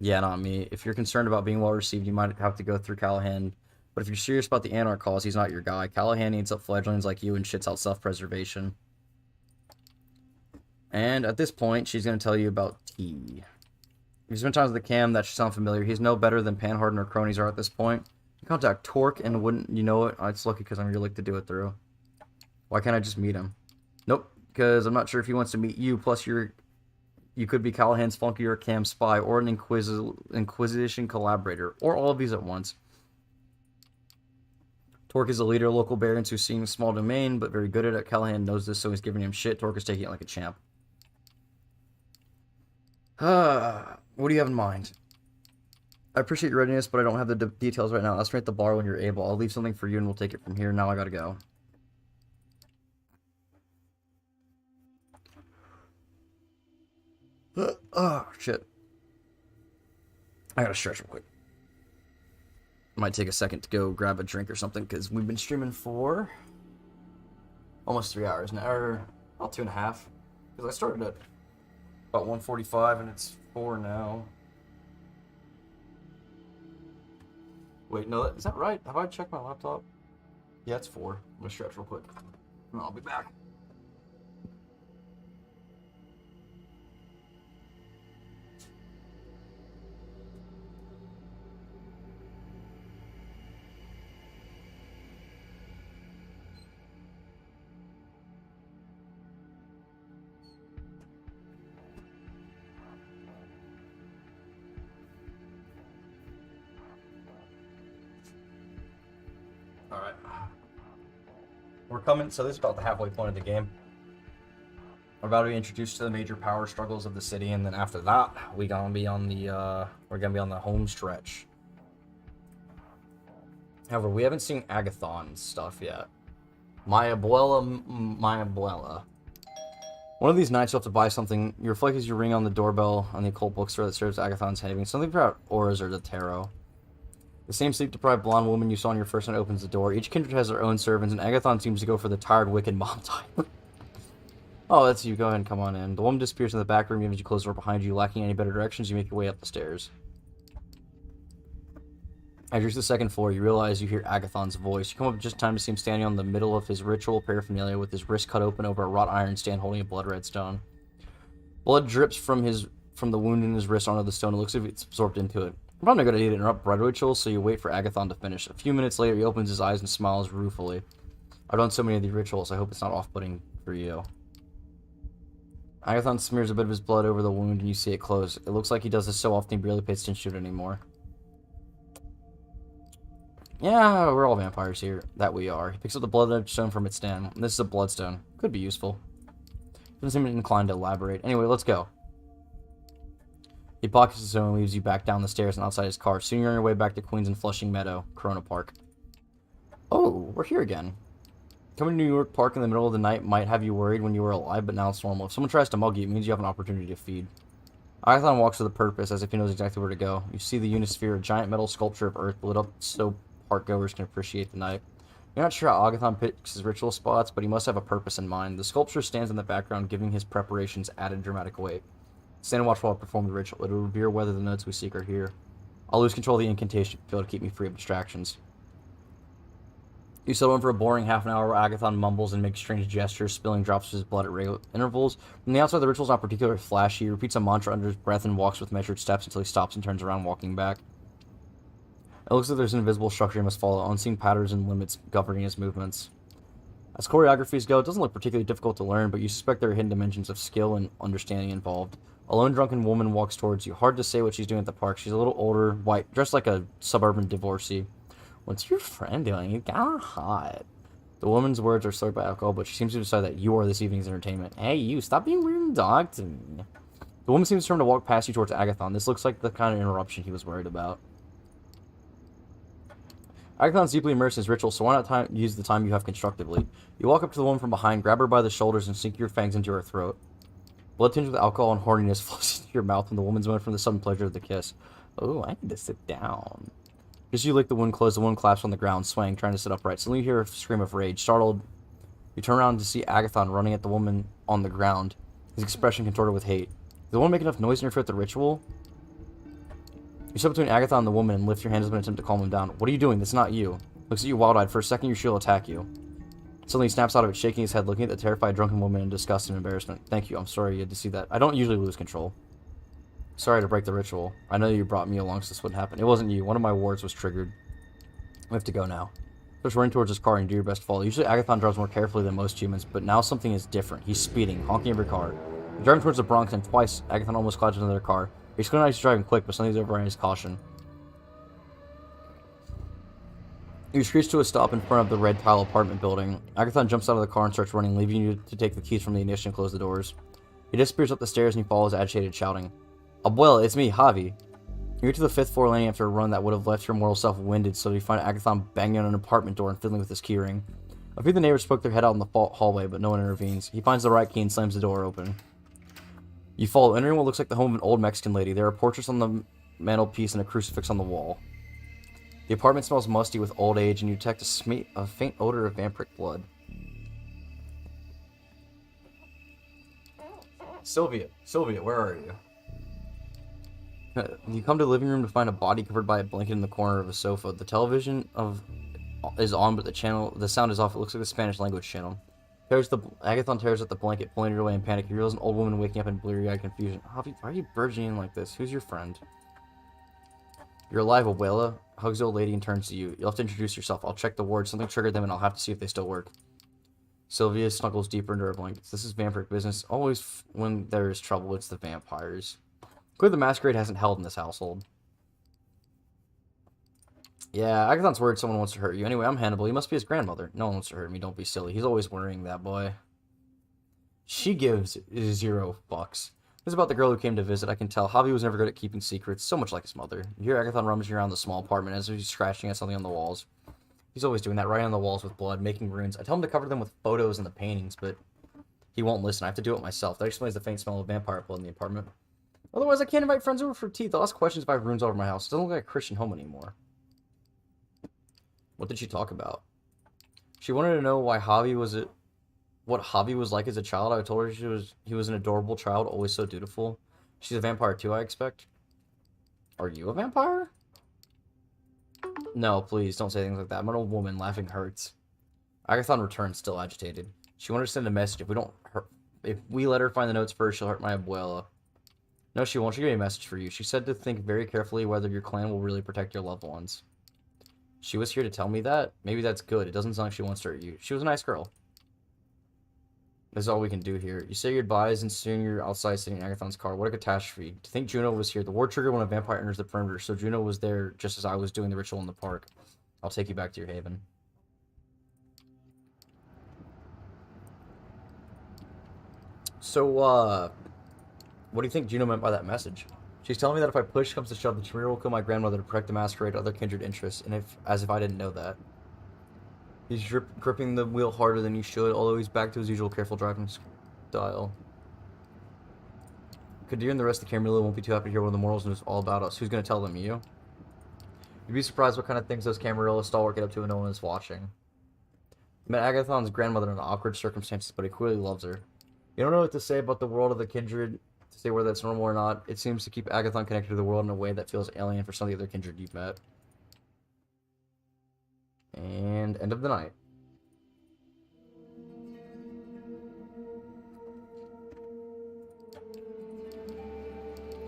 Yeah, not me. If you're concerned about being well received, you might have to go through Callahan. But if you're serious about the Anarch cause, he's not your guy. Callahan needs up fledglings like you and shits out self-preservation. And at this point, she's going to tell you about T. If you spend time with the cam, that should sound familiar. He's no better than Panhard or cronies are at this point. You contact Torque and wouldn't you know it? It's lucky because I'm your link to do it through. Why can't I just meet him? Nope, because I'm not sure if he wants to meet you, plus you could be Callahan's flunky or cam spy, or an Inquisition collaborator, or all of these at once. Torque is a leader of local barons who's seeing a small domain, but very good at it. Callahan knows this, so he's giving him shit. Torque is taking it like a champ. What do you have in mind? I appreciate your readiness, but I don't have the details right now. Estimate the bar when you're able. I'll leave something for you and we'll take it from here. Now I gotta go. Oh, shit. I gotta stretch real quick. Might take a second to go grab a drink or something, because we've been streaming for almost 3 hours now, or about 2.5. Because I started at about 1:45 and it's 4 now. Wait, no, is that right? Have I checked my laptop? Yeah, it's 4. I'm gonna stretch real quick. And I'll be back. Alright. We're coming, so this is about the halfway point of the game. We're about to be introduced to the major power struggles of the city, and then after that, we're gonna be on the home stretch. However, we haven't seen Agathon's stuff yet. My abuela. One of these nights you'll have to buy something. You reflect as you ring on the doorbell on the occult bookstore that serves Agathon's having something about auras or the tarot. The same sleep-deprived blonde woman you saw on your first night opens the door. Each kindred has their own servants, and Agathon seems to go for the tired, wicked mom type. Oh, that's you. Go ahead and come on in. The woman disappears in the back room even as you close the door behind you. Lacking any better directions, you make your way up the stairs. As you reach the second floor, you realize you hear Agathon's voice. You come up just in time to see him standing on the middle of his ritual paraphernalia with his wrist cut open over a wrought iron stand holding a blood-red stone. Blood drips from the wound in his wrist onto the stone. It looks as if it's absorbed into it. I'm probably not going to need to interrupt blood rituals, so you wait for Agathon to finish. A few minutes later, he opens his eyes and smiles ruefully. I've done so many of these rituals, I hope it's not off-putting for you. Agathon smears a bit of his blood over the wound and you see it close. It looks like he does this so often he barely pays attention to it anymore. Yeah, we're all vampires here. That we are. He picks up the blood stone from its stand. This is a bloodstone. Could be useful. Doesn't seem inclined to elaborate. Anyway, let's go. He pockets the stone and leaves you back down the stairs and outside his car. Soon you're on your way back to Queens and Flushing Meadow, Corona Park. Oh, we're here again. Coming to New York Park in the middle of the night might have you worried when you were alive, but now it's normal. If someone tries to mug you, it means you have an opportunity to feed. Agathon walks with a purpose, as if he knows exactly where to go. You see the Unisphere, a giant metal sculpture of Earth lit up so parkgoers can appreciate the night. You're not sure how Agathon picks his ritual spots, but he must have a purpose in mind. The sculpture stands in the background, giving his preparations added dramatic weight. Stand and watch while I perform the ritual. It will reveal whether the notes we seek are here. I'll lose control of the incantation field to keep me free of distractions. You settle in for a boring half an hour where Agathon mumbles and makes strange gestures, spilling drops of his blood at regular intervals. From the outside, the ritual's not particularly flashy. He repeats a mantra under his breath and walks with measured steps until he stops and turns around, walking back. It looks like there's an invisible structure he must follow, unseen patterns and limits governing his movements. As choreographies go, it doesn't look particularly difficult to learn, but you suspect there are hidden dimensions of skill and understanding involved. A lone drunken woman walks towards you. Hard to say what she's doing at the park. She's a little older, white, dressed like a suburban divorcee. What's your friend doing? You got hot. The woman's words are slurred by alcohol, but she seems to decide that you are this evening's entertainment. Hey, you, stop being weird and dog to me. The woman seems determined to walk past you towards Agathon. This looks like the kind of interruption he was worried about. Agathon's deeply immersed in his ritual, so why not use the time you have constructively? You walk up to the woman from behind, grab her by the shoulders, and sink your fangs into her throat. Blood tinged with alcohol and horniness flows into your mouth, and the woman's went from the sudden pleasure of the kiss. Oh, I need to sit down. Just as you lick the wound close, the woman collapses on the ground, swaying, trying to sit upright. Suddenly you hear a scream of rage. Startled, You turn around to see Agathon running at the woman on the ground, his expression contorted with hate. Did the woman make enough noise to interfere with the ritual? You step between Agathon and the woman and lift your hands up in an attempt to calm him down. What are you doing? That's not you. Looks at you wild-eyed. For a second, she'll attack you. Suddenly, he snaps out of it, shaking his head, looking at the terrified drunken woman in disgust and embarrassment. Thank you. I'm sorry you had to see that. I don't usually lose control. Sorry to break the ritual. I know you brought me along so this wouldn't happen. It wasn't you. One of my wards was triggered. We have to go now. Starts running towards his car and you do your best to follow. Usually, Agathon drives more carefully than most humans, but now something is different. He's speeding, honking every car. He's driving towards the Bronx, and twice, Agathon almost collides with another car. He's clearly not driving quick, but something's overriding his caution. You screech to a stop in front of the red tile apartment building. Agathon jumps out of the car and starts running, leaving you to take the keys from the ignition and close the doors. He disappears up the stairs and you follows agitated, shouting, Abuela, it's me, Javi. You get to the 5th floor landing after a run that would have left your mortal self winded, so you find Agathon banging on an apartment door and fiddling with his keyring. A few of the neighbors poke their head out in the hallway, but no one intervenes. He finds the right key and slams the door open. You follow, entering what looks like the home of an old Mexican lady. There are portraits on the mantelpiece and a crucifix on the wall. The apartment smells musty with old age, and you detect a faint odor of vampiric blood. Sylvia, where are you? You come to the living room to find a body covered by a blanket in the corner of a sofa. The television is on, but the sound is off. It looks like a Spanish language channel. Agathon tears at the blanket, pulling her away in panic. He realizes an old woman waking up in bleary-eyed confusion. Why are you burgeoning like this? Who's your friend? You're alive, Abuela. Hugs the old lady and turns to you. You'll have to introduce yourself. I'll check the ward. Something triggered them and I'll have to see if they still work. Sylvia snuggles deeper into her blankets. This is vampiric business. Always when there is trouble, it's the vampires. Clearly the masquerade hasn't held in this household. Yeah, Agathon's worried someone wants to hurt you. Anyway, I'm Hannibal. You must be his grandmother. No one wants to hurt me. Don't be silly. He's always worrying that boy. She gives 0 fucks. This is about the girl who came to visit. I can tell. Javi was never good at keeping secrets, so much like his mother. You hear Agathon rummaging around the small apartment as he's scratching at something on the walls. He's always doing that, writing on the walls with blood, making runes. I tell him to cover them with photos and the paintings, but he won't listen. I have to do it myself. That explains the faint smell of vampire blood in the apartment. Otherwise, I can't invite friends over for tea. They'll ask questions if I have runes all over my house. It doesn't look like a Christian home anymore. What did she talk about? She wanted to know why what Javi was like as a child. I told her he was an adorable child, always so dutiful. She's a vampire too, I expect. Are you a vampire? No, please, don't say things like that. I'm an old woman. Laughing hurts. Agathon returns, still agitated. She wanted to send a message. If we let her find the notes first, she'll hurt my abuela. No, she won't. She gave me a message for you. She said to think very carefully whether your clan will really protect your loved ones. She was here to tell me that? Maybe that's good. It doesn't sound like she wants to hurt you. She was a nice girl. This is all we can do here. You say your goodbyes and soon you're outside sitting in Agathon's car. What a catastrophe. To think Juno was here. The war triggered when a vampire enters the perimeter, so Juno was there just as I was doing the ritual in the park. I'll take you back to your haven. So, what do you think Juno meant by that message? She's telling me that if I push comes to shove, the Tremere will kill my grandmother to protect the masquerade or other kindred interests, and as if I didn't know that. He's gripping the wheel harder than he should, although he's back to his usual careful driving style. Kadir and the rest of the Camarilla won't be too happy to hear one of the morals and it's all about us. Who's going to tell them? You? You'd be surprised what kind of things those Camarilla stalwart get up to when no one is watching. He met Agathon's grandmother in awkward circumstances, but he clearly loves her. You don't know what to say about the world of the kindred, to say whether that's normal or not. It seems to keep Agathon connected to the world in a way that feels alien for some of the other kindred you've met. And end of the night.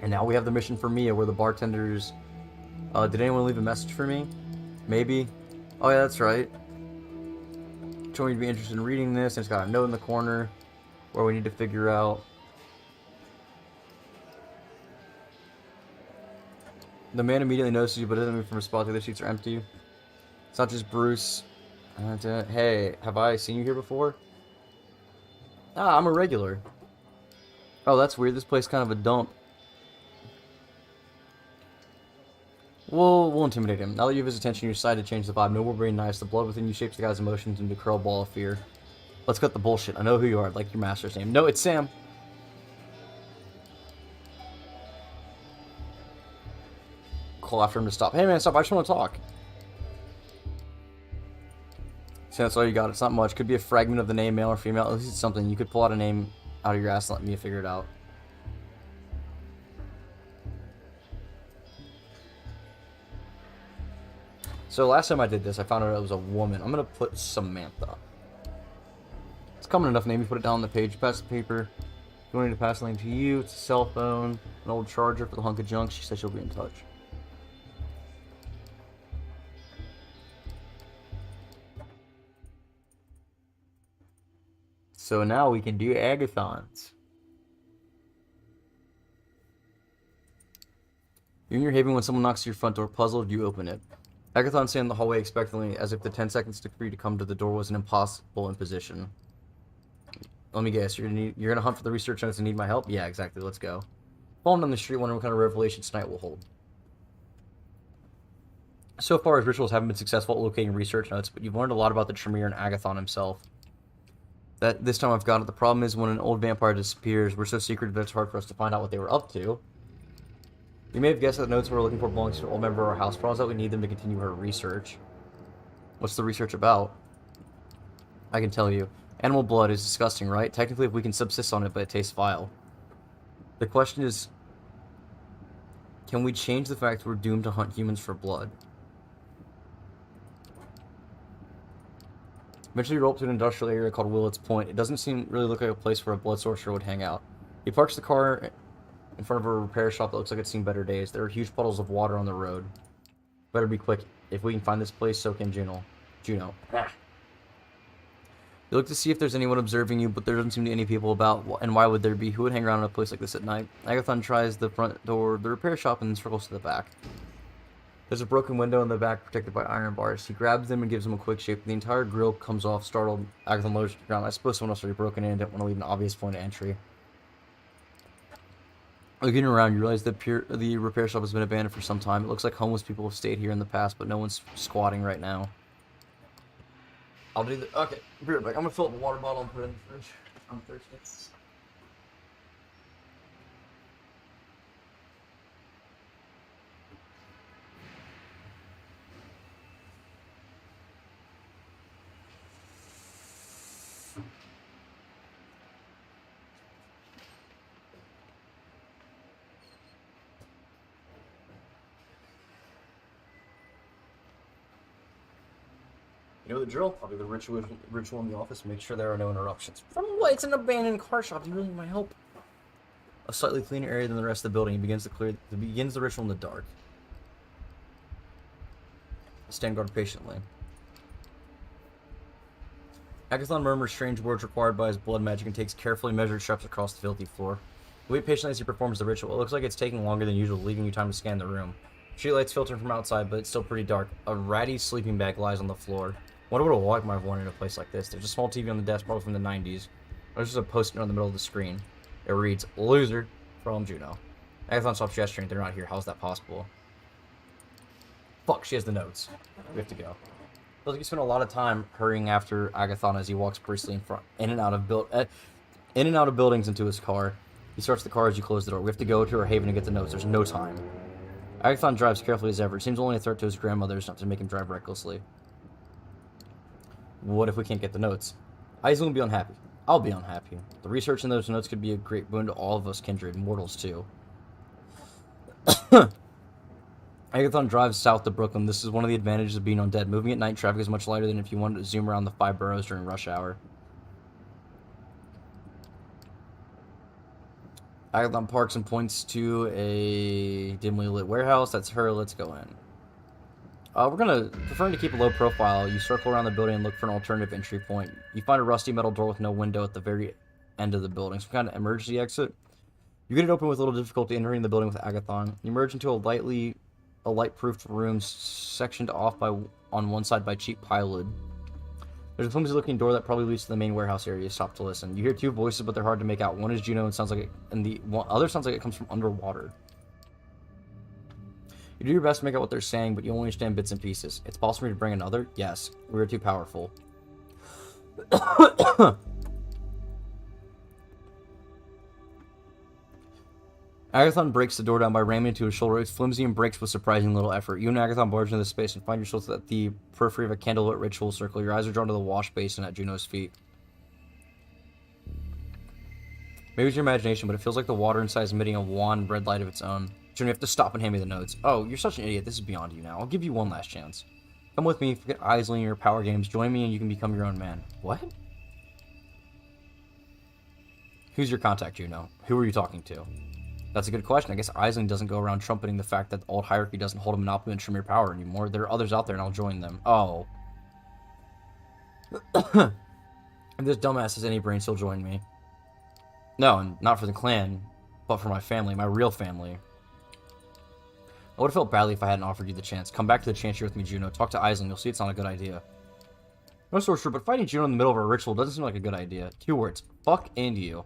And now we have the mission for Mia, where the bartenders... did anyone leave a message for me? Maybe. Oh yeah, that's right. Told me to be interested in reading this, and it's got a note in the corner where we need to figure out... The man immediately notices you, but doesn't move from his spot. The other seats are empty. It's not just Bruce. Hey, have I seen you here before? Ah, I'm a regular. Oh, that's weird. This place is kind of a dump. We'll intimidate him. Now that you have his attention, you decide to change the vibe. No more being nice. The blood within you shapes the guy's emotions into a curl ball of fear. Let's cut the bullshit. I know who you are. I'd like your master's name. No, it's Sam. Call after him to stop. Hey man, stop. I just want to talk. So that's all you got. It's not much. Could be a fragment of the name, male or female. At least it's something. You could pull out a name out of your ass and let me figure it out. So last time I did this, I found out it was a woman. I'm going to put Samantha. It's a common enough name. You put it down on the page. Pass the paper. You want me to pass the link to you. It's a cell phone. An old charger for the hunk of junk. She said she'll be in touch. So now we can do agathons. You're in your haven when someone knocks at your front door. Puzzled, you open it. Agathon stand in the hallway expectantly, as if the 10 seconds took for you to come to the door was an impossible imposition. Let me guess, you're gonna hunt for the research notes and need my help? Yeah, exactly, let's go. Falling down the street, wondering what kind of revelations tonight will hold. So far, his rituals haven't been successful at locating research notes, but you've learned a lot about the Tremere and Agathon himself. That this time I've got it. The problem is when an old vampire disappears, we're so secretive that it's hard for us to find out what they were up to. You may have guessed that the notes we're looking for belongs to an old member of our house. Problems that we need them to continue her research. What's the research about? I can tell you. Animal blood is disgusting, right? Technically, if we can subsist on it, but it tastes vile. The question is, can we change the fact we're doomed to hunt humans for blood? Eventually, you roll up to an industrial area called Willett's Point. It doesn't really look like a place where a blood sorcerer would hang out. He parks the car in front of a repair shop that looks like it's seen better days. There are huge puddles of water on the road. Better be quick. If we can find this place, soak in Juno. You look to see if there's anyone observing you, but there doesn't seem to be any people about, and why would there be? Who would hang around in a place like this at night? Agathon tries the front door of the repair shop and then circles to the back. There's a broken window in the back protected by iron bars. He grabs them and gives them a quick shape. The entire grill comes off. Startled, Agathon lowers to the ground. I suppose someone else already broken in and didn't want to leave an obvious point of entry. Looking around, you realize that the repair shop has been abandoned for some time. It looks like homeless people have stayed here in the past, but no one's squatting right now. I'll do the... Okay, be right back. I'm gonna fill up a water bottle and put it in the fridge. I'm thirsty. You know the drill. I'll do the ritual in the office. Make sure there are no interruptions. From what? It's an abandoned car shop. Do you really need my help? A slightly cleaner area than the rest of the building. He begins the ritual in the dark. Stand guard patiently. Agathon murmurs strange words required by his blood magic and takes carefully measured steps across the filthy floor. You wait patiently as he performs the ritual. It looks like it's taking longer than usual, leaving you time to scan the room. Streetlights filter from outside, but it's still pretty dark. A ratty sleeping bag lies on the floor. Wonder what a walk might have worn in a place like this. There's a small TV on the desk, probably from the 90s. There's just a post-it on the middle of the screen. It reads, "Loser from Juno." Agathon stops gesturing. They're not here. How's that possible? Fuck, she has the notes. We have to go. Feels like you spend a lot of time hurrying after Agathon as he walks briskly in and out of buildings into his car. He starts the car as you close the door. We have to go to our haven to get the notes. There's no time. Agathon drives carefully as ever. It seems only a threat to his grandmother, not to make him drive recklessly. What if we can't get the notes? Aizen will be unhappy. I'll be unhappy. The research in those notes could be a great boon to all of us kindred mortals, too. Agathon drives south to Brooklyn. This is one of the advantages of being on dead. Moving at night, traffic is much lighter than if you wanted to zoom around the 5 boroughs during rush hour. Agathon parks and points to a dimly lit warehouse. That's her. Let's go in. Preferring to keep a low profile, you circle around the building and look for an alternative entry point. You find a rusty metal door with no window at the very end of the building, some kind of emergency exit. You get it open with little difficulty, entering the building with Agathon. You emerge into a light-proofed room sectioned off on one side by cheap plywood. There's a flimsy-looking door that probably leads to the main warehouse area. You stop to listen. You hear 2 voices, but they're hard to make out. One is Juno and the other sounds like it comes from underwater. You do your best to make out what they're saying, but you only understand bits and pieces. It's possible for me to bring another? Yes. We are too powerful. Agathon breaks the door down by ramming into his shoulder. It's flimsy and breaks with surprising little effort. You and Agathon barge into the space and find yourselves at the periphery of a candlelit ritual circle. Your eyes are drawn to the wash basin at Juno's feet. Maybe it's your imagination, but it feels like the water inside is emitting a wan red light of its own. Juno, you have to stop and hand me the notes. Oh, you're such an idiot. This is beyond you now. I'll give you one last chance. Come with me, forget Isley and your power games. Join me and you can become your own man. What? Who's your contact, Juno? Who are you talking to? That's a good question. I guess Isling doesn't go around trumpeting the fact that the old hierarchy doesn't hold a monopoly on Tremere power anymore. There are others out there and I'll join them. Oh. If this dumbass has any brains, he'll join me. No, and not for the clan, but for my family, my real family. I would have felt badly if I hadn't offered you the chance. Come back to the chance here with me, Juno. Talk to Isling. You'll see it's not a good idea. No sorcerer, but fighting Juno in the middle of a ritual doesn't seem like a good idea. 2 words. Fuck and you.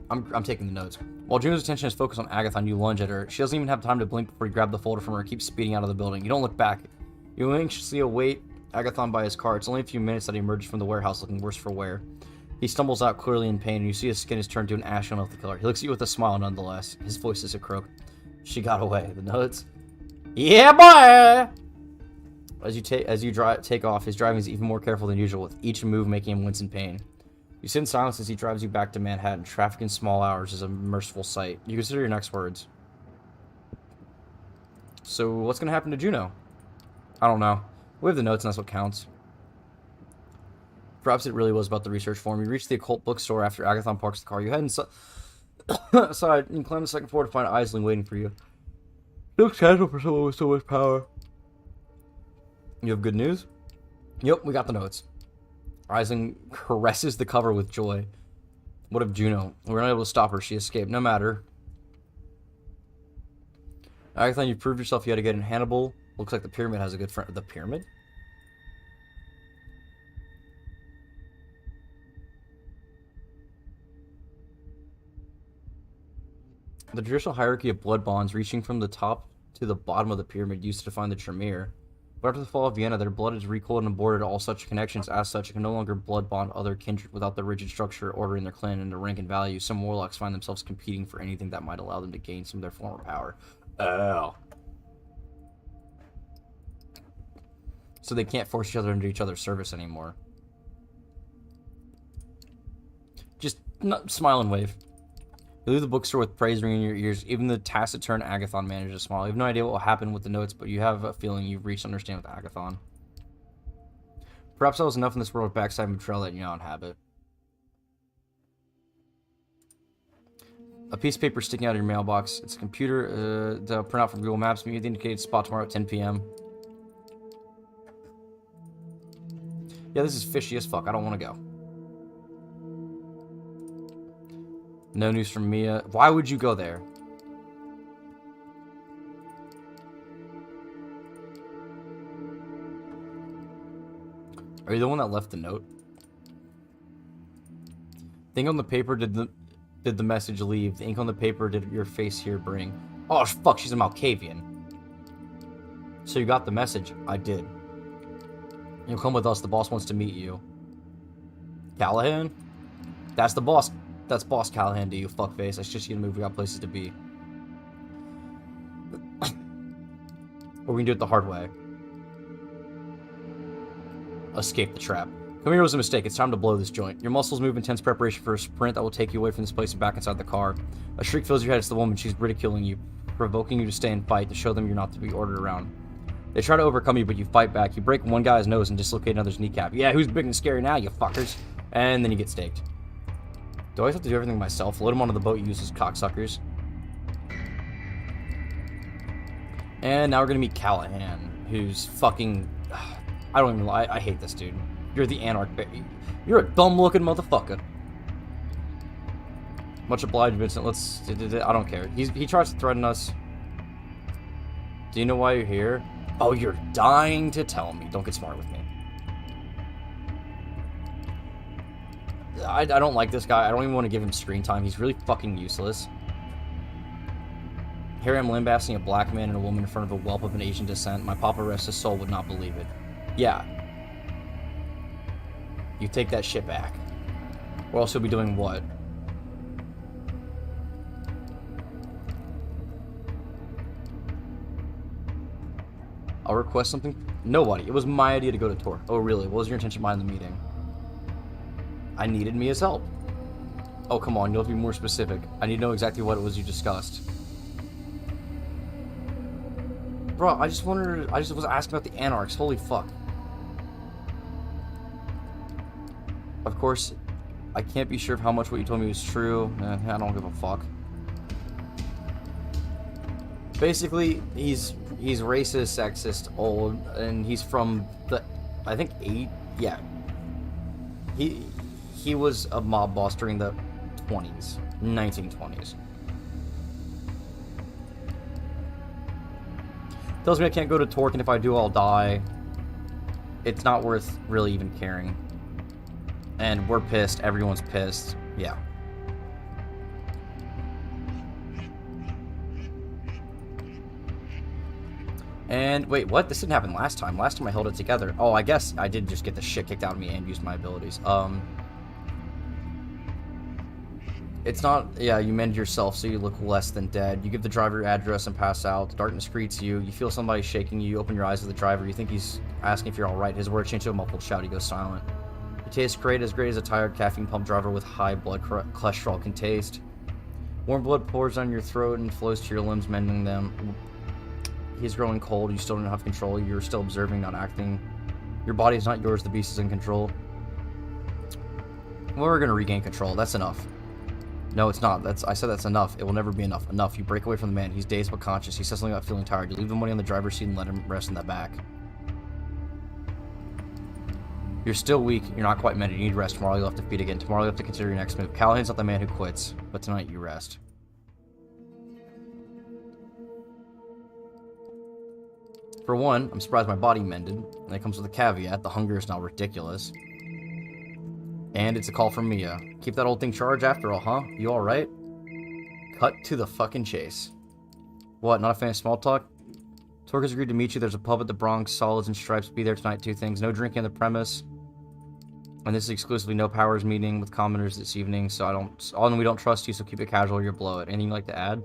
I'm taking the notes. While Juno's attention is focused on Agathon, you lunge at her. She doesn't even have time to blink before you grab the folder from her and keep speeding out of the building. You don't look back. You anxiously await Agathon by his car. It's only a few minutes that he emerges from the warehouse looking worse for wear. He stumbles out clearly in pain, and you see his skin has turned to an ashy unhealthy color. He looks at you with a smile nonetheless. His voice is a croak. She got away. The notes. Yeah, boy! As you take off, his driving is even more careful than usual, with each move making him wince in pain. You sit in silence as he drives you back to Manhattan. Traffic in small hours is a merciful sight. You consider your next words. So, what's going to happen to Juno? I don't know. We have the notes and that's what counts. Perhaps it really was about the research form. You reach the occult bookstore after Agathon parks the car. You head inside and climb the second floor to find Isling waiting for you. It looks casual for someone with so much power. You have good news? Yep, we got the notes. Isling caresses the cover with joy. What of Juno? We were not able to stop her. She escaped. No matter. Agathon, you proved yourself yet again in Hannibal. Looks like the pyramid has a good friend. The pyramid? The traditional hierarchy of blood bonds reaching from the top to the bottom of the pyramid used to define the Tremere. But after the fall of Vienna, their blood is recoiled and aborted all such connections. As such, it can no longer blood bond other kindred without the rigid structure ordering their clan into rank and value. Some warlocks find themselves competing for anything that might allow them to gain some of their former power. Oh. So they can't force each other into each other's service anymore. Just smile and wave. You leave the bookstore with praise ringing in your ears. Even the taciturn Agathon manages to smile. You have no idea what will happen with the notes, but you have a feeling you've reached understand with Agathon. Perhaps that was enough in this world of backside betrayal that you now inhabit. A piece of paper sticking out of your mailbox. It's a computer to print out from Google Maps. Meet the indicated spot tomorrow at 10 p.m. Yeah, this is fishy as fuck. I don't want to go. No news from Mia. Why would you go there? Are you the one that left the note? The ink on the paper did the message leave. The ink on the paper did your face here bring. Oh fuck, she's a Malkavian. So you got the message. I did. You'll come with us. The boss wants to meet you. Callahan? That's the boss. That's Boss Callahan to you, fuckface. That's just you to move. We got places to be. Or we can do it the hard way. Escape the trap. Coming here was a mistake. It's time to blow this joint. Your muscles move in tense preparation for a sprint that will take you away from this place and back inside the car. A shriek fills your head. It's the woman. She's ridiculing you, provoking you to stay and fight, to show them you're not to be ordered around. They try to overcome you, but you fight back. You break one guy's nose and dislocate another's kneecap. Yeah, who's big and scary now, you fuckers? And then you get staked. Do I always have to do everything myself? Load them onto the boat you use as cocksuckers. And now we're gonna meet Callahan, who's fucking... I don't even lie. I hate this dude. You're the Anarch. You're a dumb-looking motherfucker. Much obliged, Vincent. Let's... I don't care. He tries to threaten us. Do you know why you're here? Oh, you're dying to tell me. Don't get smart with me. I don't like this guy. I don't even want to give him screen time. He's really fucking useless. Here I am lambasting a black man and a woman in front of a whelp of an Asian descent. My papa, rest his soul, would not believe it. Yeah. You take that shit back. Or else you'll be doing what? I'll request something. Nobody. It was my idea to go to Torque. Oh, really? What was your intention behind the meeting? I needed Mia's help. Oh, come on. You'll have to be more specific. I need to know exactly what it was you discussed. Bro, I just was asking about the Anarchs. Holy fuck. Of course, I can't be sure of how much what you told me was true. I don't give a fuck. Basically, he's racist, sexist, old, and he's from the, I think, yeah. He was a mob boss during the 1920s. Tells me I can't go to Torque, and if I do, I'll die. It's not worth really even caring. And we're pissed. Everyone's pissed. Yeah. And wait, what? This didn't happen last time. Last time I held it together. Oh, I guess I did just get the shit kicked out of me and used my abilities. It's not, yeah, you mend yourself so you look less than dead. You give the driver your address and pass out. The darkness greets you. You feel somebody shaking you. You open your eyes to the driver. You think he's asking if you're alright. His words change to a muffled shout. He goes silent. You taste great as a tired caffeine pump driver with high blood cholesterol can taste. Warm blood pours on your throat and flows to your limbs, mending them. He's growing cold. You still don't have control. You're still observing, not acting. Your body is not yours. The beast is in control. Well, we're gonna regain control. That's enough. No, it's not. I said that's enough. It will never be enough. Enough. You break away from the man. He's dazed but conscious. He says something about feeling tired. You leave the money on the driver's seat and let him rest in the back. You're still weak. You're not quite mended. You need rest. Tomorrow you'll have to feed again. Tomorrow you'll have to consider your next move. Callahan's not the man who quits, but tonight you rest. For one, I'm surprised my body mended. And it comes with a caveat. The hunger is now ridiculous. And it's a call from Mia. Keep that old thing charged after all, huh? You alright? Cut to the fucking chase. What, not a fan of small talk? Torque has agreed to meet you. There's a pub at the Bronx. Solids and Stripes. Be there tonight. Two things. No drinking on the premise. And this is exclusively no powers meeting with commoners this evening. So we don't trust you, so keep it casual or you'll blow it. Anything you'd like to add?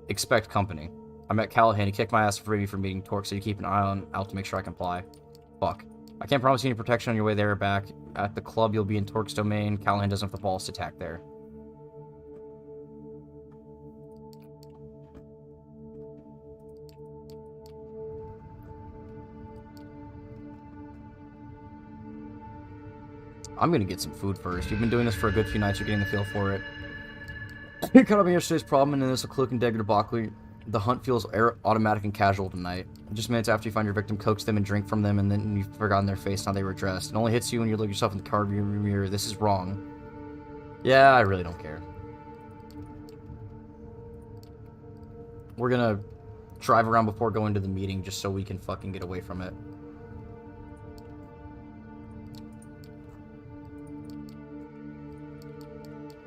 Expect company. I met Callahan. He kicked my ass for meeting Torque, so you keep an eye out to make sure I comply. Fuck. I can't promise you any protection on your way there or back. At the club, you'll be in Torque's domain. Callahan doesn't have the balls to attack there. I'm gonna get some food first. You've been doing this for a good few nights. You're getting the feel for it. You caught up in yesterday's problem, and then there's a cloak and dagger debacle. The hunt feels automatic and casual tonight. Just minutes after you find your victim, coax them and drink from them, and then you've forgotten their face and how they were dressed. It only hits you when you look yourself in the car mirror. This is wrong. Yeah, I really don't care. We're gonna drive around before going to the meeting just so we can fucking get away from it.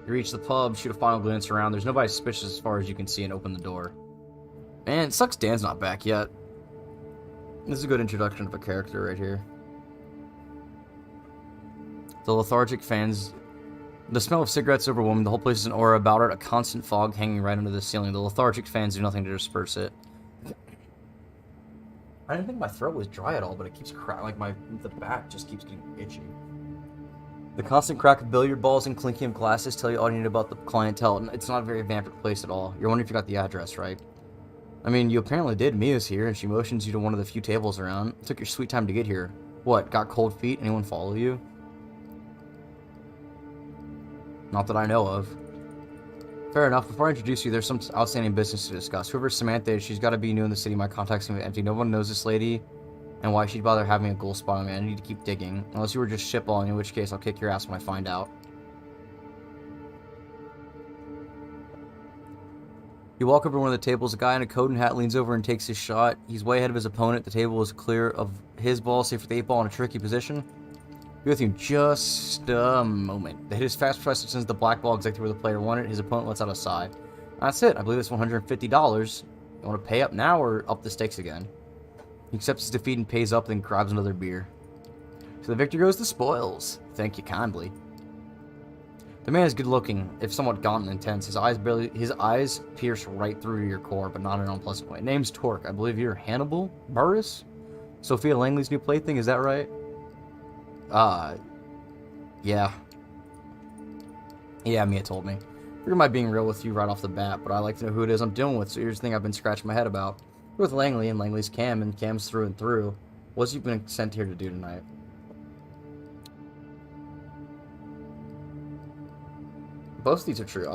You reach the pub, shoot a final glance around. There's nobody suspicious as far as you can see, and open the door. Man, it sucks Dan's not back yet. This is a good introduction of a character right here. The lethargic fans... The smell of cigarettes overwhelming. The whole place is an aura about it. A constant fog hanging right under the ceiling. The lethargic fans do nothing to disperse it. I didn't think my throat was dry at all, but it keeps cracking. Like, the back just keeps getting itchy. The constant crack of billiard balls and clinking of glasses tell you all you need about the clientele. It's not a very vampiric place at all. You're wondering if you got the address right. I mean, you apparently did. Mia's here, and she motions you to one of the few tables around. It took your sweet time to get here. What, got cold feet? Anyone follow you? Not that I know of. Fair enough. Before I introduce you, there's some outstanding business to discuss. Whoever Samantha is, she's got to be new in the city. My contact's gonna be empty. No one knows this lady, and why she'd bother having a ghoul spot on me. I need to keep digging. Unless you were just shitballing, in which case I'll kick your ass when I find out. You walk over to one of the tables. A guy in a coat and hat leans over and takes his shot. He's way ahead of his opponent. The table is clear of his ball, save for the 8-ball in a tricky position. Be with you in just a moment. The hit is fast pressed and sends the black ball exactly where the player wanted. His opponent lets out a sigh. That's it. I believe it's $150. You want to pay up now or up the stakes again? He accepts his defeat and pays up, then grabs another beer. So the victor goes to Spoils. Thank you kindly. The man is good looking, if somewhat gaunt and intense. His eyes pierce right through your core, but not in an unpleasant way. Name's Torque. I believe you're Hannibal Burris? Sophia Langley's new plaything, is that right? Yeah. Yeah, Mia told me. Forgive my being real with you right off the bat, but I like to know who it is I'm dealing with, so here's the thing I've been scratching my head about. You're with Langley, and Langley's Cam, and Cam's through and through. What's you been sent here to do tonight? Both of these are true.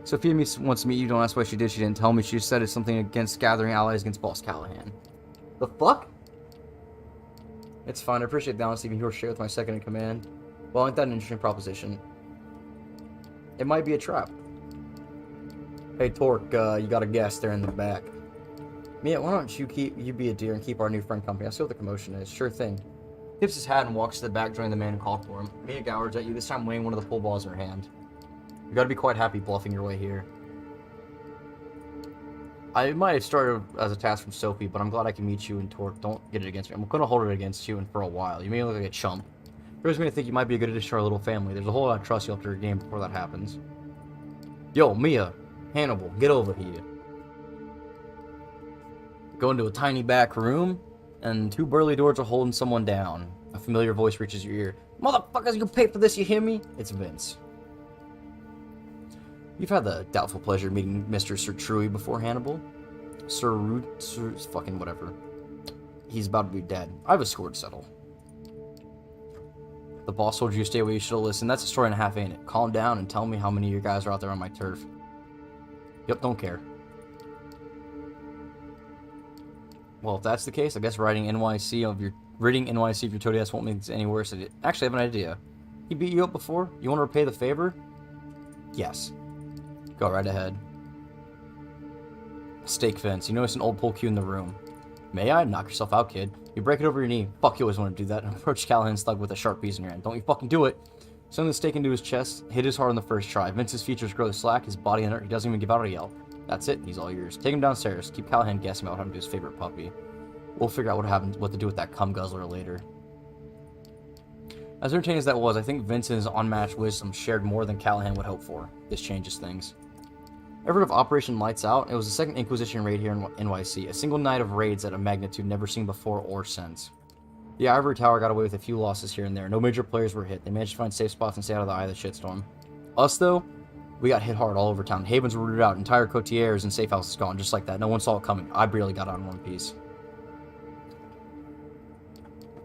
Sophia wants to meet you. Don't ask why she did. She didn't tell me. She just said it's something against gathering allies against Boss Callahan. The fuck? It's fine. I appreciate the honesty you share with my second in command. Well, ain't that an interesting proposition? It might be a trap. Hey, Torque, you got a guest there in the back. Mia, why don't you be a dear and keep our new friend company? I see what the commotion is. Sure thing. Tips his hat and walks to the back, joining the man who called for him. Mia glowers at you, this time weighing one of the pool balls in her hand. You gotta be quite happy bluffing your way here. I might have started as a task from Sophie, but I'm glad I can meet you and Torque. Don't get it against me. I'm gonna hold it against you and for a while. You may look like a chump. There's me to think you might be a good addition to our little family. There's a whole lot of trust you'll have to regain before that happens. Yo, Mia, Hannibal, get over here. Go into a tiny back room, and two burly doors are holding someone down. A familiar voice reaches your ear. Motherfuckers, you pay for this, you hear me? It's Vince. You've had the doubtful pleasure of meeting Mr. Sir Truey before, Hannibal. Sir fucking whatever. He's about to be dead. I have a score to settle. The boss told you to stay away, you should have listened. That's a story and a half, ain't it? Calm down and tell me how many of you guys are out there on my turf. Yep, don't care. Well, if that's the case, I guess reading NYC of your toady ass won't make it any worse. Actually, I have an idea. He beat you up before? You want to repay the favor? Yes. Go right ahead. Stake fence. You notice an old pool cue in the room. May I? Knock yourself out, kid. You break it over your knee. Fuck, you always want to do that. And approach Callahan's thug with a sharp piece in your hand. Don't you fucking do it. Send the stake into his chest. Hit his heart on the first try. Vince's features grow slack. His body inert. He doesn't even give out a yell. That's it. He's all yours. Take him downstairs. Keep Callahan guessing about what happened to his favorite puppy. We'll figure out what to do with that cum guzzler later. As entertaining as that was, I think Vince's unmatched wisdom shared more than Callahan would hope for. This changes things. Ever heard of Operation Lights Out? It was the second Inquisition raid here in NYC, a single night of raids at a magnitude never seen before or since. The Ivory Tower got away with a few losses here and there. No major players were hit. They managed to find safe spots and stay out of the eye of the shitstorm. Us, though, we got hit hard all over town. Havens were rooted out, entire Coteries and safe houses gone, just like that. No one saw it coming. I barely got out in one piece.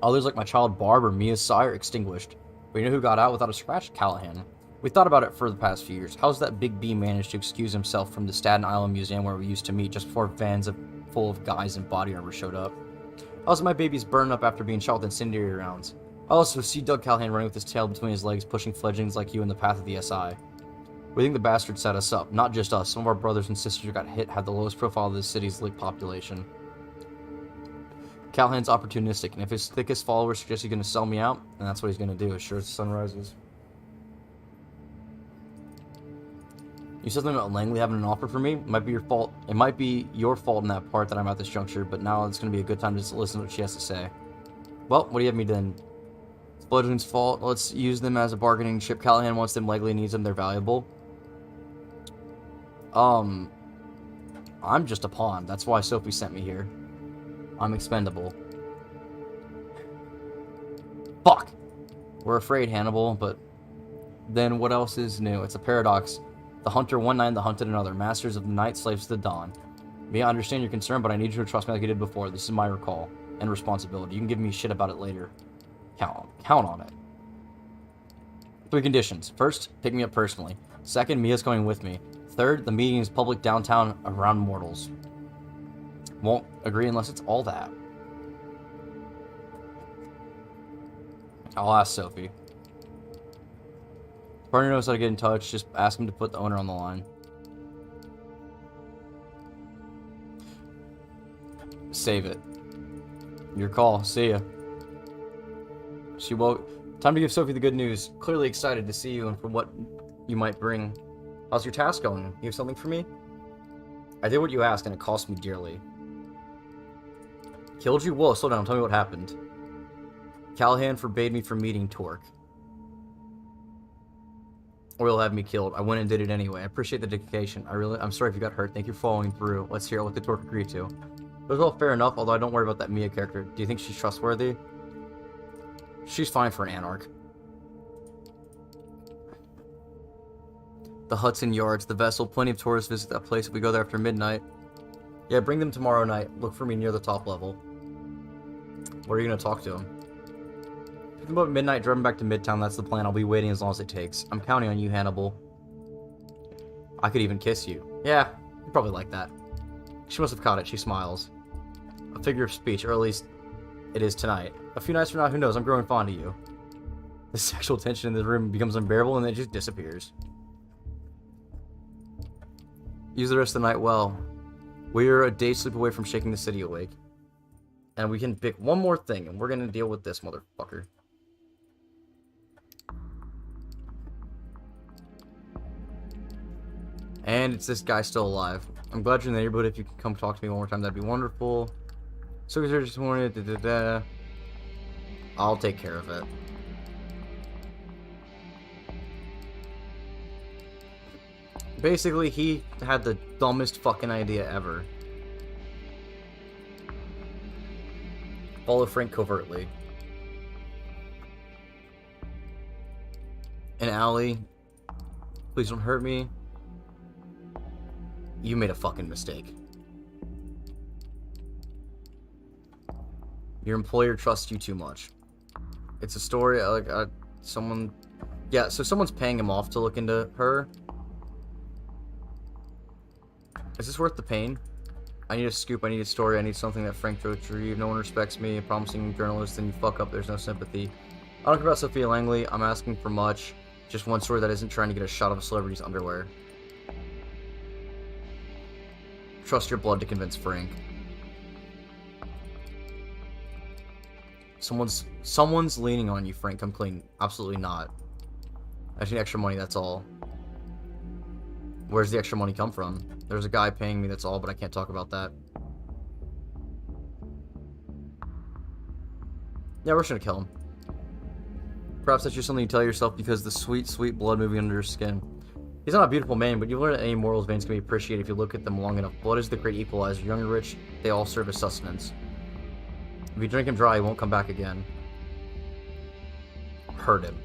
Others, like my child Barb or Mia's sire, extinguished. But you know who got out without a scratch? Callahan. We thought about it for the past few years. How's that Big B managed to excuse himself from the Staten Island Museum where we used to meet just before vans full of guys in body armor showed up? How's my babies burned up after being shot with incendiary rounds? I also see Doug Callahan running with his tail between his legs, pushing fledglings like you in the path of the SI. We think the bastard set us up, not just us. Some of our brothers and sisters who got hit had the lowest profile of the city's lit population. Callahan's opportunistic, and if his thickest followers suggest he's going to sell me out, then that's what he's going to do, as sure as the sun rises. You said something about Langley having an offer for me? It might be your fault. It might be your fault in that part that I'm at this juncture, but now it's going to be a good time to just listen to what she has to say. Well, what do you have me then? It's Bludgeon's fault. Let's use them as a bargaining chip. Callahan wants them. Langley needs them. They're valuable. I'm just a pawn. That's why Sophie sent me here. I'm expendable. Fuck! We're afraid, Hannibal, but then what else is new? It's a paradox. The hunter one night, the hunted another. Masters of the night, slaves to the dawn. May I understand your concern, but I need you to trust me like you did before. This is my recall and responsibility. You can give me shit about it later. Count on it. 3 conditions. First, pick me up personally. Second, Mia's coming with me. Third, the meeting is public downtown around mortals. Won't agree unless it's all that. I'll ask Sophie. Partner knows how to get in touch. Just ask him to put the owner on the line. Save it. Your call. See ya. She woke. Time to give Sophie the good news. Clearly excited to see you and for what you might bring. How's your task going? You have something for me? I did what you asked and it cost me dearly. Killed you? Whoa, slow down. Tell me what happened. Callahan forbade me from meeting Torque. Or he'll have me killed. I went and did it anyway. I appreciate the dedication. I'm sorry if you got hurt. Thank you for following through. Let's hear what the Torque agreed to. It was all fair enough, although I don't worry about that Mia character. Do you think she's trustworthy? She's fine for an anarch. The Hudson Yards, the vessel. Plenty of tourists visit that place if we go there after midnight. Yeah, bring them tomorrow night. Look for me near the top level. What are you going to talk to them? Pick them up at midnight, drive them back to Midtown. That's the plan. I'll be waiting as long as it takes. I'm counting on you, Hannibal. I could even kiss you. Yeah, you'd probably like that. She must have caught it. She smiles. A figure of speech, or at least it is tonight. A few nights from now, who knows? I'm growing fond of you. The sexual tension in the room becomes unbearable and then it just disappears. Use the rest of the night well. We are a day's sleep away from shaking the city awake. And we can pick one more thing, and we're gonna deal with this motherfucker. And it's this guy still alive. I'm glad you're in the neighborhood. If you can come talk to me one more time, that'd be wonderful. So he's here this morning. I'll take care of it. Basically, he had the dumbest fucking idea ever. Follow Frank covertly. An alley. Please don't hurt me. You made a fucking mistake. Your employer trusts you too much. It's a story, someone... Yeah, so someone's paying him off to look into her. Is this worth the pain? I need a scoop, I need a story, I need something that Frank throws to retrieve. No one respects me, a promising journalist, and you fuck up, there's no sympathy. I don't care about Sophia Langley, I'm asking for much. Just one story that isn't trying to get a shot of a celebrity's underwear. Trust your blood to convince Frank. Someone's leaning on you, Frank. Come clean. Absolutely not. I just need extra money, that's all. Where's the extra money come from? There's a guy paying me, that's all, but I can't talk about that. Yeah, we're just gonna kill him. Perhaps that's just something you tell yourself because the sweet, sweet blood moving under your skin. He's not a beautiful man, but you learn that any morals veins can be appreciated if you look at them long enough. Blood is the great equalizer. Young and rich, they all serve as sustenance. If you drink him dry, he won't come back again. Hurt him.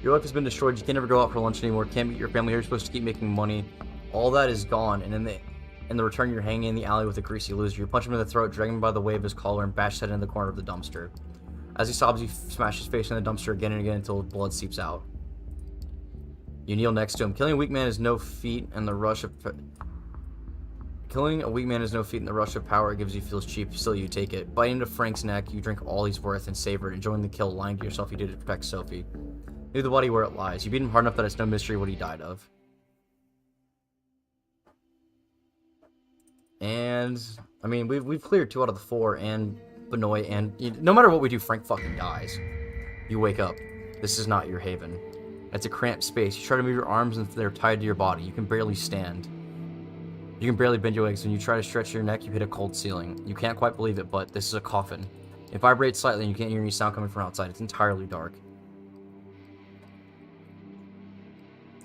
Your life has been destroyed. You can never go out for lunch anymore. Can't meet your family here. You're supposed to keep making money. All that is gone, and in the return, you're hanging in the alley with a greasy loser. You punch him in the throat, drag him by the wave of his collar, and bash his head in the corner of the dumpster. As he sobs, you smash his face in the dumpster again and again until blood seeps out. You kneel next to him. Killing a weak man is no feat, and the rush of power it gives you feels cheap. Still, you take it. Bite into Frank's neck. You drink all he's worth and savor it, enjoying the kill, lying to yourself you did it to protect Sophie. Leave the body where it lies. You beat him hard enough that it's no mystery what he died of. And I mean, we've cleared 2 out of the 4, and Benoit, and no matter what we do, Frank fucking dies. You wake up. This is not your haven. It's a cramped space. You try to move your arms and they're tied to your body. You can barely stand. You can barely bend your legs. When you try to stretch your neck, you hit a cold ceiling. You can't quite believe it, but this is a coffin. It vibrates slightly and you can't hear any sound coming from outside. It's entirely dark.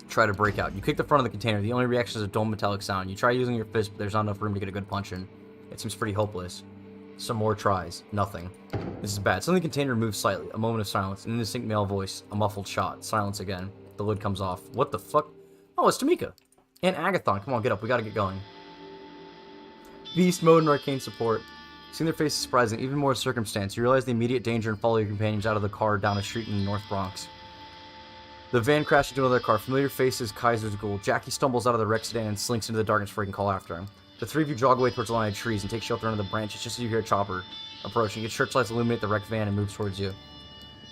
Try to break out. You kick the front of the container. The only reaction is a dull metallic sound. You try using your fist, but there's not enough room to get a good punch in. It seems pretty hopeless. Some more tries. Nothing. This is bad. Suddenly the container moves slightly. A moment of silence. An indistinct male voice. A muffled shot. Silence again. The lid comes off. What the fuck? Oh, it's Tamika. And Agathon. Come on, get up. We gotta get going. Beast mode and arcane support. Seeing their faces surprising. Even more circumstance. You realize the immediate danger and follow your companions out of the car down a street in the North Bronx. The van crashed into another car. Familiar faces, Kaiser's ghoul. Jackie stumbles out of the wreck sedan and slinks into the darkness before he can call after him. The 3 of you jog away towards the line of trees and take shelter under the branches just as you hear a chopper approaching. Its searchlights illuminate the wrecked van and moves towards you.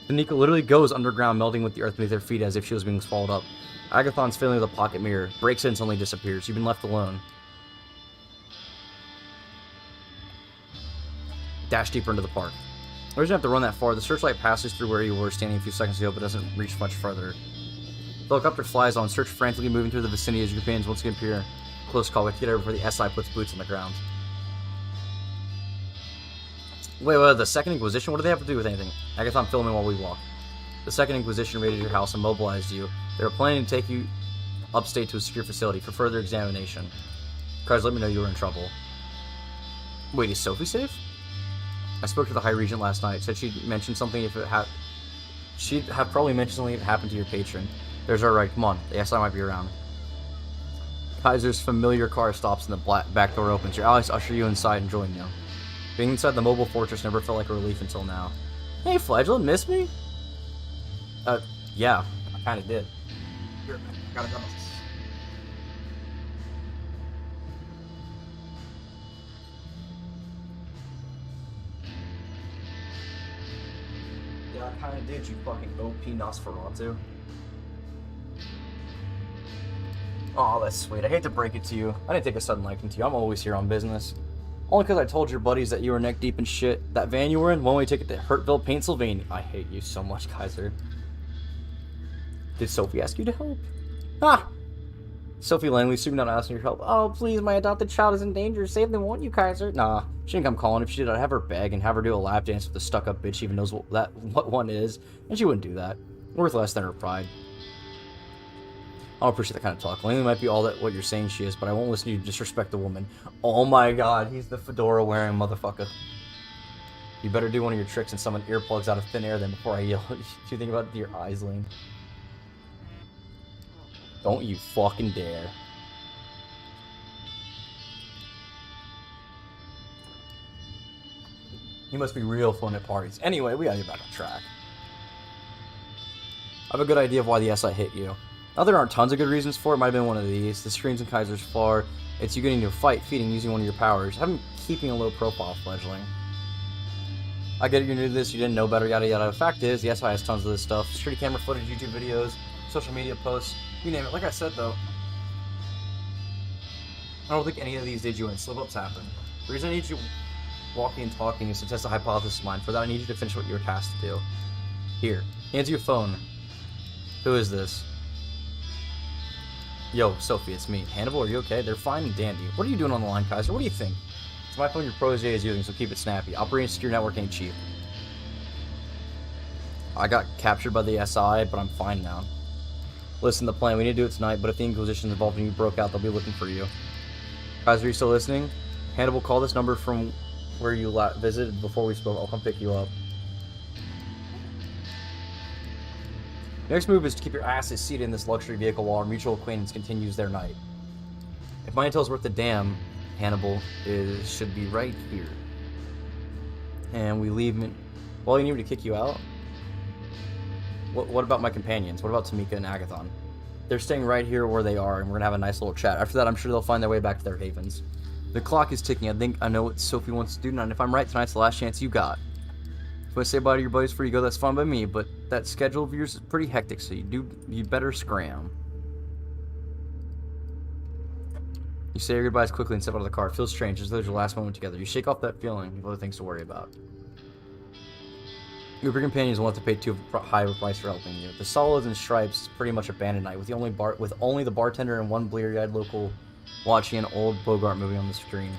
Tanika literally goes underground, melting with the earth beneath her feet as if she was being swallowed up. Agathon's fiddling with a pocket mirror, breaks it and suddenly disappears. You've been left alone. Dash deeper into the park. I don't have to run that far. The searchlight passes through where you were standing a few seconds ago, but doesn't reach much further. The helicopter flies on, search frantically moving through the vicinity as your companions once again appear. Close call. We have to get over before the SI puts boots on the ground. Wait, the Second Inquisition? What do they have to do with anything? I guess I'm filming while we walk. The Second Inquisition raided your house and mobilized you. They were planning to take you upstate to a secure facility for further examination. Cards, let me know you were in trouble. Wait, is Sophie safe? I spoke to the High Regent last night. Said she'd mentioned something if it had... She'd have probably mentioned something if it happened to your patron. There's our right. Come on. The SI might be around. Kaiser's familiar car stops and the back door opens. Your allies usher you inside and join you. Being inside the mobile fortress never felt like a relief until now. Hey, Fledgling, miss me? Yeah, I kinda did. Here, I gotta go. Yeah, I kinda did, you fucking OP Nosferatu. Aw, that's sweet. I hate to break it to you. I didn't take a sudden liking to you. I'm always here on business. Only because I told your buddies that you were neck deep in shit. That van you were in, one-way ticket to Hurtville, Pennsylvania. I hate you so much, Kaiser. Did Sophie ask you to help? Ah! Sophie Langley, soon not asking your help. Oh, please, my adopted child is in danger. Save them, won't you, Kaiser? Nah, she didn't come calling. If she did, I'd have her beg and have her do a lap dance with the stuck-up bitch she even knows what one is. And she wouldn't do that. Worth less than her pride. I don't appreciate that kind of talk. Langley might be all that what you're saying she is, but I won't listen to you disrespect the woman. Oh my god, he's the fedora-wearing motherfucker. You better do one of your tricks and summon earplugs out of thin air then before I yell. You think about your eyes, Lane? Don't you fucking dare. He must be real fun at parties. Anyway, we gotta get back on track. I have a good idea of why the SI hit you. Now, there aren't tons of good reasons for it. Might have been one of these. The screams in Kaiser's far. It's you getting into a fight, feeding, using one of your powers. Have him keeping a low profile, Fledgling. I get it, you're new to this, you didn't know better, yada yada. The fact is, the SI has tons of this stuff. Security camera footage, YouTube videos, social media posts, you name it. Like I said, though, I don't think any of these did you in. Slip-ups happen. The reason I need you walking and talking is to test a hypothesis of mine. For that, I need you to finish what you were tasked to do. Here. Hands you a phone. Who is this? Yo, Sophie, it's me. Hannibal, are you okay? They're fine and dandy. What are you doing on the line, Kaiser? What do you think? It's my phone your protege is using, so keep it snappy. Operating a secure network ain't cheap. I got captured by the SI, but I'm fine now. Listen, the plan, we need to do it tonight, but if the Inquisition involved and you broke out, they'll be looking for you. Kaiser, are you still listening? Hannibal, call this number from where you visited before we spoke. I'll come pick you up. Next move is to keep your asses seated in this luxury vehicle while our mutual acquaintance continues their night. If my intel's worth a damn, Hannibal should be right here. And we leave... Well, you need me to kick you out? What about my companions? What about Tamika and Agathon? They're staying right here where they are, and we're gonna have a nice little chat. After that, I'm sure they'll find their way back to their havens. The clock is ticking. I think I know what Sophie wants to do, and if I'm right, tonight's the last chance you got. If I say bye to your buddies before you go, that's fine by me, but that schedule of yours is pretty hectic, so you better scram. You say your goodbyes quickly and step out of the car. It feels strange, as though it's your last moment together. You shake off that feeling. You have other things to worry about. Your companions won't have to pay too high of a price for helping you. The Solids and Stripes is pretty much abandoned night, with only the bartender and one bleary-eyed local watching an old Bogart movie on the screen.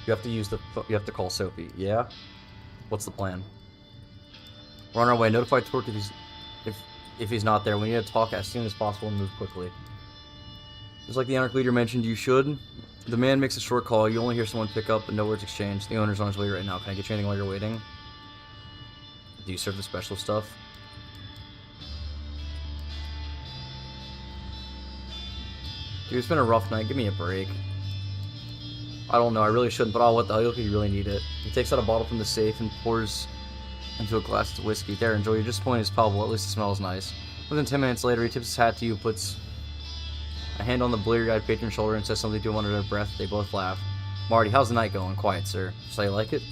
You have to call Sophie. Yeah? What's the plan? We're on our way. Notify Torque if he's not there. We need to talk as soon as possible and move quickly. Just like the Anarch leader mentioned, you should. The man makes a short call. You only hear someone pick up, but no words exchanged. The owner's on his way right now. Can I get you anything while you're waiting? Do you serve the special stuff? Dude, it's been a rough night. Give me a break. I don't know. I really shouldn't, but what the hell? You really need it. He takes out a bottle from the safe and pours into a glass of whiskey. There, enjoy. Your disappointment is palpable. At least it smells nice. Within 10 minutes later, he tips his hat to you, puts a hand on the bleary-eyed patron's shoulder, and says something to him under their breath. They both laugh. Marty, how's the night going? Quiet, sir. So you like it?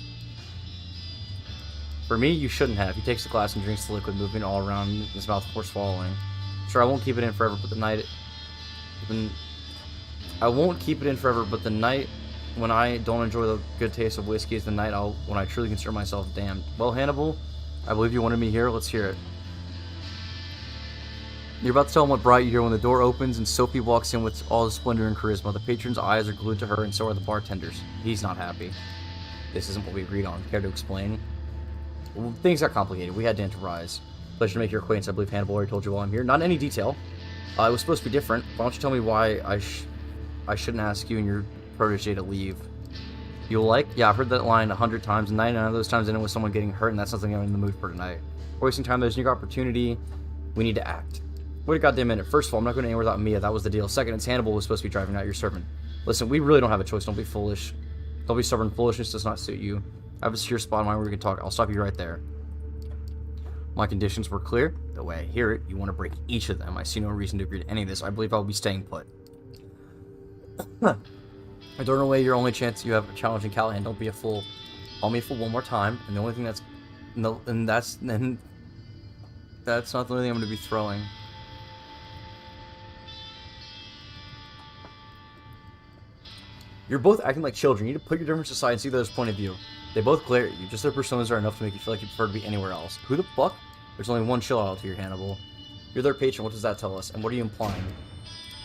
For me, you shouldn't have. He takes the glass and drinks the liquid, moving all around his mouth before swallowing. Sure, I won't keep it in forever, but the night when I don't enjoy the good taste of whiskey is the night when I truly consider myself damned. Well, Hannibal, I believe you wanted me here. Let's hear it. You're about to tell him what brought you here when the door opens and Sophie walks in with all the splendor and charisma. The patron's eyes are glued to her, and so are the bartenders. He's not happy. This isn't what we agreed on. Care to explain? Well, things got complicated. We had to improvise. Pleasure to make your acquaintance. I believe Hannibal already told you while I'm here. Not in any detail. It was supposed to be different. Why don't you tell me why I shouldn't ask you and your protege to leave? You'll like? Yeah, I've heard that line 100 times, and 99 of those times ended with someone getting hurt, and that's something I'm in the mood for tonight. We're wasting time. There's a new opportunity. We need to act. Wait a goddamn minute. First of all, I'm not going anywhere without Mia. That was the deal. Second, it's Hannibal who's supposed to be driving, not your servant. Listen, we really don't have a choice. Don't be foolish. Don't be stubborn. Foolishness does not suit you. I have a secure spot in mind where we can talk. I'll stop you right there. My conditions were clear. The way I hear it, you want to break each of them. I see no reason to agree to any of this. I believe I'll be staying put. I don't know why your only chance you have of challenging Callahan. Don't be a fool. Call me a fool one more time, and the only thing that's no, and that's not the only thing I'm going to be throwing. You're both acting like children. You need to put your differences aside and see the other's point of view. They both glare at you. Just their personas are enough to make you feel like you prefer to be anywhere else. Who the fuck? There's only one chill out here, Hannibal. You're their patron. What does that tell us? And what are you implying?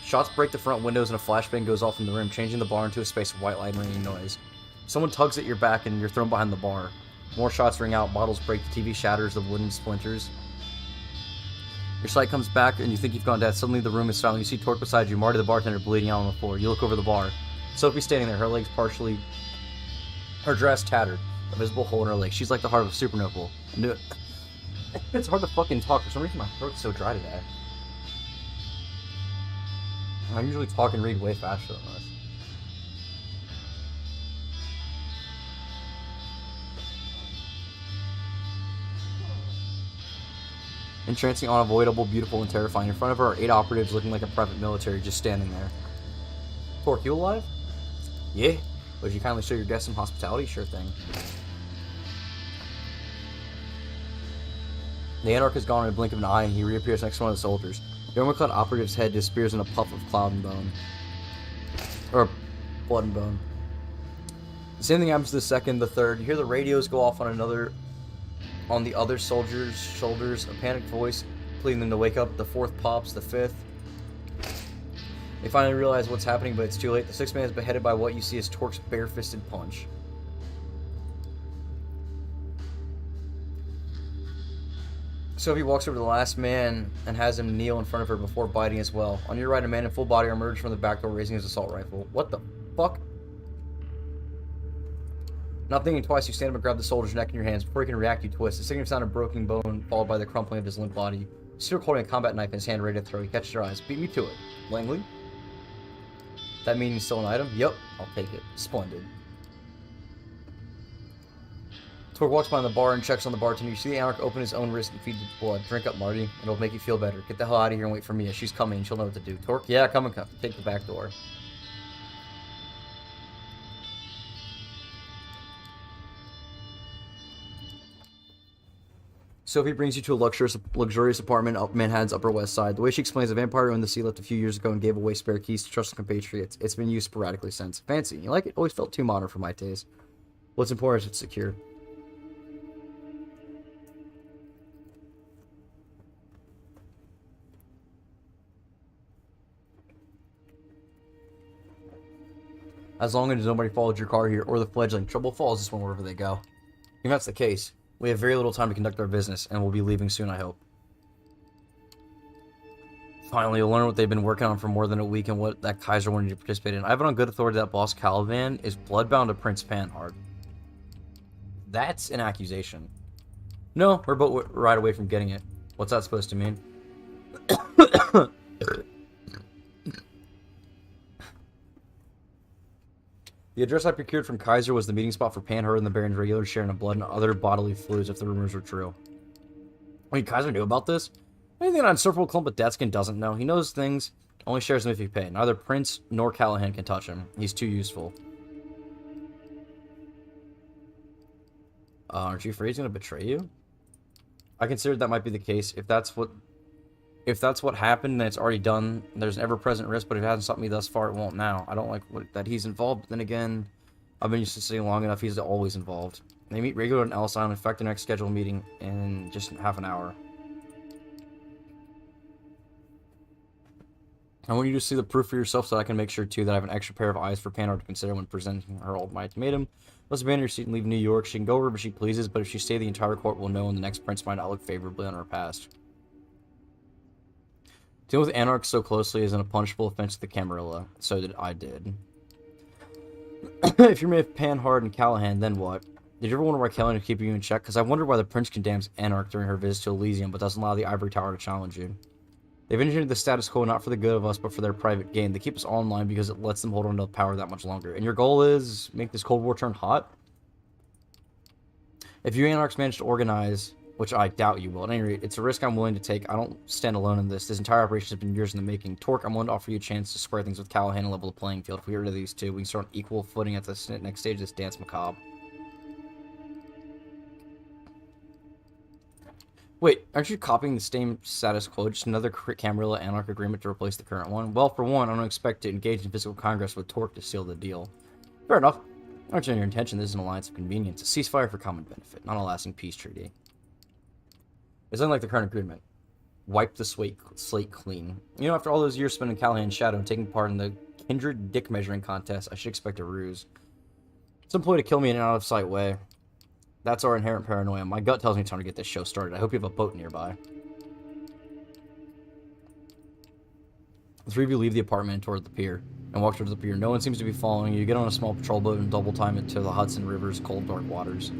Shots break the front windows and a flashbang goes off in the room, changing the bar into a space of white light and ringing noise. Someone tugs at your back and you're thrown behind the bar. More shots ring out, bottles break, the TV shatters, the wooden splinters. Your sight comes back and you think you've gone dead. Suddenly the room is silent. You see Torque beside you, Marty the bartender bleeding out on the floor. You look over the bar. Sophie's standing there, her legs partially... her dress tattered. A visible hole in her leg. She's like the heart of a supernova. It's hard to fucking talk. For some reason my throat's so dry today. I usually talk and read way faster than this. Entrancing, unavoidable, beautiful, and terrifying. In front of her are 8 operatives looking like a private military just standing there. Torque, you alive? Yeah. Would you kindly show your guests some hospitality? Sure thing. The Anarch is gone in a blink of an eye and he reappears next to one of the soldiers. The armor-clad operative's head disappears in a puff of cloud and bone. Or blood and bone. The same thing happens to the second, the third. You hear the radios go off on the other soldiers' shoulders. A panicked voice pleading them to wake up. The fourth pops, the fifth. They finally realize what's happening, but it's too late. The sixth man is beheaded by what you see as Torque's bare-fisted punch. Sophie walks over to the last man and has him kneel in front of her before biting as well. On your right, a man in full body emerges from the back door raising his assault rifle. What the fuck? Not thinking twice, you stand up and grab the soldier's neck in your hands. Before he can react, you twist. The sickening sound of broken bone, followed by the crumpling of his limp body. You see her holding a combat knife in his hand, ready to throw. He catches your eyes. Beat me to it. Langley? That means still an item? Yep, I'll take it. Splendid. Torque walks behind the bar and checks on the bartender. You see the Anarch open his own wrist and feed it blood. Drink up, Marty. It'll make you feel better. Get the hell out of here and wait for Mia. She's coming. She'll know what to do. Torque? Yeah, come. Take the back door. Sophie brings you to a luxurious apartment up Manhattan's Upper West Side. The way she explains, a vampire owned the sea left a few years ago and gave away spare keys to trusted compatriots. It's been used sporadically since. Fancy. You like it? Always felt too modern for my taste. What's important is it's secure. As long as nobody followed your car here or the fledgling, trouble follows this one wherever they go. If that's the case, we have very little time to conduct our business, and we'll be leaving soon, I hope. Finally, you'll learn what they've been working on for more than a week and what that Kaiser wanted you to participate in. I have it on good authority that boss Caliban is bloodbound to Prince Panhard. That's an accusation. No, we're both right away from getting it. What's that supposed to mean? The address I procured from Kaiser was the meeting spot for Panhard and the Baron's regular sharing of blood and other bodily fluids if the rumors were true. Wait, Kaiser knew about this? Anything an unsufferable clump of Deathskin doesn't know. He knows things, only shares them if you pay. Neither Prince nor Callahan can touch him. He's too useful. Aren't you afraid he's going to betray you? I considered that might be the case. If that's what happened, then it's already done. There's an ever-present risk, but if it hasn't stopped me thus far, it won't now. I don't like that he's involved, but then again, I've been used to sitting long enough, he's always involved. They meet regularly in Ellis Island, in fact, the next scheduled meeting in just half an hour. I want you to see the proof for yourself so I can make sure, too, that I have an extra pair of eyes for Panhard to consider when presenting her ultimatum. Let's abandon her seat and leave New York. She can go wherever she pleases, but if she stays, the entire court will know and the next prince might not look favorably on her past. Dealing with anarchs so closely is an unpunishable offense to the Camarilla. So I did. If you're made of Panhard and Callahan, then what? Did you ever wonder why Callahan is keeping you in check? Because I wondered why the prince condemns Anarch during her visit to Elysium, but doesn't allow the Ivory Tower to challenge you. They've engineered the status quo not for the good of us, but for their private gain. They keep us all in line because it lets them hold on to power that much longer. And your goal is make this Cold War turn hot? If you Anarchs manage to organize, which I doubt you will, at any rate, it's a risk I'm willing to take. I don't stand alone in this. This entire operation has been years in the making. Torque, I'm willing to offer you a chance to square things with Callahan and level the playing field. If we get rid of these two, we can start on equal footing at the next stage of this dance macabre. Wait, aren't you copying the same status quo, just another Camarilla Anarch agreement to replace the current one? Well, for one, I don't expect to engage in physical congress with Torque to seal the deal. Fair enough. I understand your intention. This is an alliance of convenience, a ceasefire for common benefit, not a lasting peace treaty. It's unlike the current agreement. Wipe the slate clean. You know, after all those years spent in Callahan's shadow and taking part in the kindred dick measuring contest, I should expect a ruse. Some ploy to kill me in an out-of-sight way. That's our inherent paranoia. My gut tells me it's time to get this show started. I hope you have a boat nearby. The three of you leave the apartment toward the pier and walk towards the pier. No one seems to be following you. You get on a small patrol boat and double time it to the Hudson River's cold, dark waters.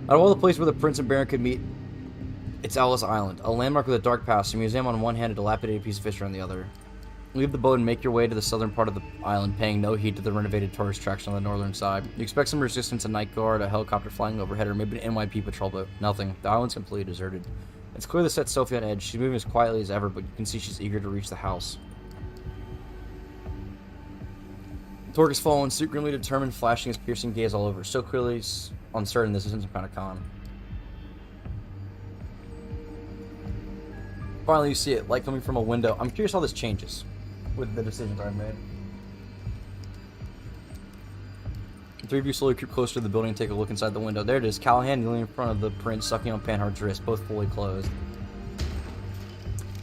Out of all the places where the Prince and Baron could meet, it's Ellis Island, a landmark with a dark past, a museum on one hand, a dilapidated piece of history on the other. Leave the boat and make your way to the southern part of the island, paying no heed to the renovated tourist attraction on the northern side. You expect some resistance, a night guard, a helicopter flying overhead, or maybe an NYP patrol boat. Nothing. The island's completely deserted. It's clear this sets Sophie on edge. She's moving as quietly as ever, but you can see she's eager to reach the house. Torque is following suit, grimly determined, flashing his piercing gaze all over. So clearly uncertain this isn't some kind of con. Finally, you see it, light coming from a window. I'm curious how this changes with the decisions I've made. The three of you slowly creep closer to the building and take a look inside the window. There it is, Callahan kneeling in front of the prince, sucking on Panhard's wrist, both fully closed.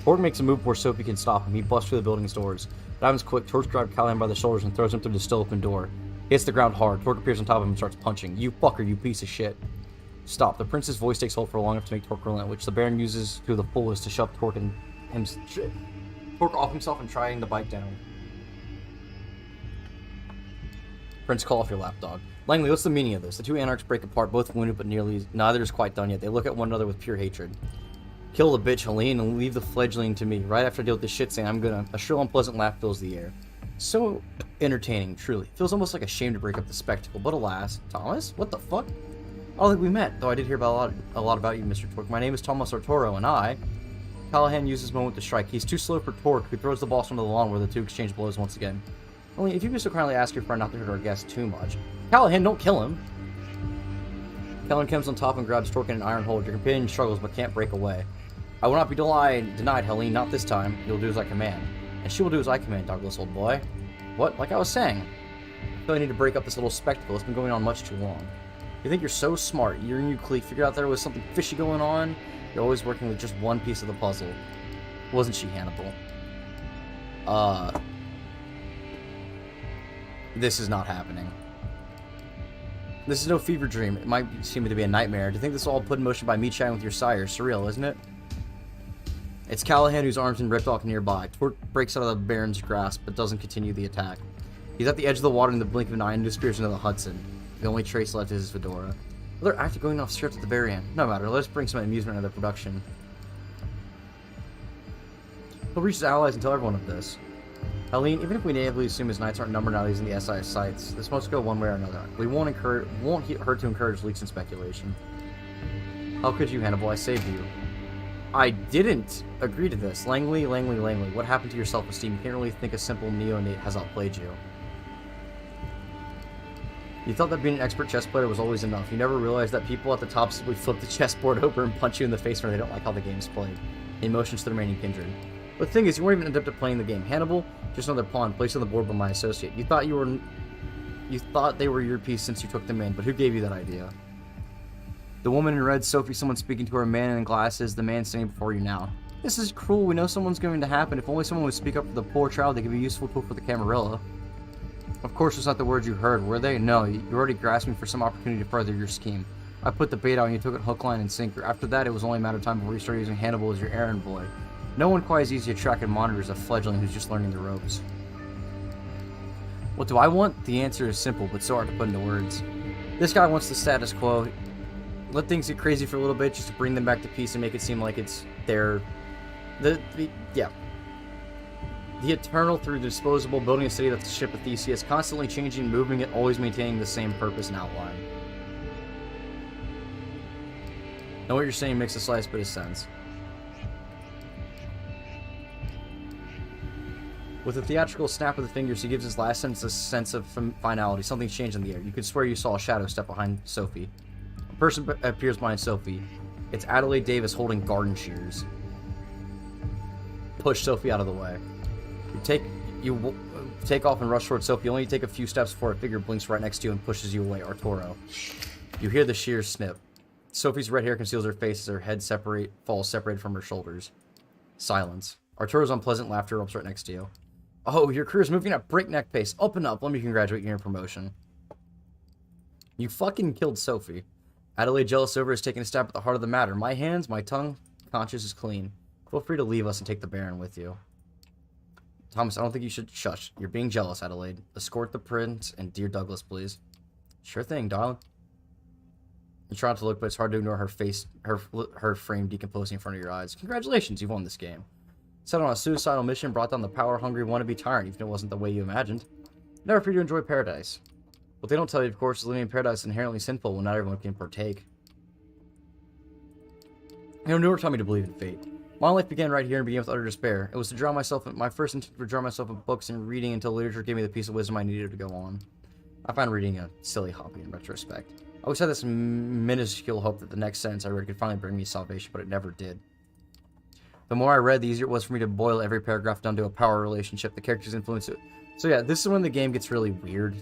Torque makes a move before Sophie can stop him. He busts through the building's doors. Diamond's quick. Torque grabs Callahan by the shoulders and throws him through the still open door. He hits the ground hard. Torque appears on top of him and starts punching. You fucker, you piece of shit. Stop. The prince's voice takes hold for long enough to make Torque relent, which the Baron uses to the fullest to shove Torque off himself and trying to bite down. Prince, call off your lapdog. Langley, what's the meaning of this? The two anarchs break apart, both wounded, but neither is quite done yet. They look at one another with pure hatred. Kill the bitch, Helene, and leave the fledgling to me. Right after I deal with this shit saying I'm gonna. A shrill, unpleasant laugh fills the air. So entertaining, truly. Feels almost like a shame to break up the spectacle, but alas. Thomas? What the fuck? I don't think we met, though I did hear about a lot about you, Mr. Torque. My name is Thomas Arturo, and I... Callahan uses this moment to strike. He's too slow for Torque, who throws the ball onto the lawn where the two exchange blows once again. Only, if you could so kindly ask your friend not to hurt our guest too much. Callahan, don't kill him! Callahan comes on top and grabs Torque in an iron hold. Your companion struggles but can't break away. I will not be denied, Helene, not this time. You'll do as I command. And she will do as I command, Douglas, old boy. What? Like I was saying. I feel I need to break up this little spectacle. It's been going on much too long. You think you're so smart. You and you clique figured out there was something fishy going on. You're always working with just one piece of the puzzle. Wasn't she, Hannibal? This is not happening. This is no fever dream. It might seem to be a nightmare. To think this was all put in motion by me chatting with your sire. Surreal, isn't it? It's Callahan, whose arm's been ripped off nearby. Torque breaks out of the Baron's grasp, but doesn't continue the attack. He's at the edge of the water in the blink of an eye and disappears into the Hudson. The only trace left is his fedora. They're actually going off script at the very end. No matter, let's bring some amusement into the production. He'll reach his allies and tell everyone of this. Helene, even if we naively assume his knights aren't numbered now using the SI's sights, this must go one way or another. We won't hurt to encourage leaks and speculation. How could you, Hannibal? I saved you. I didn't agree to this. Langley, what happened to your self-esteem? You can't really think a simple neonate has outplayed you. You thought that being an expert chess player was always enough. You never realized that people at the top simply flip the chessboard over and punch you in the face when they don't like how the game's played. He motions to the remaining kindred. But the thing is, you weren't even adept at playing the game. Hannibal, just another pawn placed on the board by my associate. You thought they were your piece since you took them in, but who gave you that idea? The woman in red, Sophie, someone speaking to her, a man in glasses, the man standing before you now. This is cruel. We know someone's going to happen. If only someone would speak up for the poor child, they could be a useful tool for the Camarilla. Of course, it's not the words you heard, were they? No, you already grasping for some opportunity to further your scheme. I put the bait out and you took it hook, line, and sinker. After that, it was only a matter of time before you started using Hannibal as your errand boy. No one quite as easy to track and monitor as a fledgling who's just learning the ropes. What do I want? The answer is simple, but so hard to put into words. This guy wants the status quo. Let things get crazy for a little bit just to bring them back to peace and make it seem like it's their... Yeah. The eternal through the disposable, building a city that's the ship of Theseus, constantly changing, moving it, always maintaining the same purpose and outline. Now what you're saying makes a slight bit of sense. With a theatrical snap of the fingers, he gives his last sentence a sense of finality. Something's changed in the air. You could swear you saw a shadow step behind Sophie. A person appears behind Sophie. It's Adelaide Davis holding garden shears. Push Sophie out of the way. You take off and rush towards Sophie. Only take a few steps before a figure blinks right next to you and pushes you away. Arturo. You hear the shears snip. Sophie's red hair conceals her face as her head falls separated from her shoulders. Silence. Arturo's unpleasant laughter erupts right next to you. Oh, your career's moving at breakneck pace. Open up. Let me congratulate you on your promotion. You fucking killed Sophie. Adelaide, jealous over, is taking a stab at the heart of the matter. My hands, my tongue, conscience is clean. Feel free to leave us and take the Baron with you. Thomas, I don't think you should shush. You're being jealous, Adelaide. Escort the prince and dear Douglas, please. Sure thing, darling. You try not to look, but it's hard to ignore her face, her frame decomposing in front of your eyes. Congratulations, you've won this game. Set on a suicidal mission, brought down the power-hungry wannabe tyrant, even if it wasn't the way you imagined. Never for you to enjoy paradise. What they don't tell you, of course, is living in paradise is inherently sinful when not everyone can partake. You know, never taught me to believe in fate. My life began right here and began with utter despair. It was to drown myself in, my first intent to drown myself in books and reading until literature gave me the piece of wisdom I needed to go on. I find reading a silly hobby in retrospect. I always had this minuscule hope that the next sentence I read could finally bring me salvation, but it never did. The more I read, the easier it was for me to boil every paragraph down to a power relationship, the character's influence. So yeah, this is when the game gets really weird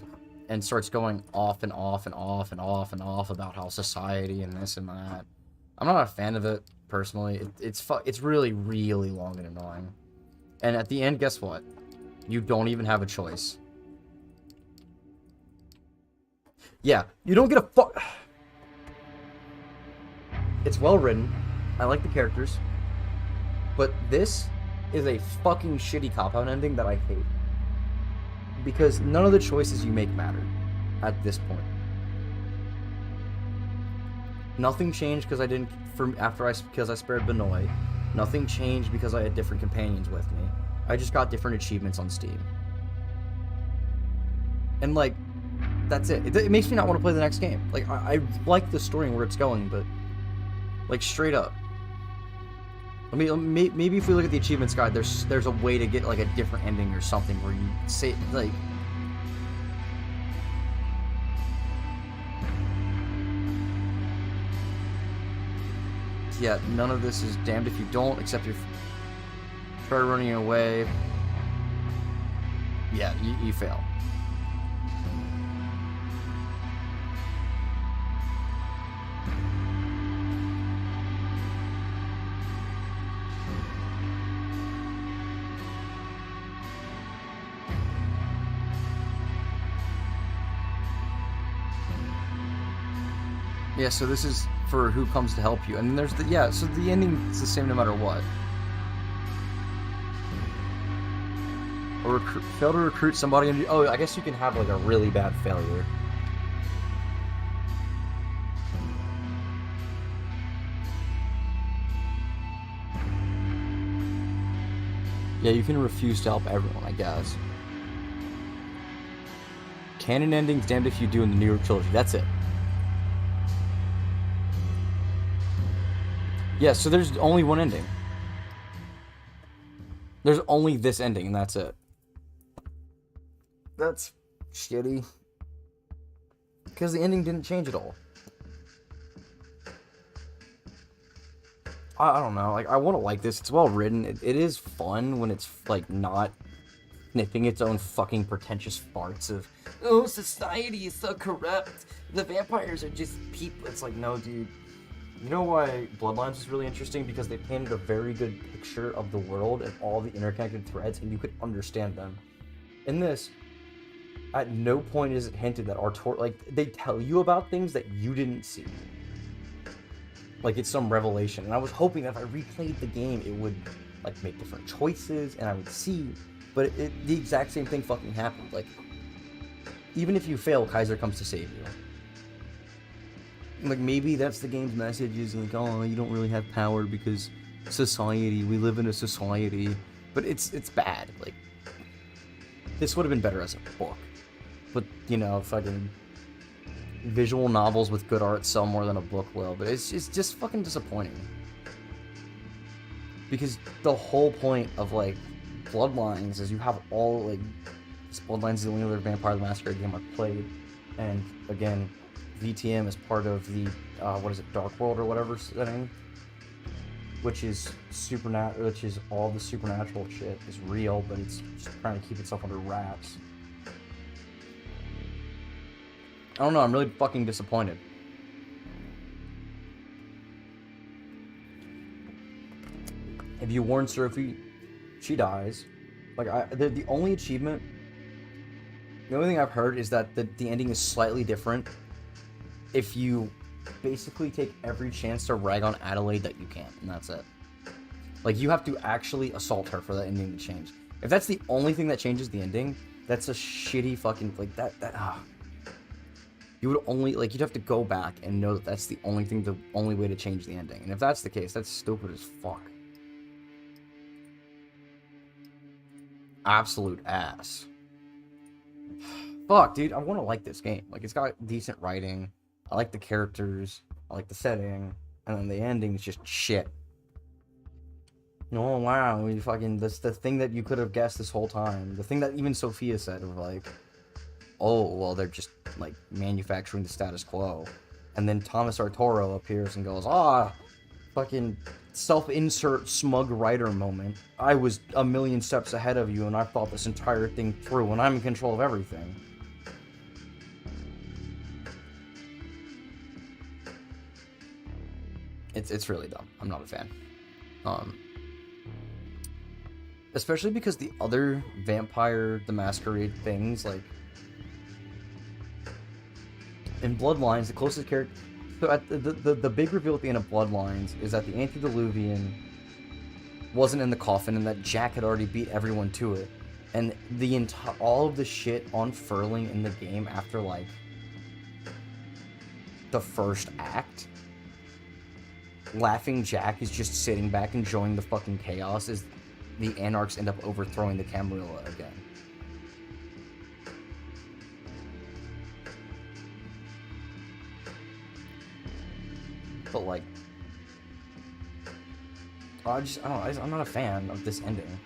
and starts going off and off and off and off and off about how society and this and that. I'm not a fan of it. Personally, it's really, really long and annoying. And at the end, guess what? You don't even have a choice. Yeah, you don't get a fuck. It's well written. I like the characters. But this is a fucking shitty cop-out ending that I hate. Because none of the choices you make matter at this point. Nothing changed because because I spared Benoit. Nothing changed because I had different companions with me. I just got different achievements on Steam. And like, that's it. It makes me not want to play the next game. Like, I like the story and where it's going, but like straight up. I mean, maybe if we look at the achievements guide, there's a way to get like a different ending or something where you say like. Yeah, none of this is damned if you don't, except you try running away. Yeah, you fail. Yeah, so this is for who comes to help you. And then there's so the ending is the same no matter what. Or fail to recruit somebody and oh, I guess you can have like a really bad failure. Yeah, you can refuse to help everyone, I guess. Canon endings, damned if you do in the New York trilogy. That's it. Yeah, so there's only one ending. There's only this ending, and that's it. That's shitty. Because the ending didn't change at all. I don't know. Like, I want to like this. It's well written. It is fun when it's, like, not sniffing its own fucking pretentious farts of, oh, society is so corrupt. The vampires are just people. It's like, no, dude. You know why Bloodlines is really interesting? Because they painted a very good picture of the world and all the interconnected threads, and you could understand them. In this, at no point is it hinted that they tell you about things that you didn't see. Like it's some revelation, and I was hoping that if I replayed the game, it would like make different choices, and I would see. But the exact same thing fucking happened. Like, even if you fail, Kaiser comes to save you. Like, maybe that's the game's message, is like, oh, you don't really have power because society, we live in a society. But it's bad. Like, this would have been better as a book. But, you know, fucking visual novels with good art sell more than a book will. But it's just fucking disappointing. Because the whole point of, like, Bloodlines is you have all, like, Bloodlines is the only other Vampire the Masquerade game I've played. And, again, VtM is part of the, Dark World or whatever setting, which is all the supernatural shit is real, but it's just trying to keep itself under wraps. I don't know, I'm really fucking disappointed. If you warn Sophie, she dies. Like, the only achievement, the only thing I've heard is that the ending is slightly different if you basically take every chance to rag on Adelaide that you can, and that's it. Like, you have to actually assault her for that ending to change. If that's the only thing that changes the ending, that's a shitty fucking, like, you would only, like, you'd have to go back and know that that's the only way to change the ending. And if that's the case, that's stupid as fuck. Absolute ass. Fuck, dude, I want to like this game. Like, it's got decent writing. I like the characters. I like the setting. And then the ending is just shit. Oh, wow, that's the thing that you could have guessed this whole time. The thing that even Sophia said of, like, oh, well, they're just, like, manufacturing the status quo. And then Thomas Arturo appears and goes, fucking self-insert smug writer moment. I was a million steps ahead of you, and I thought this entire thing through, and I'm in control of everything. It's really dumb. I'm not a fan. Especially because the other Vampire the Masquerade things, like, in Bloodlines, the closest character... So at the big reveal at the end of Bloodlines is that the Antediluvian wasn't in the coffin and that Jack had already beat everyone to it. And all of the shit unfurling in the game after, like, the first act, Laughing Jack is just sitting back enjoying the fucking chaos as the Anarchs end up overthrowing the Camarilla again. But, like, I'm not a fan of this ending.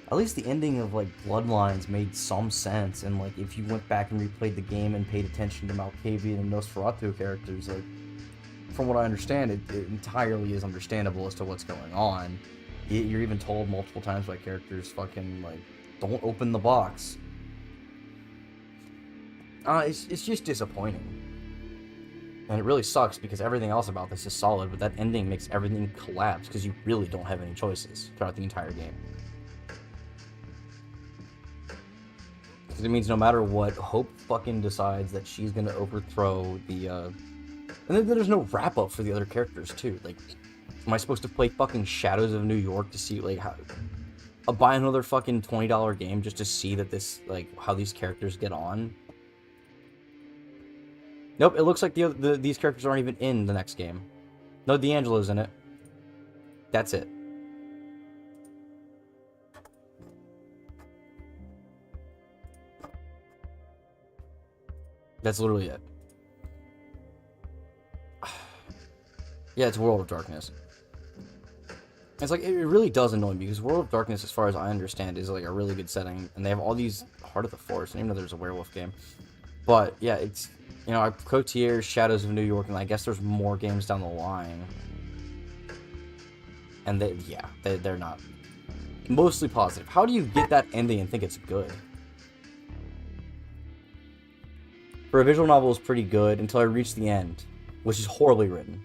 At least the ending of, like, Bloodlines made some sense, and, like, if you went back and replayed the game and paid attention to Malkavian and Nosferatu characters, like, from what I understand, it entirely is understandable as to what's going on. You're even told multiple times by characters, fucking, like, don't open the box. It's just disappointing. And it really sucks because everything else about this is solid, but that ending makes everything collapse because you really don't have any choices throughout the entire game. Because it means no matter what, Hope fucking decides that she's gonna overthrow the, And then there's no wrap-up for the other characters, too. Like, am I supposed to play fucking Shadows of New York to see, like, how... I'll buy another fucking $20 game just to see that this, like, how these characters get on? Nope, it looks like these characters aren't even in the next game. No, D'Angelo's in it. That's it. That's literally it. Yeah, it's World of Darkness. It's like, it really does annoy me, because World of Darkness, as far as I understand, is like a really good setting, and they have all these Heart of the Forest, I didn't even know there's a werewolf game. But, yeah, it's, you know, Coteries, Shadows of New York, and I guess there's more games down the line. And they're not mostly positive. How do you get that ending and think it's good? For a visual novel, it's pretty good until I reach the end, which is horribly written.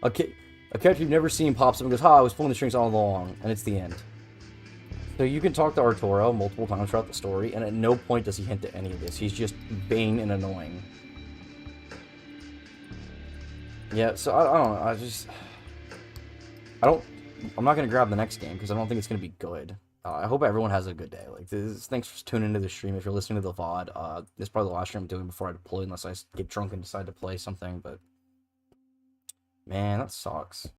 A character you've never seen pops up and goes, "Ha, I was pulling the strings all along," and it's the end. So you can talk to Arturo multiple times throughout the story, and at no point does he hint at any of this. He's just vain and annoying. Yeah, so I don't know. I'm not gonna grab the next game because I don't think it's gonna be good. I hope everyone has a good day. Like, thanks for tuning into the stream. If you're listening to the VOD, this is probably the last stream I'm doing before I deploy, unless I get drunk and decide to play something. But man, that sucks.